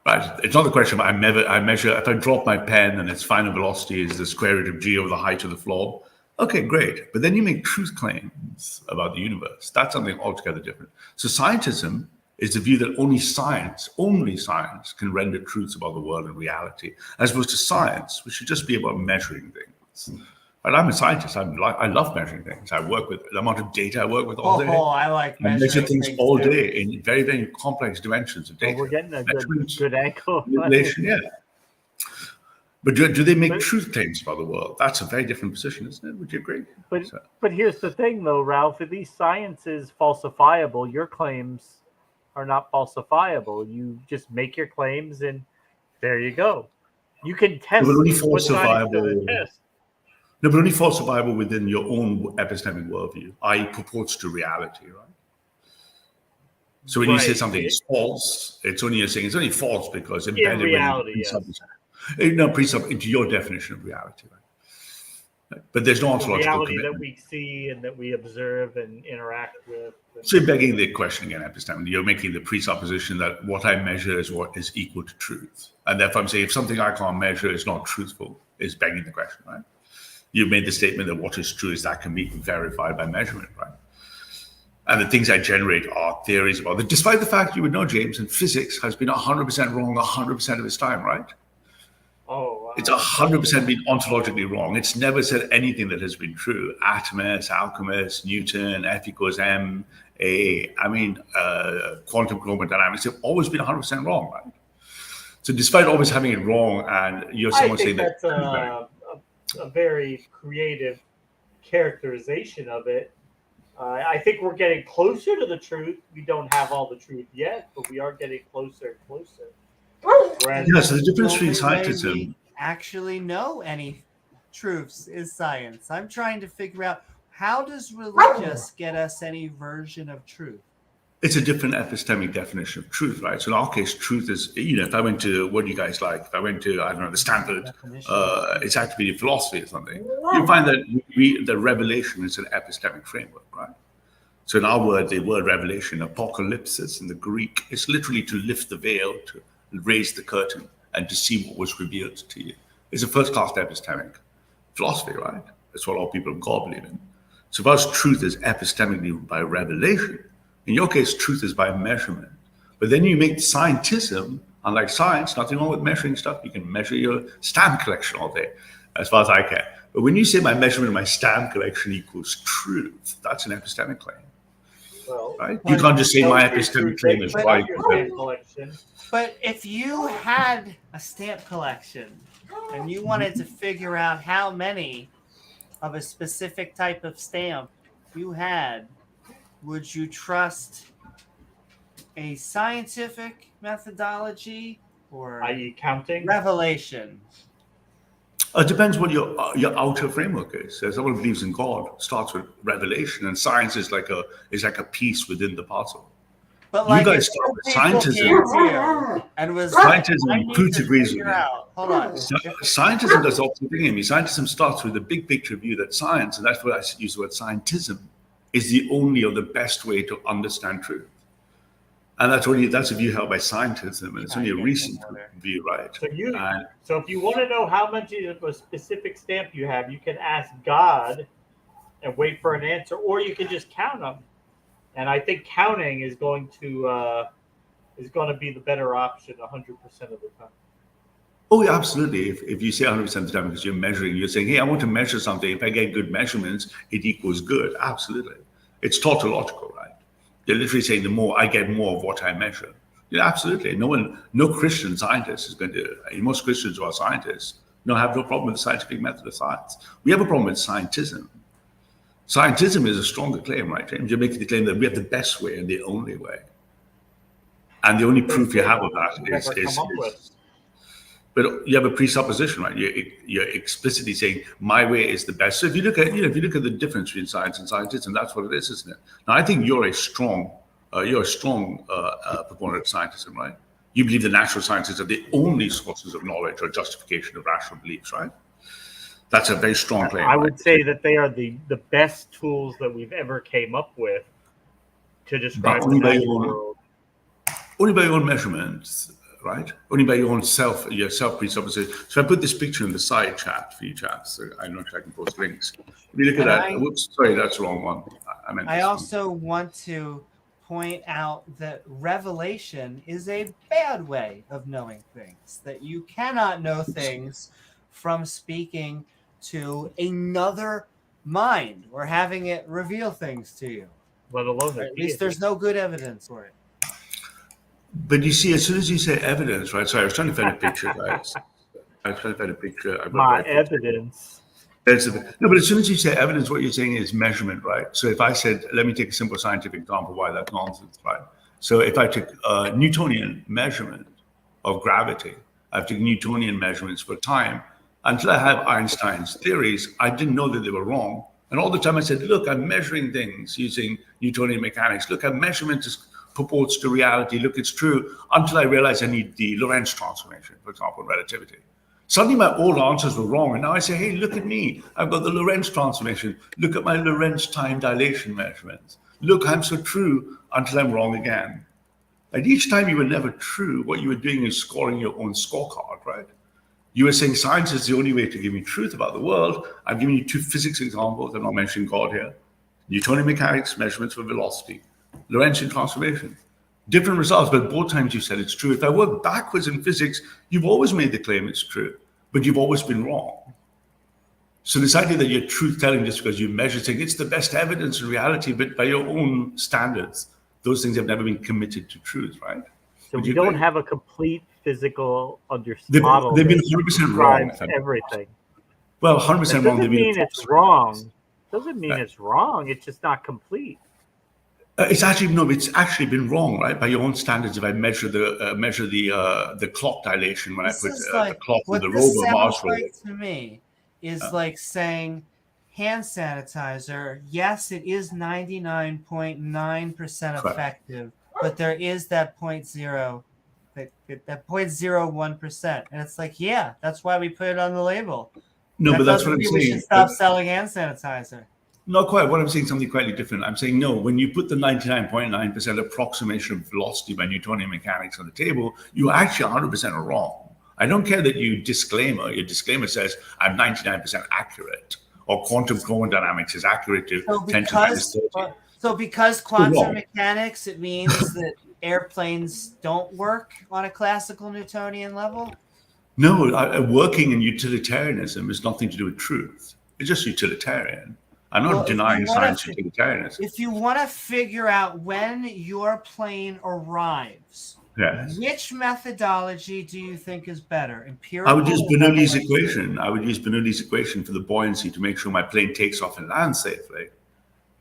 Right? It's not the question of I measure, if I drop my pen and its final velocity is the square root of g over the height of the floor. Okay, great. But then you make truth claims about the universe. That's something altogether different. So scientism is the view that only science can render truths about the world and reality, as opposed to science, which should just be about measuring things. Right? I'm a scientist. I love measuring things. I work with the amount of data I work with all day. Oh, I like measuring measure things all too. day in very, very complex dimensions of data. We're getting a good angle. Manipulation, yeah. But do they make truth claims about the world? That's a very different position, isn't it? Would you agree? But here's the thing, though, Ralph. If these science is falsifiable, your claims are not falsifiable. You just make your claims, and there you go. You can test. But only what science does falsifiable. it test. No, but only falsifiable within your own epistemic worldview, i.e., purports to reality, right? So when you say something is false, it's only saying it's only false because embedded reality, into your definition of reality, right? But there's no The ontological reality commitment. that we see and that we observe and interact with. So you're begging the question again, epistemic. You're making the presupposition that what I measure is what is equal to truth. And therefore I'm saying if something I can't measure is not truthful, is begging the question, right? You made the statement that what is true is that can be verified by measurement, right? And the things I generate are theories about it, despite the fact you would know, James, and physics has been 100% wrong 100% of its time, right? It's 100% been ontologically wrong. It's never said anything that has been true. Atomists, alchemists, Newton, F equals M, A, quantum chromodynamics have always been 100% wrong, right? So despite always having it wrong, and you're someone saying that's a very creative characterization of it. I think we're getting closer to the truth. We don't have all the truth yet, but we are getting closer and closer. Yeah, so the difference between The only way scientism. we actually know any truths is science. I'm trying to figure out, how does religious get us any version of truth? It's a different epistemic definition of truth, right? So in our case, truth is, if I went to, what do you guys like? If I went to, I don't know, the Stanford, it's actually philosophy or something, you find that the revelation is an epistemic framework, right? So in our word, the word revelation, apocalypsis in the Greek, is literally to lift the veil, to raise the curtain, and to see what was revealed to you. It's a first-class epistemic philosophy, right? That's what all people of God believe in. So for us, truth is epistemically by revelation. In your case, truth is by measurement. But then you make scientism, unlike science, nothing wrong with measuring stuff. You can measure your stamp collection all day, as far as I can. But when you say my measurement of my stamp collection equals truth, that's an epistemic claim. Well, right? You can't just say my epistemic claim is right. But if you had a stamp collection and you wanted to figure out how many of a specific type of stamp you had, would you trust a scientific methodology or i.e. counting revelation? It depends what your outer framework is. As someone who believes in God starts with revelation, and science is like a piece within the puzzle. But like, you guys start with scientism. And was Scientism, Poots agrees with me. Hold on. Scientism does the opposite thing. Scientism starts with the big picture view that science, and that's what I use the word scientism, is the only or the best way to understand truth. And that's a view held by scientism, and it's only a recent view, right? So if you want to know how much of a specific stamp you have, you can ask God and wait for an answer, or you can just count them. And I think counting is going to be the better option 100% of the time. Oh, yeah, absolutely. If you say 100% of the time because you're measuring, you're saying, hey, I want to measure something. If I get good measurements, it equals good. Absolutely. It's tautological, right? They're literally saying the more I get more of what I measure. Yeah, absolutely. No Christian scientist is going to, most Christians who are scientists have no problem with the scientific method of science. We have a problem with scientism. Scientism is a stronger claim, right, James? You're making the claim that we have the best way and the only way. And the only proof you have of that is but you have a presupposition, right? You're explicitly saying my way is the best. So if you look at the difference between science and scientism, that's what it is, isn't it? Now I think you're a strong proponent of scientism, right? You believe the natural sciences are the only sources of knowledge or justification of rational beliefs, right? That's a very strong claim. I would say that they are the best tools that we've ever came up with to describe the natural world. Only by your own measurements, right? Only by your self presupposition. So I put this picture in the side chat for you chats. So I don't know if I can post links. If you look at that, whoops, sorry, that's the wrong one. I also want to point out that revelation is a bad way of knowing things, that you cannot know things from speaking to another mind or having it reveal things to you. Let alone at least there's no good evidence for it. But you see, as soon as you say evidence, right? Sorry, I was trying to find a picture, guys. I was trying to find a picture. My evidence. No, but as soon as you say evidence, what you're saying is measurement, right? So if I said, let me take a simple scientific example why that's nonsense, right? So if I took a Newtonian measurement of gravity, I've taken Newtonian measurements for time. Until I have Einstein's theories, I didn't know that they were wrong. And all the time I said, look, I'm measuring things using Newtonian mechanics. Look, a measurement purports to reality. Look, it's true. Until I realized I need the Lorentz transformation, for example, relativity. Suddenly my old answers were wrong. And now I say, hey, look at me. I've got the Lorentz transformation. Look at my Lorentz time dilation measurements. Look, I'm so true until I'm wrong again. And each time you were never true, what you were doing is scoring your own scorecard, right? You were saying science is the only way to give me truth about the world. I'm giving you two physics examples. I'm not mentioning God here. Newtonian mechanics, measurements for velocity. Lorentzian transformation. Different results, but both times you said it's true. If I work backwards in physics, you've always made the claim it's true, but you've always been wrong. So this idea that you're truth-telling just because you measure saying it's the best evidence in reality, but by your own standards, those things have never been committed to truth, right? So we don't have a complete physical They've model. been 100% wrong. Everything. Well, 100% wrong. Doesn't mean it's wrong. Doesn't mean it's wrong. It's just not complete. It's actually been wrong, right? By your own standards, if I measure the clock dilation when I put the clock with the rover Mars rover. To me, is like saying hand sanitizer. Yes, it is 99.9% effective, but there is that 0.01%, and it's like, yeah, that's why we put it on the label. No, but that's what I'm saying. We should stop selling hand sanitizer. Not quite. What I'm saying something quite different. I'm saying no. When you put the 99.9% approximation of velocity by Newtonian mechanics on the table, you actually 100% are wrong. I don't care that your disclaimer says I'm 99% accurate, or quantum chromodynamics is accurate to 10 to the minus 30. So because quantum mechanics, it means that airplanes don't work on a classical Newtonian level? No, working in utilitarianism has nothing to do with truth. It's just utilitarian. I'm not denying science utilitarianism. If you want to figure out when your plane arrives, yes, which methodology do you think is better? Empirical? I would use Bernoulli's equation. I would use Bernoulli's equation for the buoyancy to make sure my plane takes off and lands safely.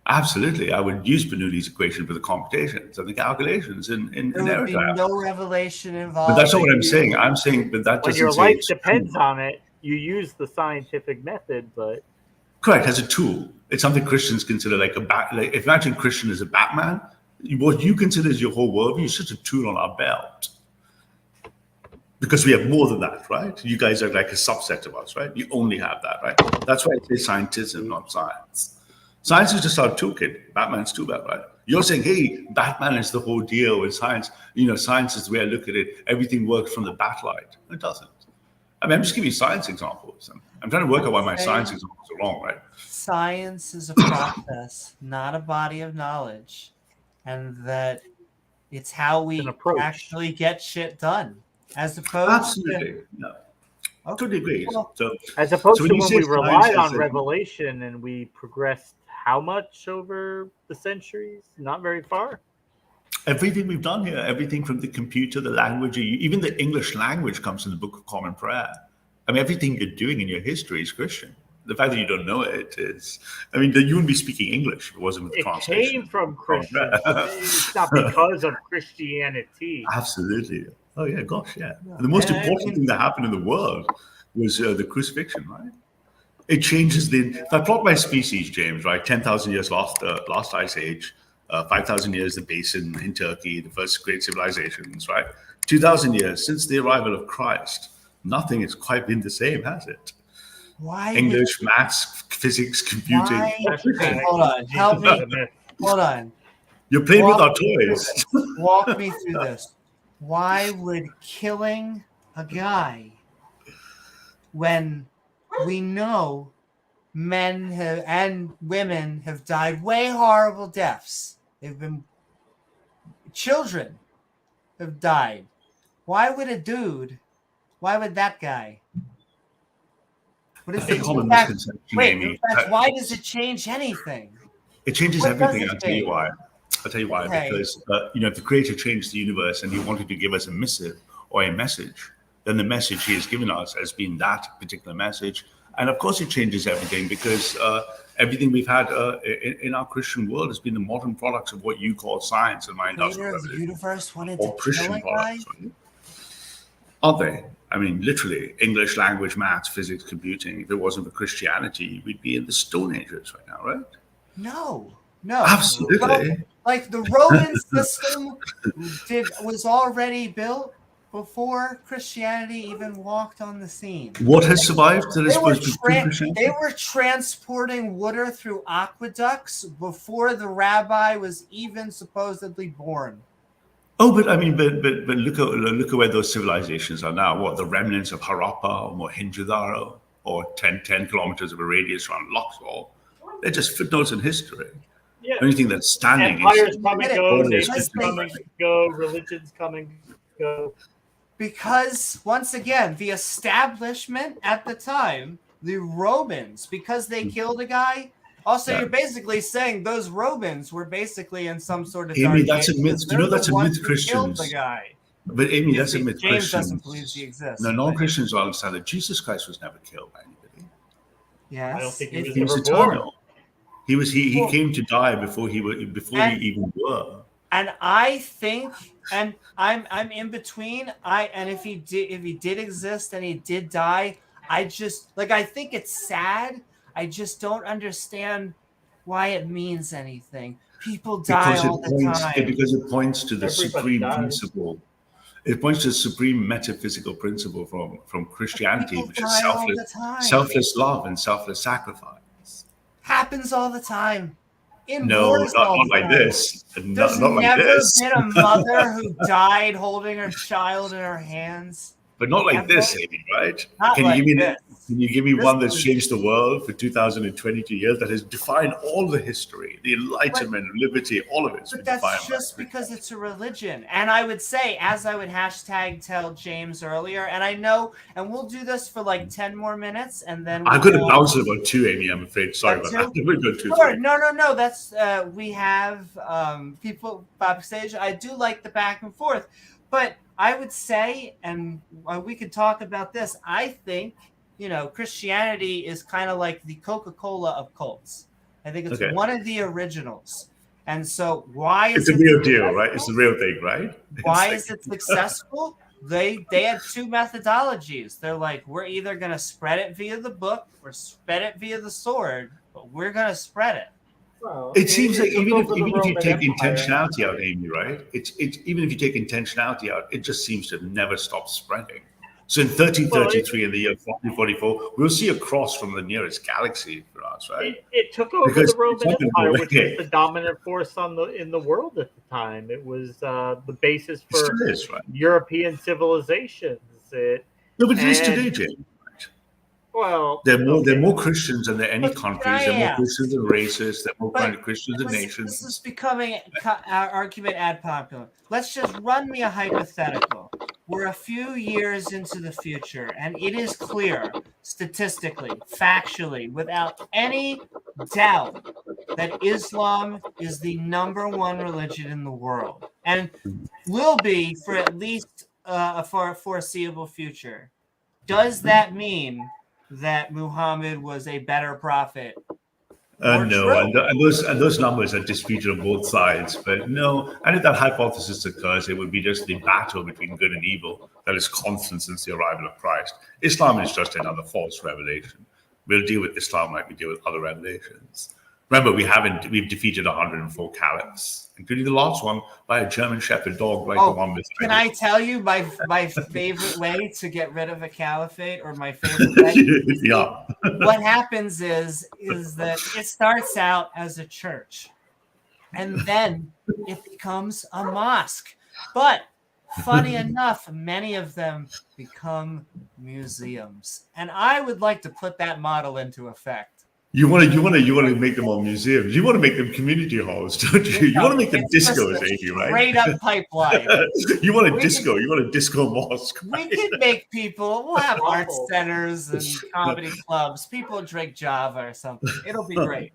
Absolutely, I would use Bernoulli's equation for the computations and the calculations in there would be no revelation involved. But that's not what I'm saying. I'm saying, but that when doesn't your say life depends on it, you use the scientific method, but correct, as a tool. It's something Christians consider like if imagine Christian is a Batman, what you consider as your whole worldview is just a tool on our belt. Because we have more than that, right? You guys are like a subset of us, right? You only have that, right? That's why I say scientism, not science. Science is just our toolkit. Batman's too bad, right? You're saying, hey, Batman is the whole deal with science. Science is the way I look at it. Everything works from the Batlight. It doesn't. I mean, I'm just giving you science examples. I'm trying to work out why my science examples are wrong, right? Science is a process, not a body of knowledge, and that it's how we actually get shit done, as opposed to. No. I totally agree. Well, so, as opposed to when we relied on revelation revelation and we progressed how much over the centuries? Not very far. Everything we've done here, everything from the computer, the language, even the English language comes in the Book of Common Prayer. I mean, everything you're doing in your history is Christian. The fact that you don't know it is, I mean, you wouldn't be speaking English if it wasn't with the translation. It came from Christian. It's not because of Christianity. Absolutely. Oh, yeah, gosh, yeah. And the most important thing that happened in the world was the crucifixion, right? It changes if I plot my species, James, right? 10,000 years last ice age, 5,000 years the basin in Turkey, the first great civilizations, right? 2,000 years since the arrival of Christ, nothing has quite been the same, has it? Why? English, maths, physics, computing. Hold on, help me. Hold on. You're playing with our toys. Walk me through this. Why would killing a guy, when we know men and women have died way horrible deaths? Children have died. Why would that guy? What is the common misconception, Amy. Why does it change anything? It changes everything. I'll tell you why. Okay. Because if the Creator changed the universe and he wanted to give us a missive or a message, then the message he has given us has been that particular message. And of course, it changes everything because everything we've had in our Christian world has been the modern products of what you call science and my industrial revolution. The universe wanted or to Christian kill products, right? Aren't they? I mean, literally, English language, maths, physics, computing. If it wasn't for Christianity, we'd be in the Stone Ages right now, right? No. Absolutely. Like the Roman system was already built before Christianity even walked on the scene. What has survived? They were transporting water through aqueducts before the rabbi was even supposedly born. Oh, but I mean, but look at where those civilizations are now. What, the remnants of Harappa or Mohenjo-daro or 10 kilometers of a radius around Luxor? They're just footnotes in history. Yeah. The only thing that's standing Empires is come and go, nations come and go, religions come and go. Because once again, the establishment at the time, the Romans, because they killed a guy. Also, you're basically saying those Romans were basically in some sort of. Amy, that's a myth. Do you know that's a myth, Christians? The guy. But Amy, that's a myth. James Christians doesn't believe he exists. No, non-Christians will understand that Jesus Christ was never killed by anybody. Yes, I don't think he was eternal. He came to die before we even were. And I think, and I'm in between. If he did exist and he did die, I think it's sad. I just don't understand why it means anything. People die all the time. Because it points to the supreme principle. It points to the supreme metaphysical principle from Christianity, which is selfless love and selfless sacrifice. Happens all the time. Not like this. There's never been a mother who died holding her child in her hands. But not like this, Amy, right? Can you give me one that's changed the world for 2022 years that has defined all the history, the Enlightenment, liberty, all of it? But that's just because it's a religion. And I would say, as I would hashtag tell James earlier, and I know, and we'll do this for like 10 more minutes, and then I'm going to bounce it about 2, Amy. I'm afraid. Sorry about that. We'll go 2. Sure. No. That's we have people backstage. I do like the back and forth, but I would say, and we could talk about this, I think, Christianity is kind of like the Coca-Cola of cults. I think it's one of the originals. And so why is it's a real deal, right? It's the real thing, right? Why is it successful? They had 2 methodologies. They're like, we're either going to spread it via the book or spread it via the sword, but we're going to spread it. Well, it seems like even if you take intentionality out, Amy, right? It's even if you take intentionality out, it just seems to never stop spreading. So in 1333, in the year 1444, we'll see a cross from the nearest galaxy for us, right? It took over Because the Roman it's not Empire, gonna which go was the dominant force in the world at the time. It was the basis for still is, right? European civilizations. No, but it is and- today, Jay. Well, There okay. are more Christians than there are any countries. There are more Christians than races. There are more kind of Christians than This nations. is becoming our argument ad popular. Let's just run me a hypothetical. We're a few years into the future, and it is clear, statistically, factually, without any doubt, that Islam is the #1 religion in the world, and will be for at least for a foreseeable future. Does that mean that Muhammad was a better prophet? No, and those numbers are disputed on both sides. But no, and if that hypothesis occurs, it would be just the battle between good and evil that is constant since the arrival of Christ. Islam is just another false revelation. We'll deal with Islam like we deal with other revelations. Remember, we've defeated 104 caliphs, including the last one by a German Shepherd dog like the one with. Can I tell you my favorite way to get rid of a caliphate, or my favorite way? Yeah. What happens is that it starts out as a church, and then it becomes a mosque. But funny enough, many of them become museums, and I would like to put that model into effect. You want to make them all museums. You want to make them community halls, don't you? You want to make them discos, Amy, right? Straight up pipeline. You want a disco. You want a disco mosque. We can make people. We'll have art centers and comedy clubs. People drink Java or something. It'll be great.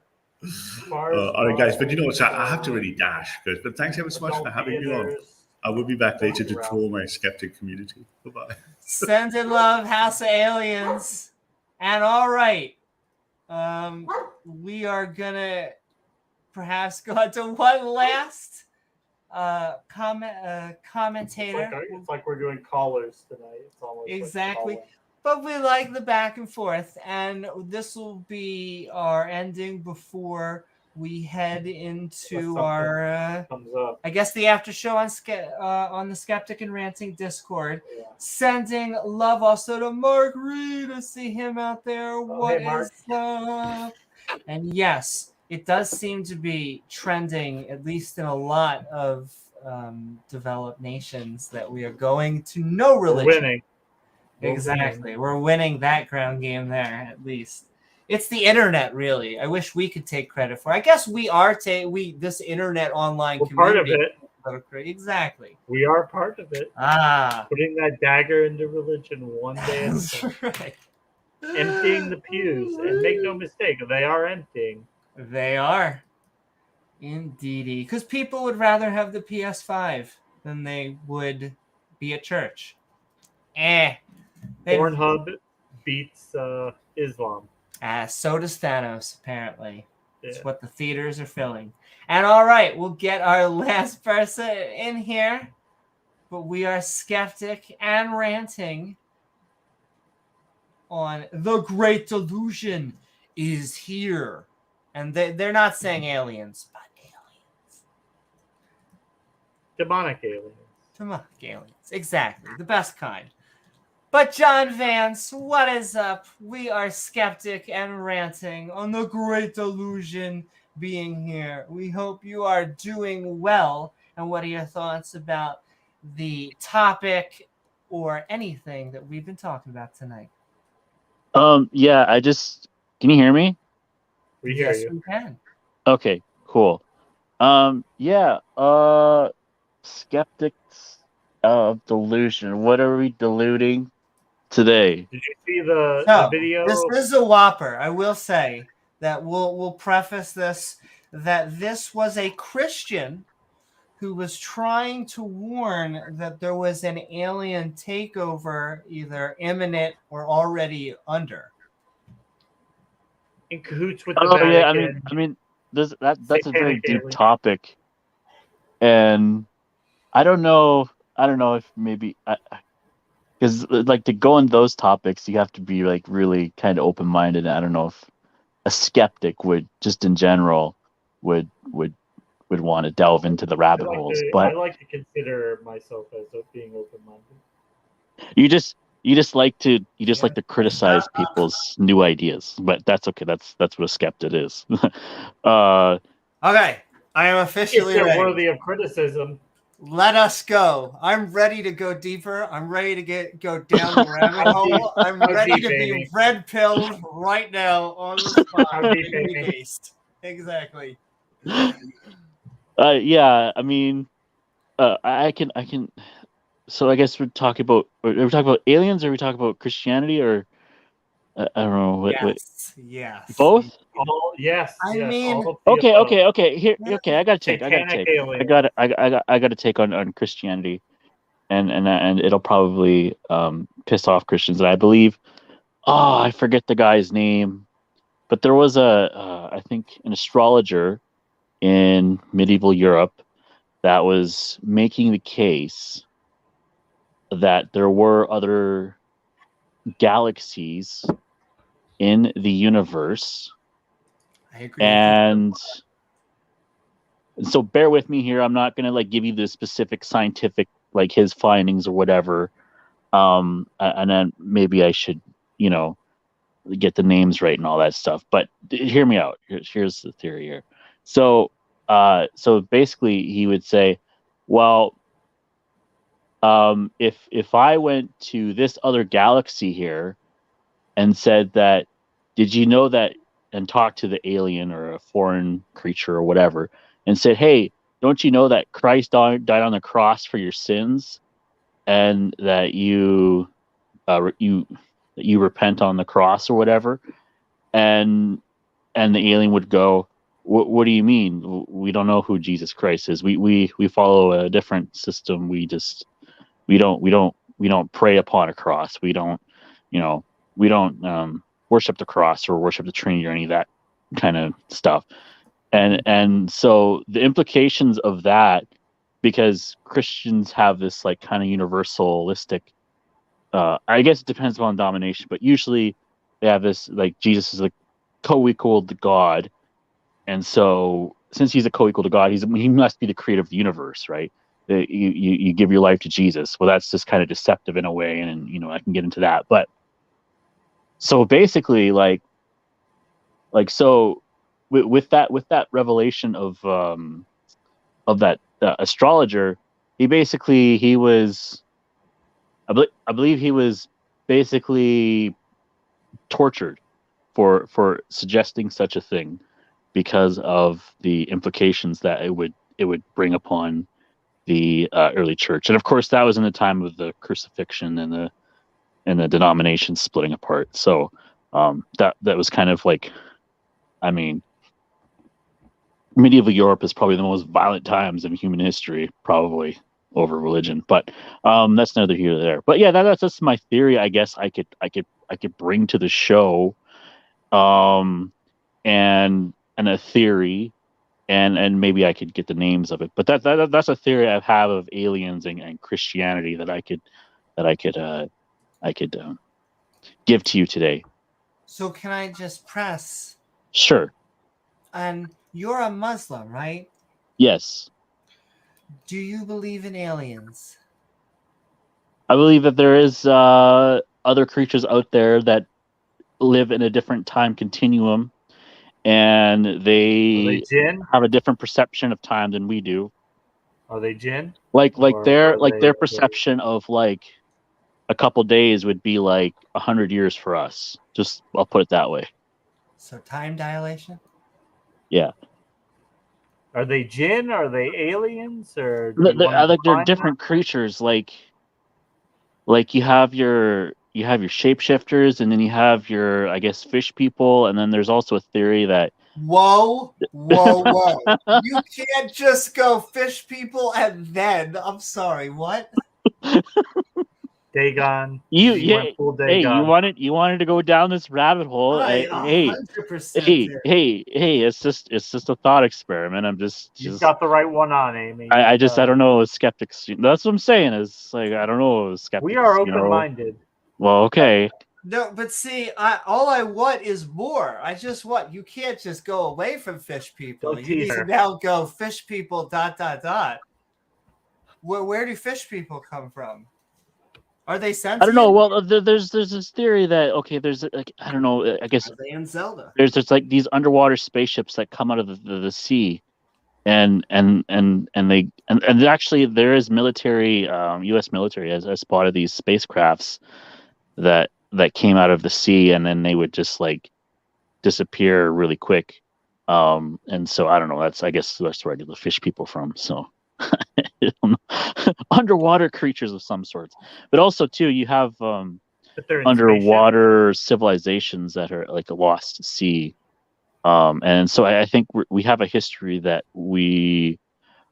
All right, guys. But you know what? I have to really dash. But thanks ever so much for having me on. I will be back later to troll my skeptic community. Bye-bye. Send in love, House of Aliens. And all right. We are gonna perhaps go on to one last commentator. It's like we're doing callers tonight. It's almost Exactly. Like but we like the back and forth, and this will be our ending before we head into our I guess the after show on the Skeptic and Ranting Discord. Yeah. Sending love also to Mark Reid. I see him out there. What is up? And yes, it does seem to be trending, at least in a lot of developed nations, that we are going to no religion. We're winning. Exactly. We're winning that ground game there, at least. It's the internet, really. I wish we could take credit for it. I guess we are this internet online community. Part of it. Exactly. We are part of it. Putting that dagger into religion one day at a time. Right. Emptying the pews. And make no mistake, they are emptying. They are. Indeedy. Because people would rather have the PS5 than they would be at church. Pornhub beats Islam. So does Thanos, apparently. It's what the theaters are filling. And all right, we'll get our last person in here. But we are skeptic and ranting on The Great Delusion is here. And they're not saying aliens, but aliens. Demonic aliens. Demonic aliens. Exactly. The best kind. But John Vance, what is up? We are skeptic and ranting on The Great Delusion being here. We hope you are doing well. And what are your thoughts about the topic or anything that we've been talking about tonight? Yeah, can you hear me? We hear you. Yes, we can. Okay, cool. Skeptics of delusion. What are we deluding today? Did you see the video? This is a whopper. I will say that we'll preface this that this was a Christian who was trying to warn that there was an alien takeover, either imminent or already under. In cahoots with the Vatican. Yeah, I mean, that's a very deep topic, and I don't know if maybe because like to go on those topics, you have to be like really kind of open minded. I don't know if a skeptic would just in general would want to delve into the rabbit holes. But I like to consider myself as being open minded. You just like to criticize people's new ideas, but that's okay. That's what a skeptic is. Okay, I am If officially they're ready. worthy of criticism. Let us go. I'm ready to go deeper. I'm ready to go down the rabbit hole. I'm ready to be red pilled right now on the spot. Make haste. Exactly. Yeah, I mean, I can. So I guess we're talking about aliens, or we talking about Christianity, or I don't know. Yes. Both? Yes. I mean, all of the Okay. above. Here, okay. I got to take. Satanic aliens. I got to take on Christianity, and it'll probably piss off Christians. And I believe, I forget the guy's name, but there was I think an astrologer in medieval Europe that was making the case that there were other galaxies in the universe. I agree. And so bear with me here. I'm not going to give you the specific scientific, his findings or whatever. And then maybe I should, get the names right and all that stuff. But hear me out. Here's the theory here. So basically he would say, well, if I went to this other galaxy here and said that, did you know that, and talk to the alien or a foreign creature or whatever, and said, hey, don't you know that Christ died on the cross for your sins, and that you repent on the cross or whatever, and the alien would go, what do you mean? We don't know who Jesus Christ is. We follow a different system. We don't pray upon a cross. We don't worship the cross or worship the Trinity or any of that kind of stuff. And so the implications of that, because Christians have this kind of universalistic, I guess it depends upon domination, but usually they have this Jesus is co-equal to God, and so since he's a co-equal to God, he must be the creator of the universe, right? You give your life to Jesus. Well, that's just kind of deceptive in a way, and I can get into that, but so basically, so with that revelation of that astrologer, he was, I believe he was basically tortured for suggesting such a thing, because of the implications that it would bring upon the early church. And of course, that was in the time of the crucifixion and the denominations splitting apart. So that was kind of medieval Europe is probably the most violent times in human history, probably over religion. But that's neither here nor there. But yeah, that's just my theory. I guess I could bring to the show, and a theory, and maybe I could get the names of it. But that's a theory I have of aliens and Christianity that I could give to you today. So can I just press? Sure. And you're a Muslim, right? Yes. Do you believe in aliens? I believe that there is other creatures out there that live in a different time continuum, and they jinn? have a different perception of time than we do. Are they jinn? Their perception of a couple days would be 100 years for us. Just, I'll put it that way. So time dilation? Yeah. Are they jinn? Are they aliens? Or they're different creatures. You have your shapeshifters, and then you have your, I guess, fish people, and then there's also a theory that Whoa. You can't just go fish people and then, I'm sorry, what? Dagon. You wanted to go down this rabbit hole. Hey, 100%. It's just a thought experiment. I'm just You've got the right one on, Amy. I don't know, skeptics. That's what I'm saying. Is I don't know, skeptics. We are open-minded. Well, okay. No, but see, all I want is more. I just want, you can't just go away from fish people. You need to now go fish people ... Where do fish people come from? Are they sentient? I don't know. Well, there's this theory that okay, there's like I don't know. I guess Are they in Zelda? there's like these underwater spaceships that come out of the sea, and actually there is military, U.S. military has spotted these spacecrafts that came out of the sea, and then they would just like disappear really quick. And so I don't know. I guess that's where I get the fish people from. So underwater creatures of some sorts, but also too you have But they're in underwater civilizations that are like a lost at sea. And so I think we have a history that we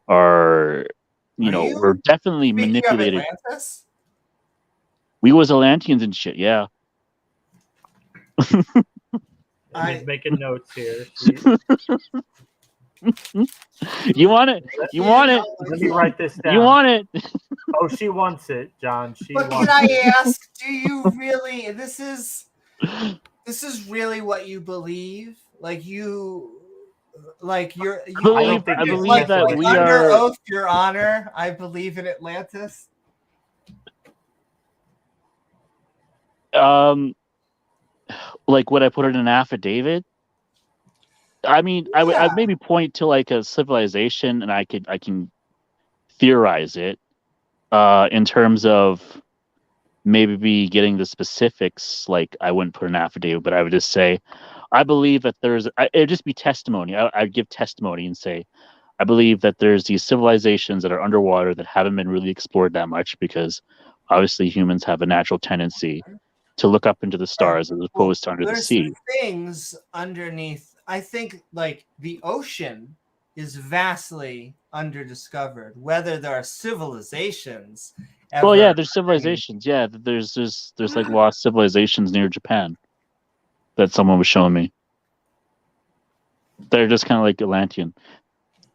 are, we're definitely Speaking of manipulated. Atlantis? We was Atlanteans and shit, yeah. He's making notes here. You want it? You want it? Let me write this down. You want it? Oh, she wants it, John. She But wants can I it. ask, do you really this is really what you believe? Like you're I believe that we under are oath, Your Honor, I believe in Atlantis. like would I put it in an affidavit? I mean, I'd maybe point to like a civilization, and I can theorize it in terms of maybe getting the specifics. Like I wouldn't put an affidavit, but I would just say I believe that it'd just be testimony. I'd give testimony and say I believe that there's these civilizations that are underwater that haven't been really explored that much because obviously humans have a natural tendency to look up into the stars as opposed to under the There's sea. things underneath. I think like the ocean is vastly underdiscovered. Whether there are civilizations. Well, yeah, there's civilizations. Yeah, there's like lost civilizations near Japan that someone was showing me. They're just kind of like Atlantean.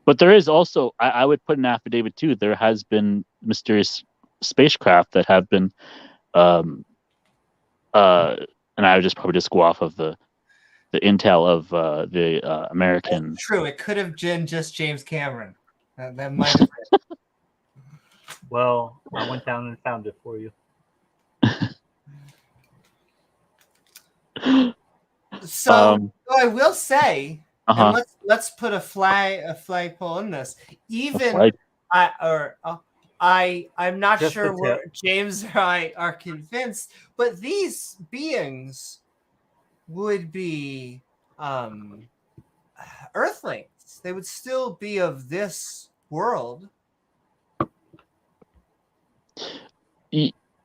But there is also, I would put an affidavit too. There has been mysterious spacecraft that have been, and I would just probably just go off of the intel of the American. That's true. It could have been just James Cameron. That might have been. Well, I went down and found it for you. So I will say, Uh-huh. and let's put a flagpole in this. Even flag? I'm not Just sure the where tip. James or I are convinced, but these beings would be Earthlings. They would still be of this world.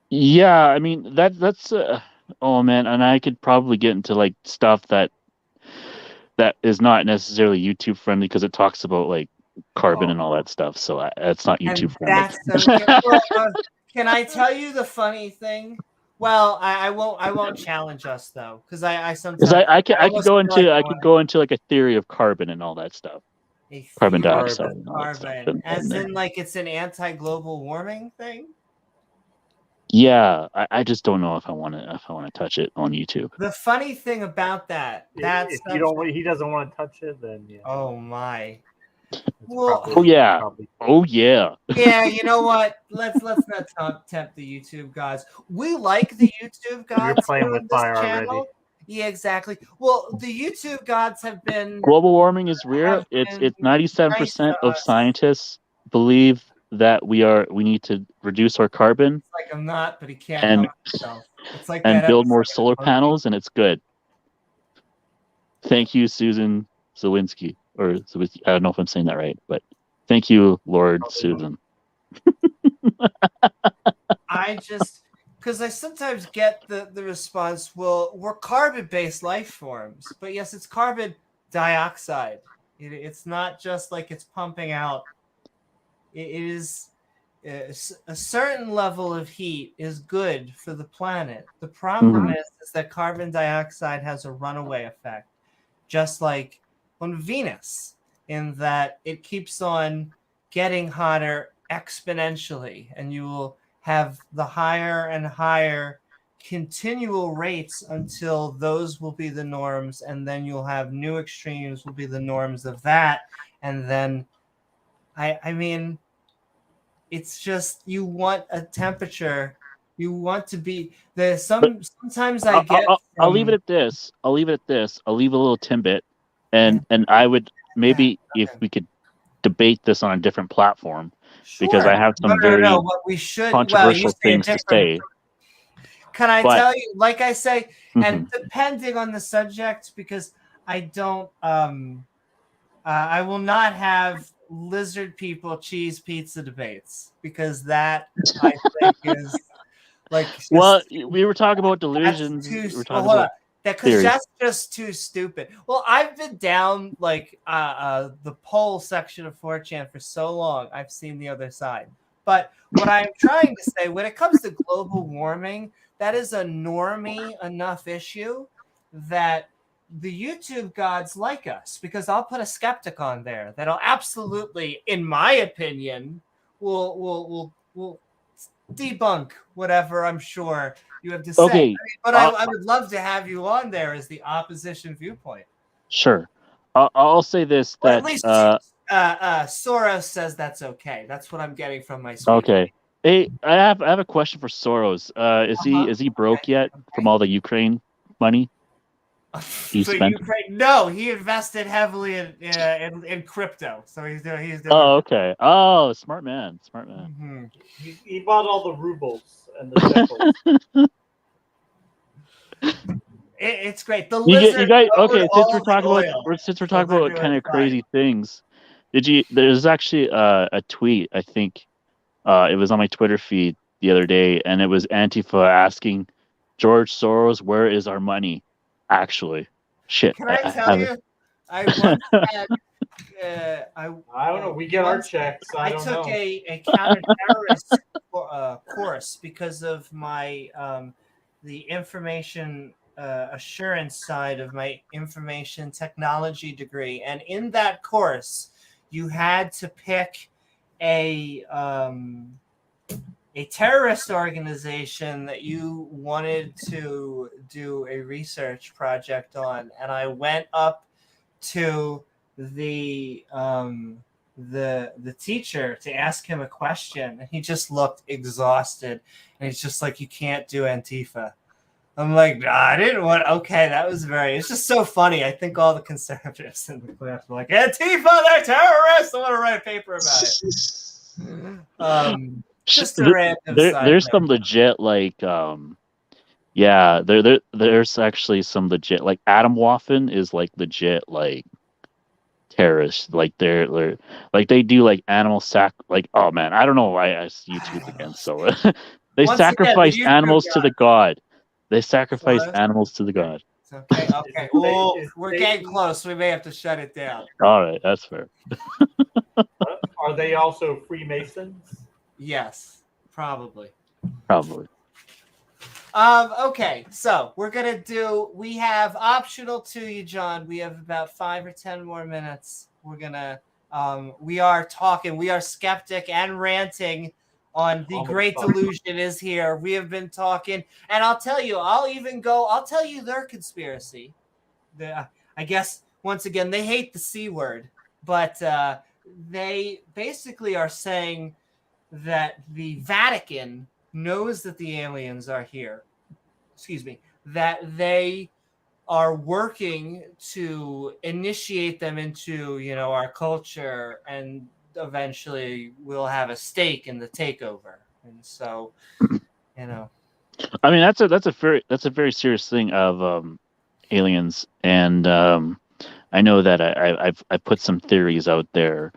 Yeah, I mean that's oh man, and I could probably get into like stuff that is not necessarily YouTube friendly because it talks about like carbon and all that stuff. So it's not YouTube friendly. That's okay. Well, can I tell you the funny thing? Well, I won't challenge us though, because I sometimes Because I could almost go feel into like like a theory of carbon and all that stuff. a Carbon theory dioxide. of and all that stuff. carbon, as in like it's an anti-global warming thing. Yeah, I just don't know if I want to touch it on YouTube. The funny thing about that, If you don't, he doesn't want to touch it, then yeah. Oh my. Well, Oh yeah. Oh yeah. yeah, you know what? Let's not tempt the YouTube gods. We like the YouTube gods. You're playing on with this fire channel. already. Yeah, exactly. Well, the YouTube gods have been Global warming is real. It's 97% of scientists believe that we need to reduce our carbon It's like I'm not, but he can't and help himself. It's like and that build more episode solar of panels, and it's good. Thank you, Susan Zawinski, or Zawinski. I don't know if I'm saying that right, but thank you, Lord Susan. I just because I sometimes get the response, well, we're carbon-based life forms, but yes, it's carbon dioxide. It's not just like it's pumping out. It is a certain level of heat is good for the planet. The problem is that carbon dioxide has a runaway effect, just like on Venus, in that it keeps on getting hotter exponentially, and you will have the higher and higher continual rates until those will be the norms, and then you'll have new extremes will be the norms of that, and then I mean, it's just you want a temperature You want to be sometimes I I'll, get I'll leave it from at this. I'll leave it at this. I'll leave a little tidbit, and I would maybe if we could debate this on a different platform, because I have some very no. What we should, well, you controversial say a things to different. say. Can I But- tell you, like I say, and Mhm. depending on the subject, because I don't, I will not have lizard people cheese pizza debates, because that I think is like. Well, we were talking about delusions. We were talking Hold on. about Because theories. that's just too stupid. Well, I've been down like the poll section of 4chan for so long. I've seen the other side. But what I'm trying to say, when it comes to global warming, that is a normie enough issue that the YouTube gods like us, because I'll put a skeptic on there that'll absolutely, in my opinion, will debunk whatever I'm sure you have to say. Okay, I mean, but I would love to have you on there as the opposition viewpoint. Sure. I'll say this Or that at least Soros says that's okay. That's what I'm getting from my speech. okay. Hey, I have a question for Soros. Is he broke yet from all the Ukraine money he So spent? Ukraine, no, he invested heavily in crypto. So he's doing. Oh, okay. Oh, smart man. Smart man. He bought all the rubles and the shekels. It's great. The You lizard guys. owed Okay, all since we're the talking oil. about doing kind of fine. crazy things, there's actually a tweet. I think it was on my Twitter feed the other day, and it was Antifa asking George Soros, "Where is our money?" Actually, shit. Can I tell have it. you? I once had. I don't know. We get our checks. I don't took know. a counterterrorist course because of my the information assurance side of my information technology degree, and in that course, you had to pick a terrorist organization that you wanted to do a research project on, and I went up to the teacher to ask him a question, and he just looked exhausted, and he's just like, "You can't do Antifa." I'm like, "Nah, I didn't want." Okay, that was it's just so funny. I think all the conservatives in the class were like, "Antifa, they're terrorists." I want to write a paper about it. Just a random side There's note. some legit there's actually some legit, like Adam Waffen is like legit like terrorists, like they're like they do like animal like, oh man, I don't know why I YouTube again. So they Once again, the sacrifice YouTube animals to god. the god. They sacrifice What? animals to the god. Okay. Oh, we're getting close. We may have to shut it down. All right, that's fair. Are they also Freemasons? Yes, probably. Probably. Okay, so we have optional to you, John. We have about 5 or 10 more minutes. We're gonna we are skeptic and ranting on the Great Delusion is here. We have been talking, and I'll tell you, I'll tell you their conspiracy. I guess once again they hate the C word, but they basically are saying that the Vatican knows that the aliens are here. Excuse me, that they are working to initiate them into, our culture, and eventually we'll have a stake in the takeover. And so, I mean, that's a very serious thing of aliens, and I know that I put some theories out there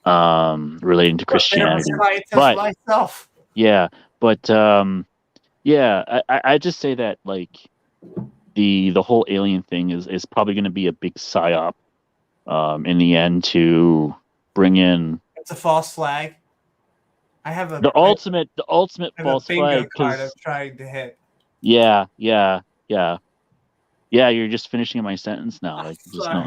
relating to Christianity, but myself. yeah, but I just say that like the whole alien thing is probably going to be a big psyop in the end to bring in. It's a false flag. I have the ultimate false bingo flag card I'm trying to hit. Yeah. You're just finishing my sentence now. Like, just no.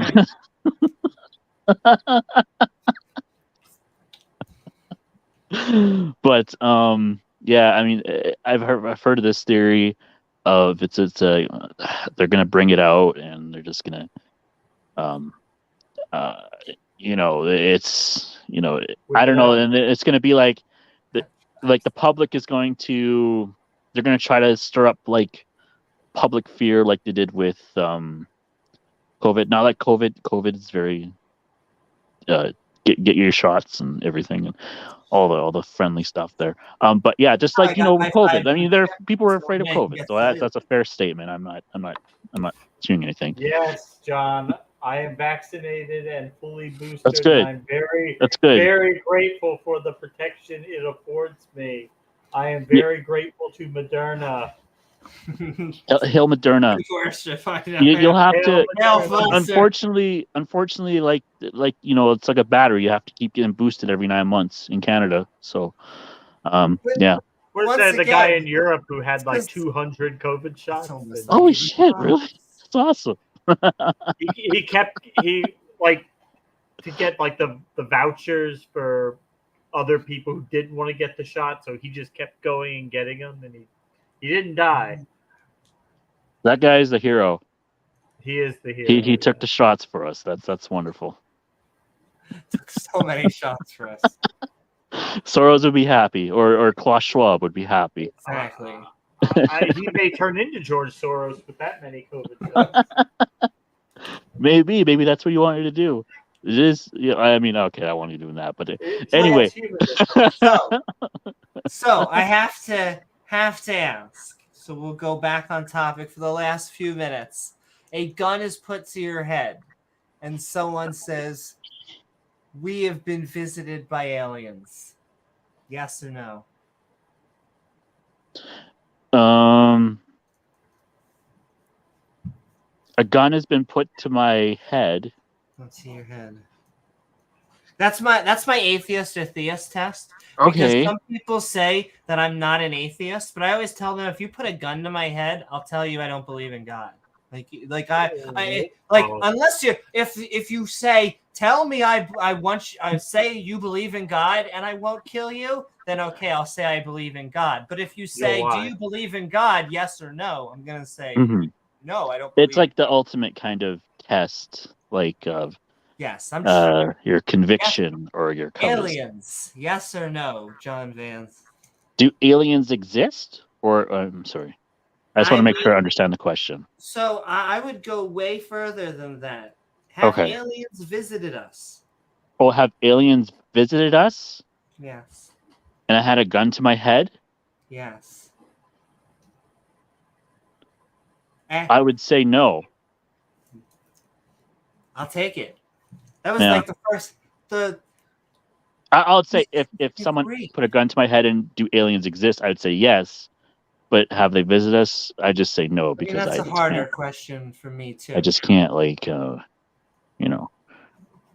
But yeah, I mean, I've heard of this theory of they're gonna bring it out, and they're just gonna it's I don't know, and it's gonna be like the public is going to they're going to try to stir up like public fear, like they did with COVID. Not like COVID is very get your shots and everything and all the friendly stuff there. But yeah, just like COVID. I mean, people were afraid of COVID, so that's a fair statement. I'm not doing anything. Yes, John. I am vaccinated and fully boosted. That's good. And I'm very, That's good. very grateful for the protection it affords me. I am very grateful to Moderna. Hail Moderna. You'll have to. Unfortunately, like it's like a battery. You have to keep getting boosted every 9 months in Canada. So, yeah. Where's the guy in Europe who had like 200 COVID shots? Holy shit! Really? That's awesome. he like to get like the vouchers for other people who didn't want to get the shot, so he just kept going and getting them, and he didn't die. That guy is the hero. He is the hero. He took the shots for us. That's wonderful. Took so many shots for us. Soros would be happy, or Klaus Schwab would be happy. Exactly. He may turn into George Soros with that many COVID shots. Maybe that's what you wanted to do. It is. Yeah, I mean, okay, I want you doing that, but anyway. So I have to ask. So we'll go back on topic for the last few minutes. A gun is put to your head, and someone says, "We have been visited by aliens." Yes or no? A gun has been put to my head. What's to your head? That's my atheist or theist test. Okay. Because some people say that I'm not an atheist, but I always tell them if you put a gun to my head, I'll tell you I don't believe in God. Unless if you say tell me I say you believe in God and I won't kill you, then okay, I'll say I believe in God. But if you say do you believe in God, yes or no, I'm gonna say no, I don't. It's like the ultimate kind of test, like of yes, I'm sure. Your conviction or your covenant. Aliens, yes or no, John Vance? Do aliens exist? Or I'm sorry, I just want to make sure I understand the question. So I would go way further than that. Have aliens visited us? Oh, have aliens visited us? Yes. And I had a gun to my head? Yes. I would say no. I'll take it. That was like the first. I would say if someone put a gun to my head and do aliens exist, I would say yes. But have they visited us? I just say no because that's a harder question for me too. I just can't like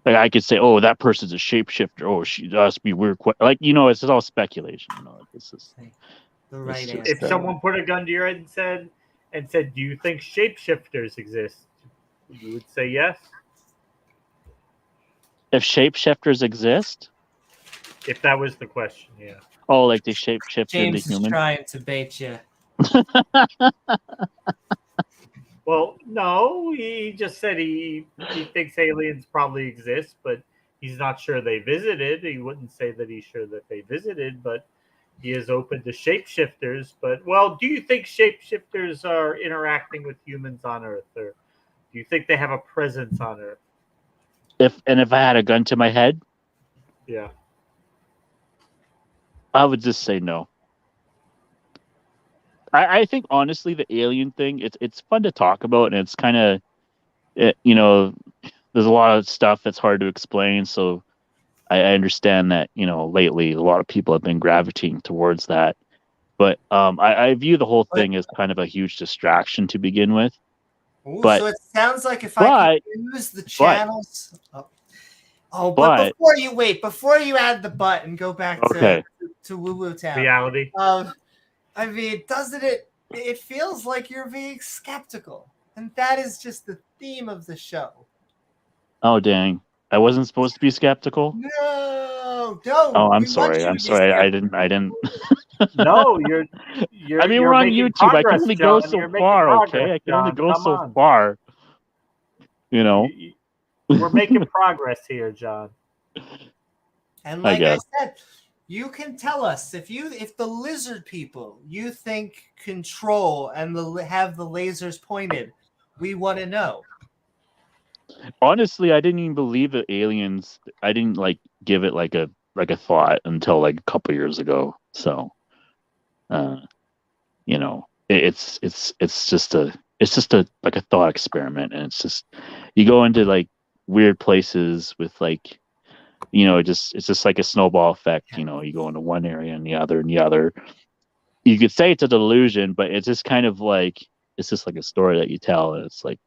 I could say, oh, that person's a shapeshifter. Oh, she must be weird. It's all speculation. This is the right answer. If someone put a gun to your head and said, "Do you think shapeshifters exist?" You would say yes. If shapeshifters exist? If that was the question, yeah. Oh, like they shapeshift into James humans? is trying to bait you. Well, no, he just said he thinks aliens probably exist, but he's not sure they visited. He wouldn't say that he's sure that they visited, but he is open to shapeshifters. But, well, do you think shapeshifters are interacting with humans on Earth, or do you think they have a presence on Earth? If I had a gun to my head? Yeah. I would just say no. I think honestly the alien thing, it's fun to talk about, and it's kind of there's a lot of stuff that's hard to explain, so I understand that lately a lot of people have been gravitating towards that, but I view the whole thing as kind of a huge distraction to begin with. Ooh, so it sounds like if I could use the channels. But before you add the but and go back to Woo Woo Town. Reality. I mean, doesn't it? It feels like you're being skeptical, and that is just the theme of the show. Oh dang! I wasn't supposed to be skeptical. No. Oh, I'm sorry. I didn't. No, you're. I mean, we're on YouTube. I can only go so far. Okay, I can only go so far. We're making progress here, John. And like I said, you can tell us if the lizard people you think control and have the lasers pointed. We want to know. Honestly, I didn't even believe that aliens. I didn't like give it like a thought until like a couple years ago. So, you know, it's just a like a thought experiment, and it's just you go into like weird places with like, you know, it's just like a snowball effect. You know, you go into one area and the other and the other. You could say it's a delusion, but it's just kind of like it's just like a story that you tell, and it's like,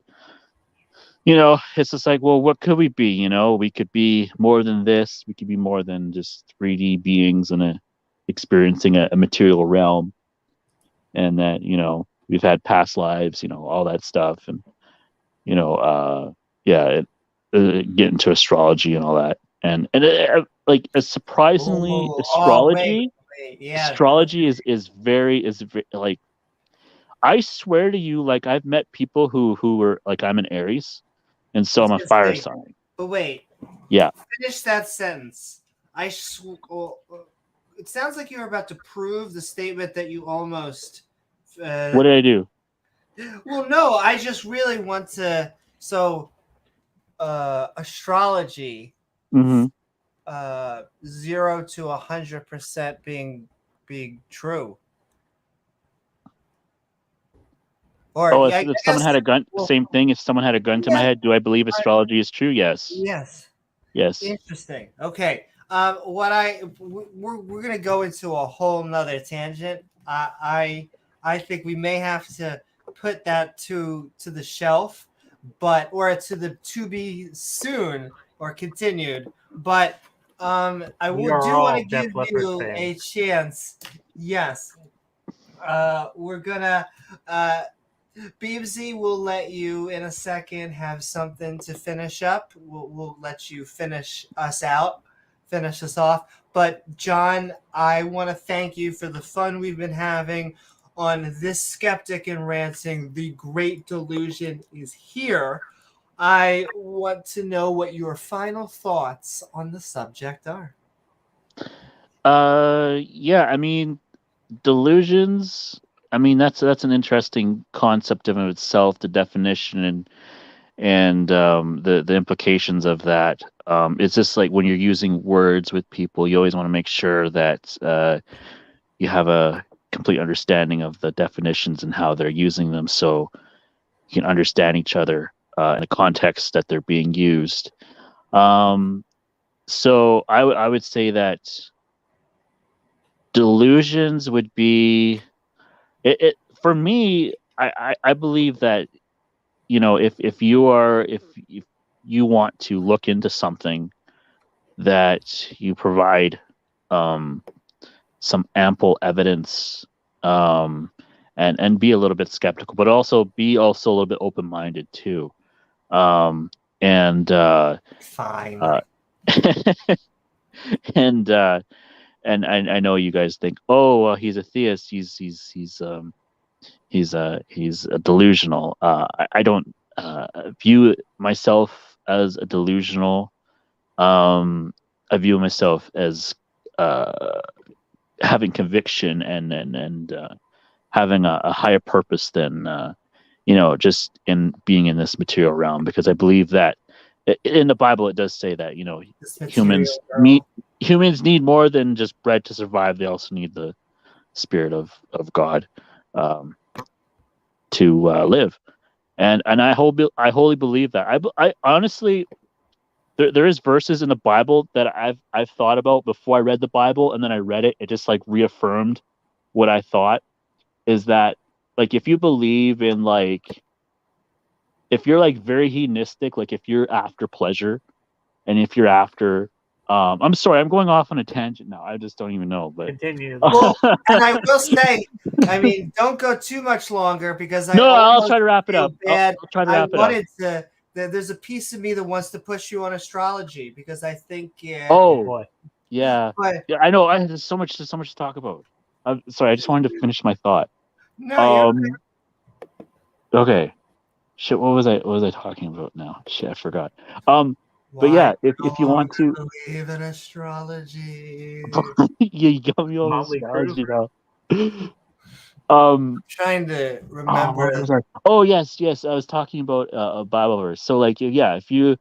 you know, it's just like, well, what could we be? You know, we could be more than this. We could be more than just 3D beings and experiencing a material realm, and that, you know, we've had past lives, you know, all that stuff, and you know, get into astrology and all that, and like surprisingly, astrology. Yeah. Astrology is very like, I swear to you, like I've met people who were like, I'm an Aries, and so I'm a fire sign. But wait. Yeah. Finish that sentence. It sounds like you're about to prove the statement that you almost. What did I do? Well, no, I just really want to. So, astrology, 0 to 100% being true. Or if someone had a gun, same thing. If someone had a gun to my head, do I believe astrology is true? Yes. Yes. Yes. Interesting. Okay. We're gonna go into a whole nother tangent. I think we may have to put that to the shelf, or to the to be soon or continued. But I do want to give you a chance. Yes. We're gonna Beamsy will let you in a second have something to finish up. We'll let you finish us off. But John, I want to thank you for the fun we've been having on this Skeptic and Ranting. The Great Delusion is here. I want to know what your final thoughts on the subject are. Yeah, I mean, delusions. I mean, that's an interesting concept in itself, the definition and the implications of that. It's just like when you're using words with people, you always want to make sure that you have a complete understanding of the definitions and how they're using them, so you can understand each other in the context that they're being used. So I would say that delusions would be it for me. I believe that, you know, if you want to look into something, that you provide some ample evidence, and be a little bit skeptical, but also be a little bit open-minded too. Fine. And I know you guys think, oh, well, he's a theist. He's a delusional. I don't view myself as a delusional. I view myself as having conviction and having a higher purpose than you know, just in being in this material realm, because I believe that in the Bible it does say that, you know, humans need more than just bread to survive. They also need the Spirit of God to live, and I wholly believe that. I honestly, there is verses in the Bible that I've thought about before I read the Bible, and then I read it. It just like reaffirmed what I thought, is that, like, if you believe in, like, if you're like very hedonistic, like if you're after pleasure, and if you're after I'm sorry, I'm going off on a tangent now. I just don't even know, but continue. Well, and I will say, I mean, don't go too much longer, because I'll try to wrap it up. I'll try to wrap it up. There's a piece of me that wants to push you on astrology, because I think yeah, But, I know. There's so much to talk about. I'm sorry, I just wanted to finish my thought. No, okay. Shit, what was I talking about now? Shit, I forgot. But yeah, if you don't want to, believe in astrology. you got me all Motley astrology Crue. now. Trying to Oh, remember. what was I? Oh, yes, yes. I was talking about a Bible verse. So, like, yeah, if you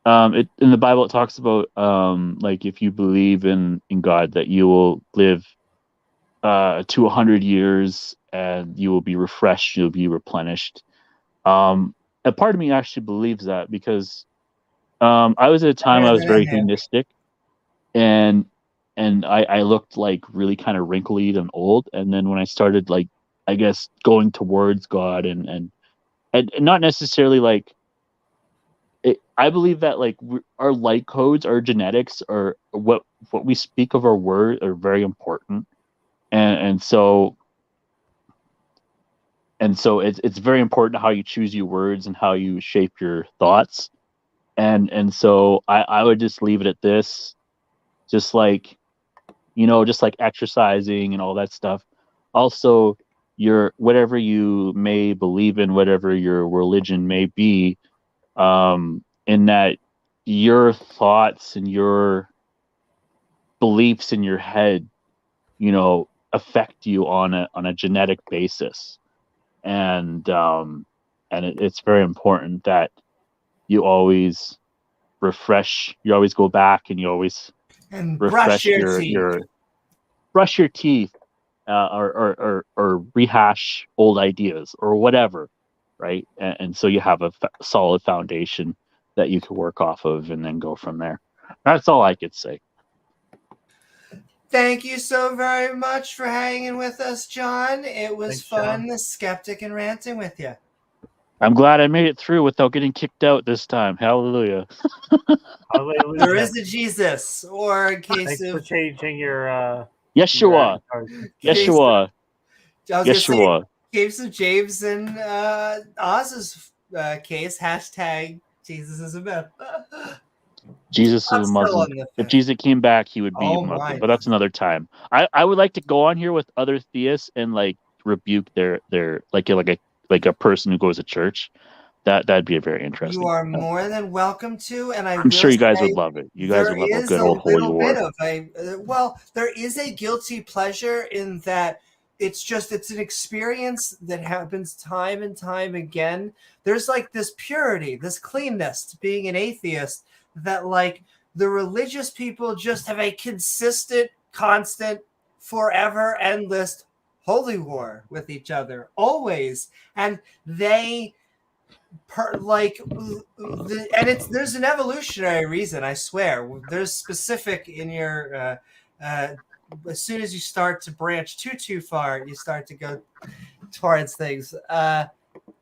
in the Bible it talks about like if you believe in God that you will live to 100 years and you will be refreshed, you'll be replenished. A part of me actually believes that because I was at a time I was very hedonistic, and I looked like really kind of wrinkled and old. And then when I started, like, I guess going towards God and not necessarily like I believe that like our light codes, our genetics, are what we speak of our word are very important, and so it's very important how you choose your words and how you shape your thoughts, and so I would just leave it at this, just like just like exercising and all that stuff. Also, your whatever you may believe in, whatever your religion may be, in that your thoughts and your beliefs in your head, affect you on a genetic basis, and it's very important that you always you always go back and you always And brush refresh your teeth. brush your teeth, or rehash old ideas or whatever, right? And so you have a solid foundation that you can work off of and then go from there. That's all I could say. Thank you so very much for hanging with us, John. It was Thanks, fun, John. the skeptic and ranting with you. I'm glad I made it through without getting kicked out this time. Hallelujah. Hallelujah. There is a Jesus, or in case Thanks of for changing your Yeshua. Yeshua. I was Yeshua. gonna say, case of James and Oz's case, hashtag Jesus is a myth. Jesus is I'm a still Muslim. on the If Jesus came back, he would be Oh a Muslim, my. but that's another time. I would like to go on here with other theists and like rebuke their like a person who goes to church. That'd be a very interesting. You are more than welcome to, and I'm sure you guys would love it. You guys would love a good old holy war. There is a guilty pleasure in that it's an experience that happens time and time again. There's like this purity, this cleanness to being an atheist that like the religious people just have a consistent, constant, forever, endless holy war with each other, always. And they there's an evolutionary reason. I swear, there's specific in your as soon as you start to branch too far, you start to go towards things.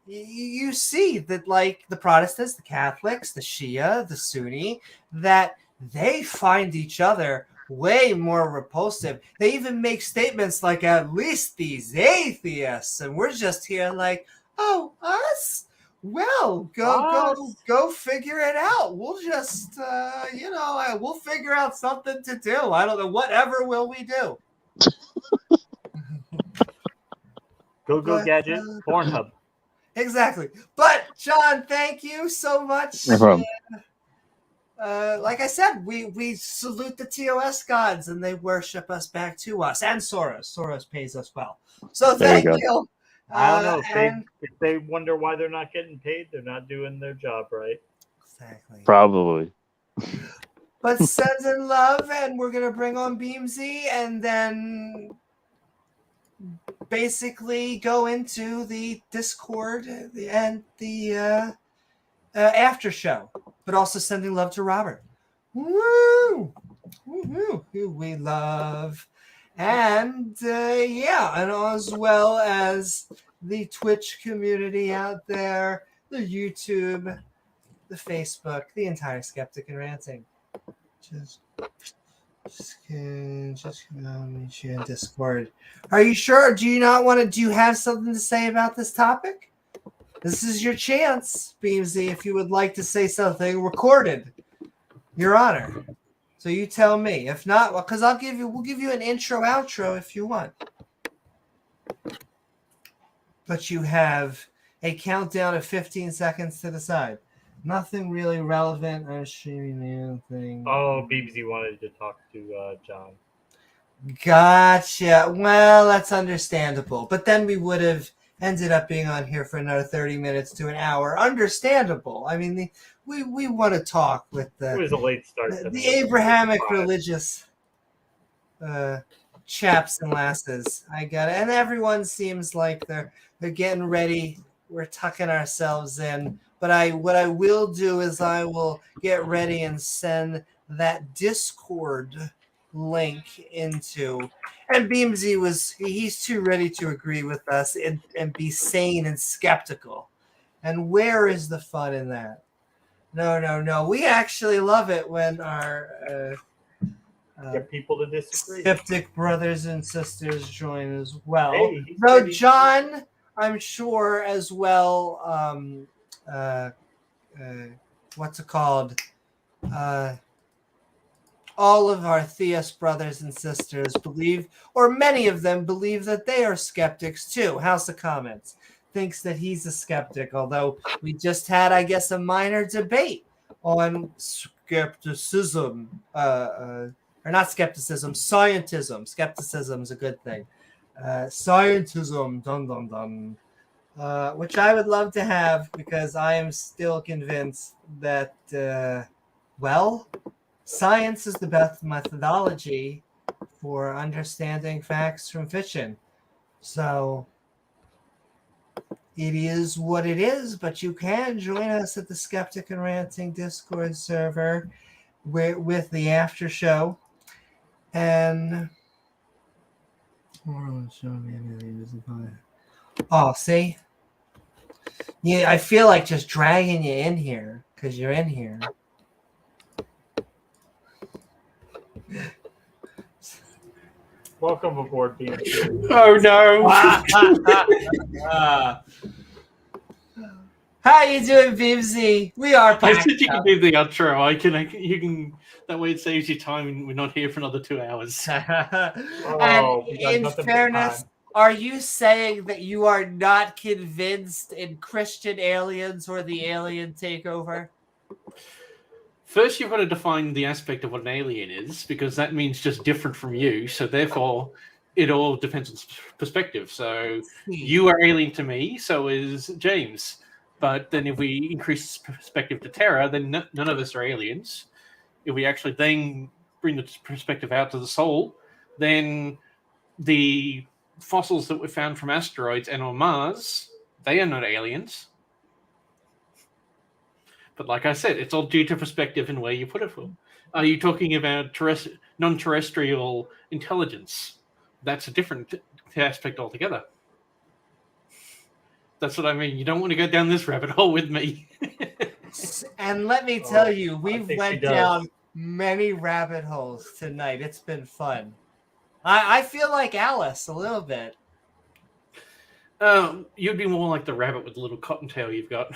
You see that like the Protestants, the Catholics, the Shia, the Sunni, that they find each other way more repulsive. They even make statements like, at least these atheists, and we're just here like, oh, us? Well, go figure it out. We'll just we'll figure out something to do. I don't know, whatever will we do. Go Gadget, Pornhub. Exactly. But John, thank you so much. No problem. Like I said, we salute the TOS gods and they worship us back to us. And Soros. Soros pays us well. So thank you. I don't know. If they wonder why they're not getting paid, they're not doing their job right. Exactly. Probably. But sends in love, and we're gonna bring on Beamsy and then basically go into the Discord and the after show, but also sending love to Robert. Woo! Woo-hoo, who we love. And and as well as the Twitch community out there, the YouTube, the Facebook, the entire Skeptic and Ranting. Just meet you in Discord. Are you sure? Do you have something to say about this topic? This is your chance, Beamsy, if you would like to say something recorded. Your honor. So you tell me. If not, because we'll give you an intro outro if you want. But you have a countdown of 15 seconds to the side. Nothing really relevant. I'm streaming anything. Oh, Beamsy wanted to talk to John. Gotcha. Well, that's understandable. But then we would have ended up being on here for another 30 minutes to an hour. Understandable. I mean, we want to talk with It was a late start. the Abrahamic religious chaps and lasses. I got it. And everyone seems like they're getting ready. We're tucking ourselves in. But what I will do is I will get ready and send that Discord link into, and Beamsy he's too ready to agree with us and be sane and skeptical. And where is the fun in that? No. We actually love it when our get people to disagree. Skeptic brothers and sisters join as well. Hey, no, John, I'm sure as well. What's it called? All of our theist brothers and sisters believe, or many of them believe, that they are skeptics too. House of Comments thinks that he's a skeptic, although we just had, I guess, a minor debate on skepticism, or not skepticism, scientism. Skepticism is a good thing. Scientism, dun dun dun. Which I would love to have, because I am still convinced that, science is the best methodology for understanding facts from fiction. So it is what it is, but you can join us at the Skeptic and Ranting Discord server with the after show. And oh, see? Yeah, I feel like just dragging you in here because you're in here. Welcome aboard, Beamsy. Oh no! How you doing, Beamsy? We are. I said you can do the outro. You can. That way it saves you time, and we're not here for another 2 hours. And in fairness, are you saying that you are not convinced in Christian aliens or the alien takeover? First, you've got to define the aspect of what an alien is, because that means just different from you. So therefore, it all depends on perspective. So you are alien to me, so is James. But then if we increase perspective to Terra, then none of us are aliens. If we actually then bring the perspective out to the soul, then the fossils that were found from asteroids and on Mars, they are not aliens. But like I said, it's all due to perspective and where you put it from. Are you talking about non-terrestrial intelligence? That's a different aspect altogether. That's what I mean. You don't want to go down this rabbit hole with me. And let me tell you, we've went down many rabbit holes tonight. It's been fun. I feel like Alice a little bit. You'd be more like the rabbit with the little cottontail you've got.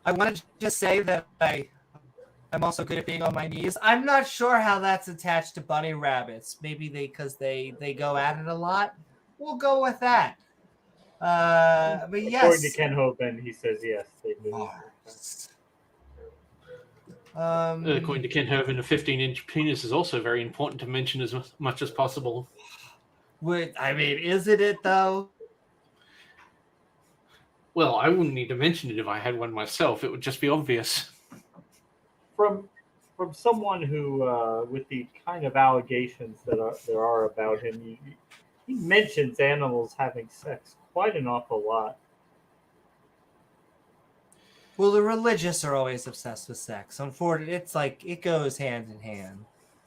I want to just say that I'm also good at being on my knees. I'm not sure how that's attached to bunny rabbits. Maybe because they go at it a lot. We'll go with that. But yes. According to Ken Hovind, he says yes. They do. According to Ken Hovind, a 15-inch penis is also very important to mention as much as possible. Isn't it though? Well, I wouldn't need to mention it if I had one myself. It would just be obvious. From someone who, with the kind of allegations that there are about him, he mentions animals having sex quite an awful lot. Well, the religious are always obsessed with sex. Unfortunately, it's like it goes hand in hand.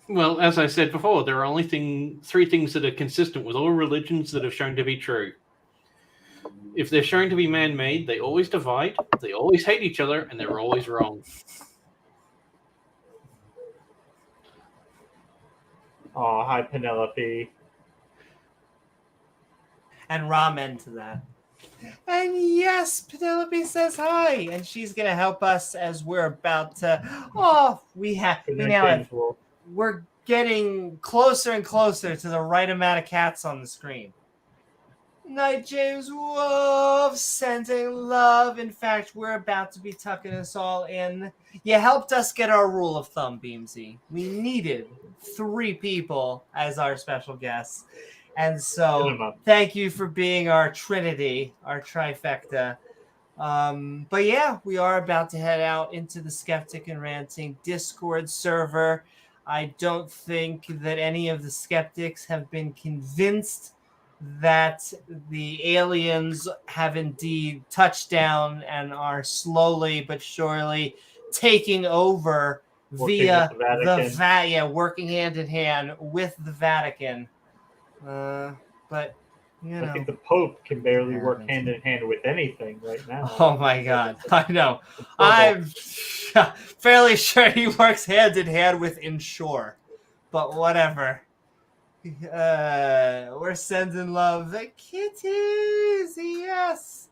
Well, as I said before, there are only three things that are consistent with all religions that have shown to be true. If they're shown to be man-made, they always divide, they always hate each other, and they're always wrong. Oh, hi, Penelope. And ramen to that. And yes, Penelope says hi, and she's gonna help us as we're about to. Oh, we're getting closer and closer to the right amount of cats on the screen. Night, James Wolfe, sending love. In fact, we're about to be tucking us all in. You helped us get our rule of thumb, Beamsy. We needed 3 people as our special guests. And so, thank you for being our trinity, our trifecta. But yeah, we are about to head out into the Skeptic and Ranting Discord server. I don't think that any of the skeptics have been convinced that the aliens have indeed touched down and are slowly but surely taking over via working hand in hand with the Vatican. But you know, I think the Pope can barely work hand in hand with anything right now. Oh my God, I know. I'm fairly sure he works hand in hand with Ensure, but whatever. We're sending love. The kitties, yes.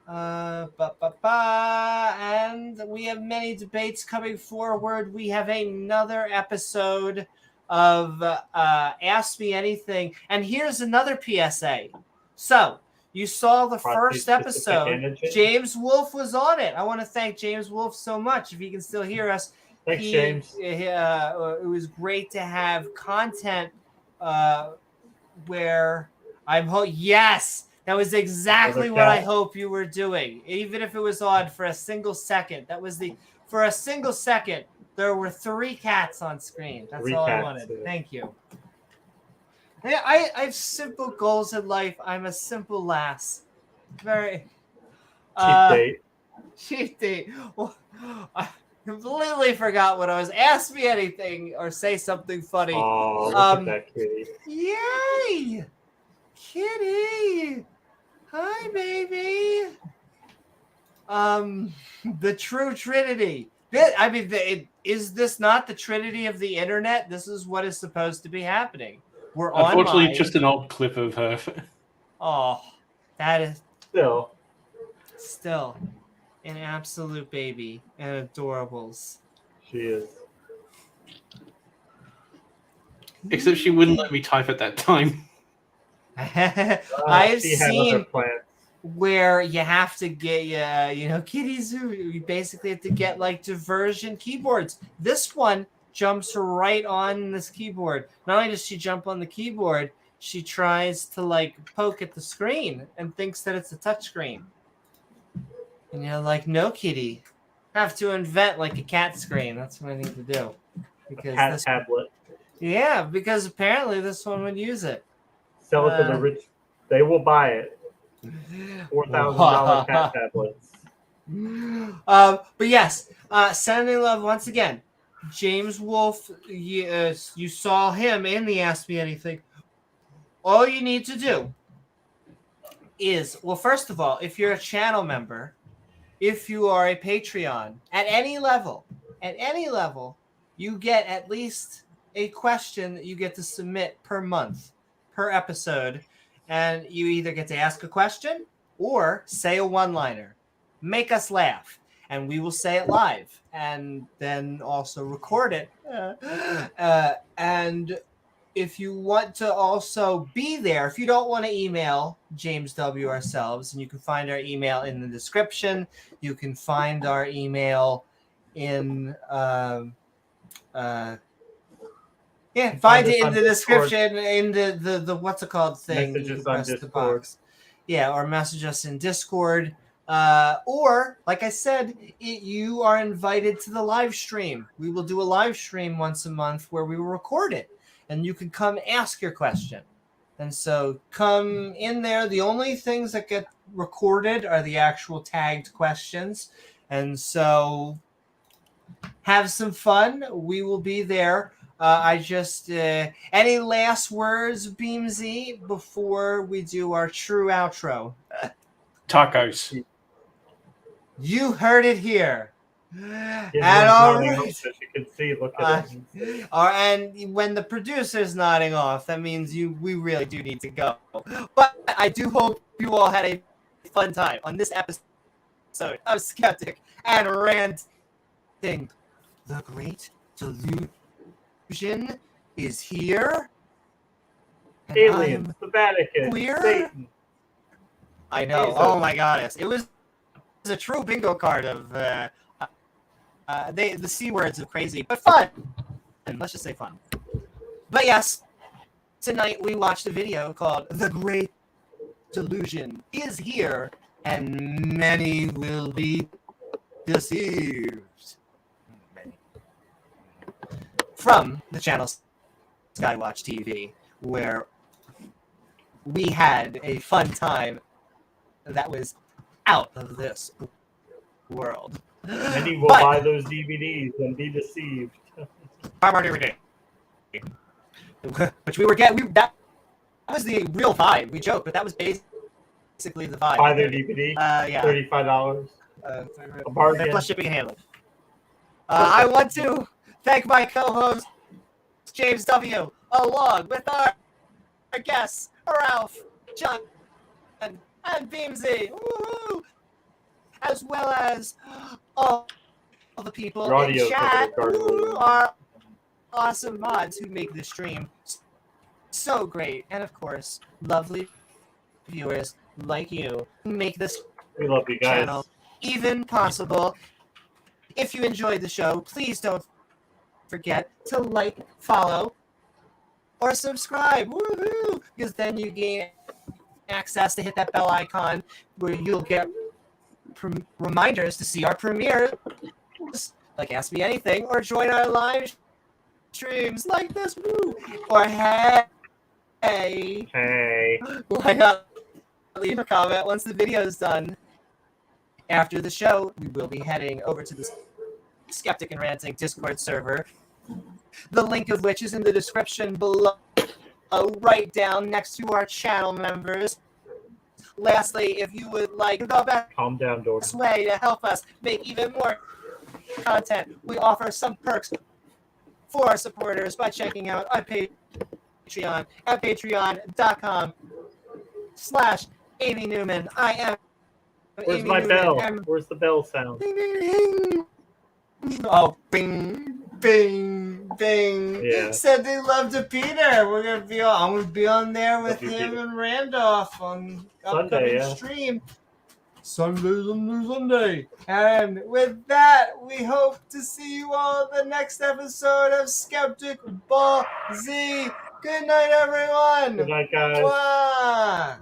And we have many debates coming forward. We have another episode of Ask Me Anything. And here's another PSA. So, you saw the first episode. James Wolfe was on it. I want to thank James Wolfe so much. If he can still hear us. Thanks, James. It was great to have content where yes, that was exactly what I hope you were doing. Even if it was on for a single second. For a single second, there were 3 cats on screen. That's all I wanted. Thank you. I have simple goals in life. I'm a simple lass. Very cheap date. Well, I completely forgot what I was. Ask me anything or say something funny. Oh, look at that kitty! Yay, kitty! Hi, baby. The true Trinity. Is this not the Trinity of the internet? This is what is supposed to be happening. We're unfortunately just an old clip of her. Oh, that is still an absolute baby and adorables. She is. Except she wouldn't let me type at that time. I've seen where you have to get kitties who you basically have to get like diversion keyboards. This one jumps right on this keyboard. Not only does she jump on the keyboard, she tries to like poke at the screen and thinks that it's a touch screen. And you're like, no, kitty. I have to invent like a cat screen. That's what I need to do. Because cat tablet. Yeah, because apparently this one would use it. Sell it to the rich. They will buy it. $4,000 cat tablets. But yes, sending love once again. James Wolfe, you saw him in the Ask Me Anything. All you need to do is, well, first of all, if you're a channel member, if you are a Patreon, at any level, you get at least a question that you get to submit per month, per episode, and you either get to ask a question or say a one-liner. Make us laugh. And we will say it live and then also record it. And if you want to also be there, if you don't want to email James W. ourselves, and you can find our email in the description. You can find our email in find it in the description in the what's it called thing. Messages on Discord. Or message us in Discord. Or, like I said, you are invited to the live stream. We will do a live stream once a month where we will record it, and you can come ask your question. And so come in there. The only things that get recorded are the actual tagged questions. And so have some fun. We will be there. Any last words, Beamsy, before we do our true outro? Tacos. You heard it here. And all right. So you can see, look at it. And when the producer's nodding off, that means we really do need to go. But I do hope you all had a fun time on this episode of Skeptic and Ranting. The Great Delusion is here. Aliens, the Vatican, queer. Satan. I know. Oh my goddess. It was a true bingo card of the C words of crazy, but fun. And let's just say fun. But yes, tonight we watched a video called The Great Delusion is Here, and many will be deceived. From the channel SkyWatchTV, where we had a fun time that was out of this world. Many will buy those DVDs and be deceived. Which we were getting. That was the real vibe. We joked, but that was basically the vibe. Buy their DVD. Yeah. $35. A bargain. Plus shipping and handling. I want to thank my co-host James W. along with our guests Ralph, John, and Beamsy. Woo-hoo! As well as all the people in chat who are awesome mods who make this stream so great. And of course, lovely viewers like you who make this we love you guys. channel even possible. If you enjoyed the show, please don't forget to like, follow, or subscribe. Woohoo! Because then you gain access to hit that bell icon where you'll get reminders to see our premieres, like Ask Me Anything, or join our live streams like this. Woo! Or hey, why not leave a comment once the video is done? After the show, we will be heading over to the Skeptic and Ranting Discord server, the link of which is in the description below, right down next to our channel members. Lastly, if you would like the best way to help us make even more content, we offer some perks for our supporters by checking out our Patreon at patreon.com/AvyNewman. I am Where's Amy my Newman, bell? and Where's the bell sound? oh, bing, bing, bing. Yeah. Said they loved a Peter. I'm gonna be on there with Love you, him Peter. and Randolph on upcoming Sunday, yeah. stream. Sunday. And with that, we hope to see you all the next episode of Skeptic Ball Z. Good night, everyone. Good night, guys. Mwah.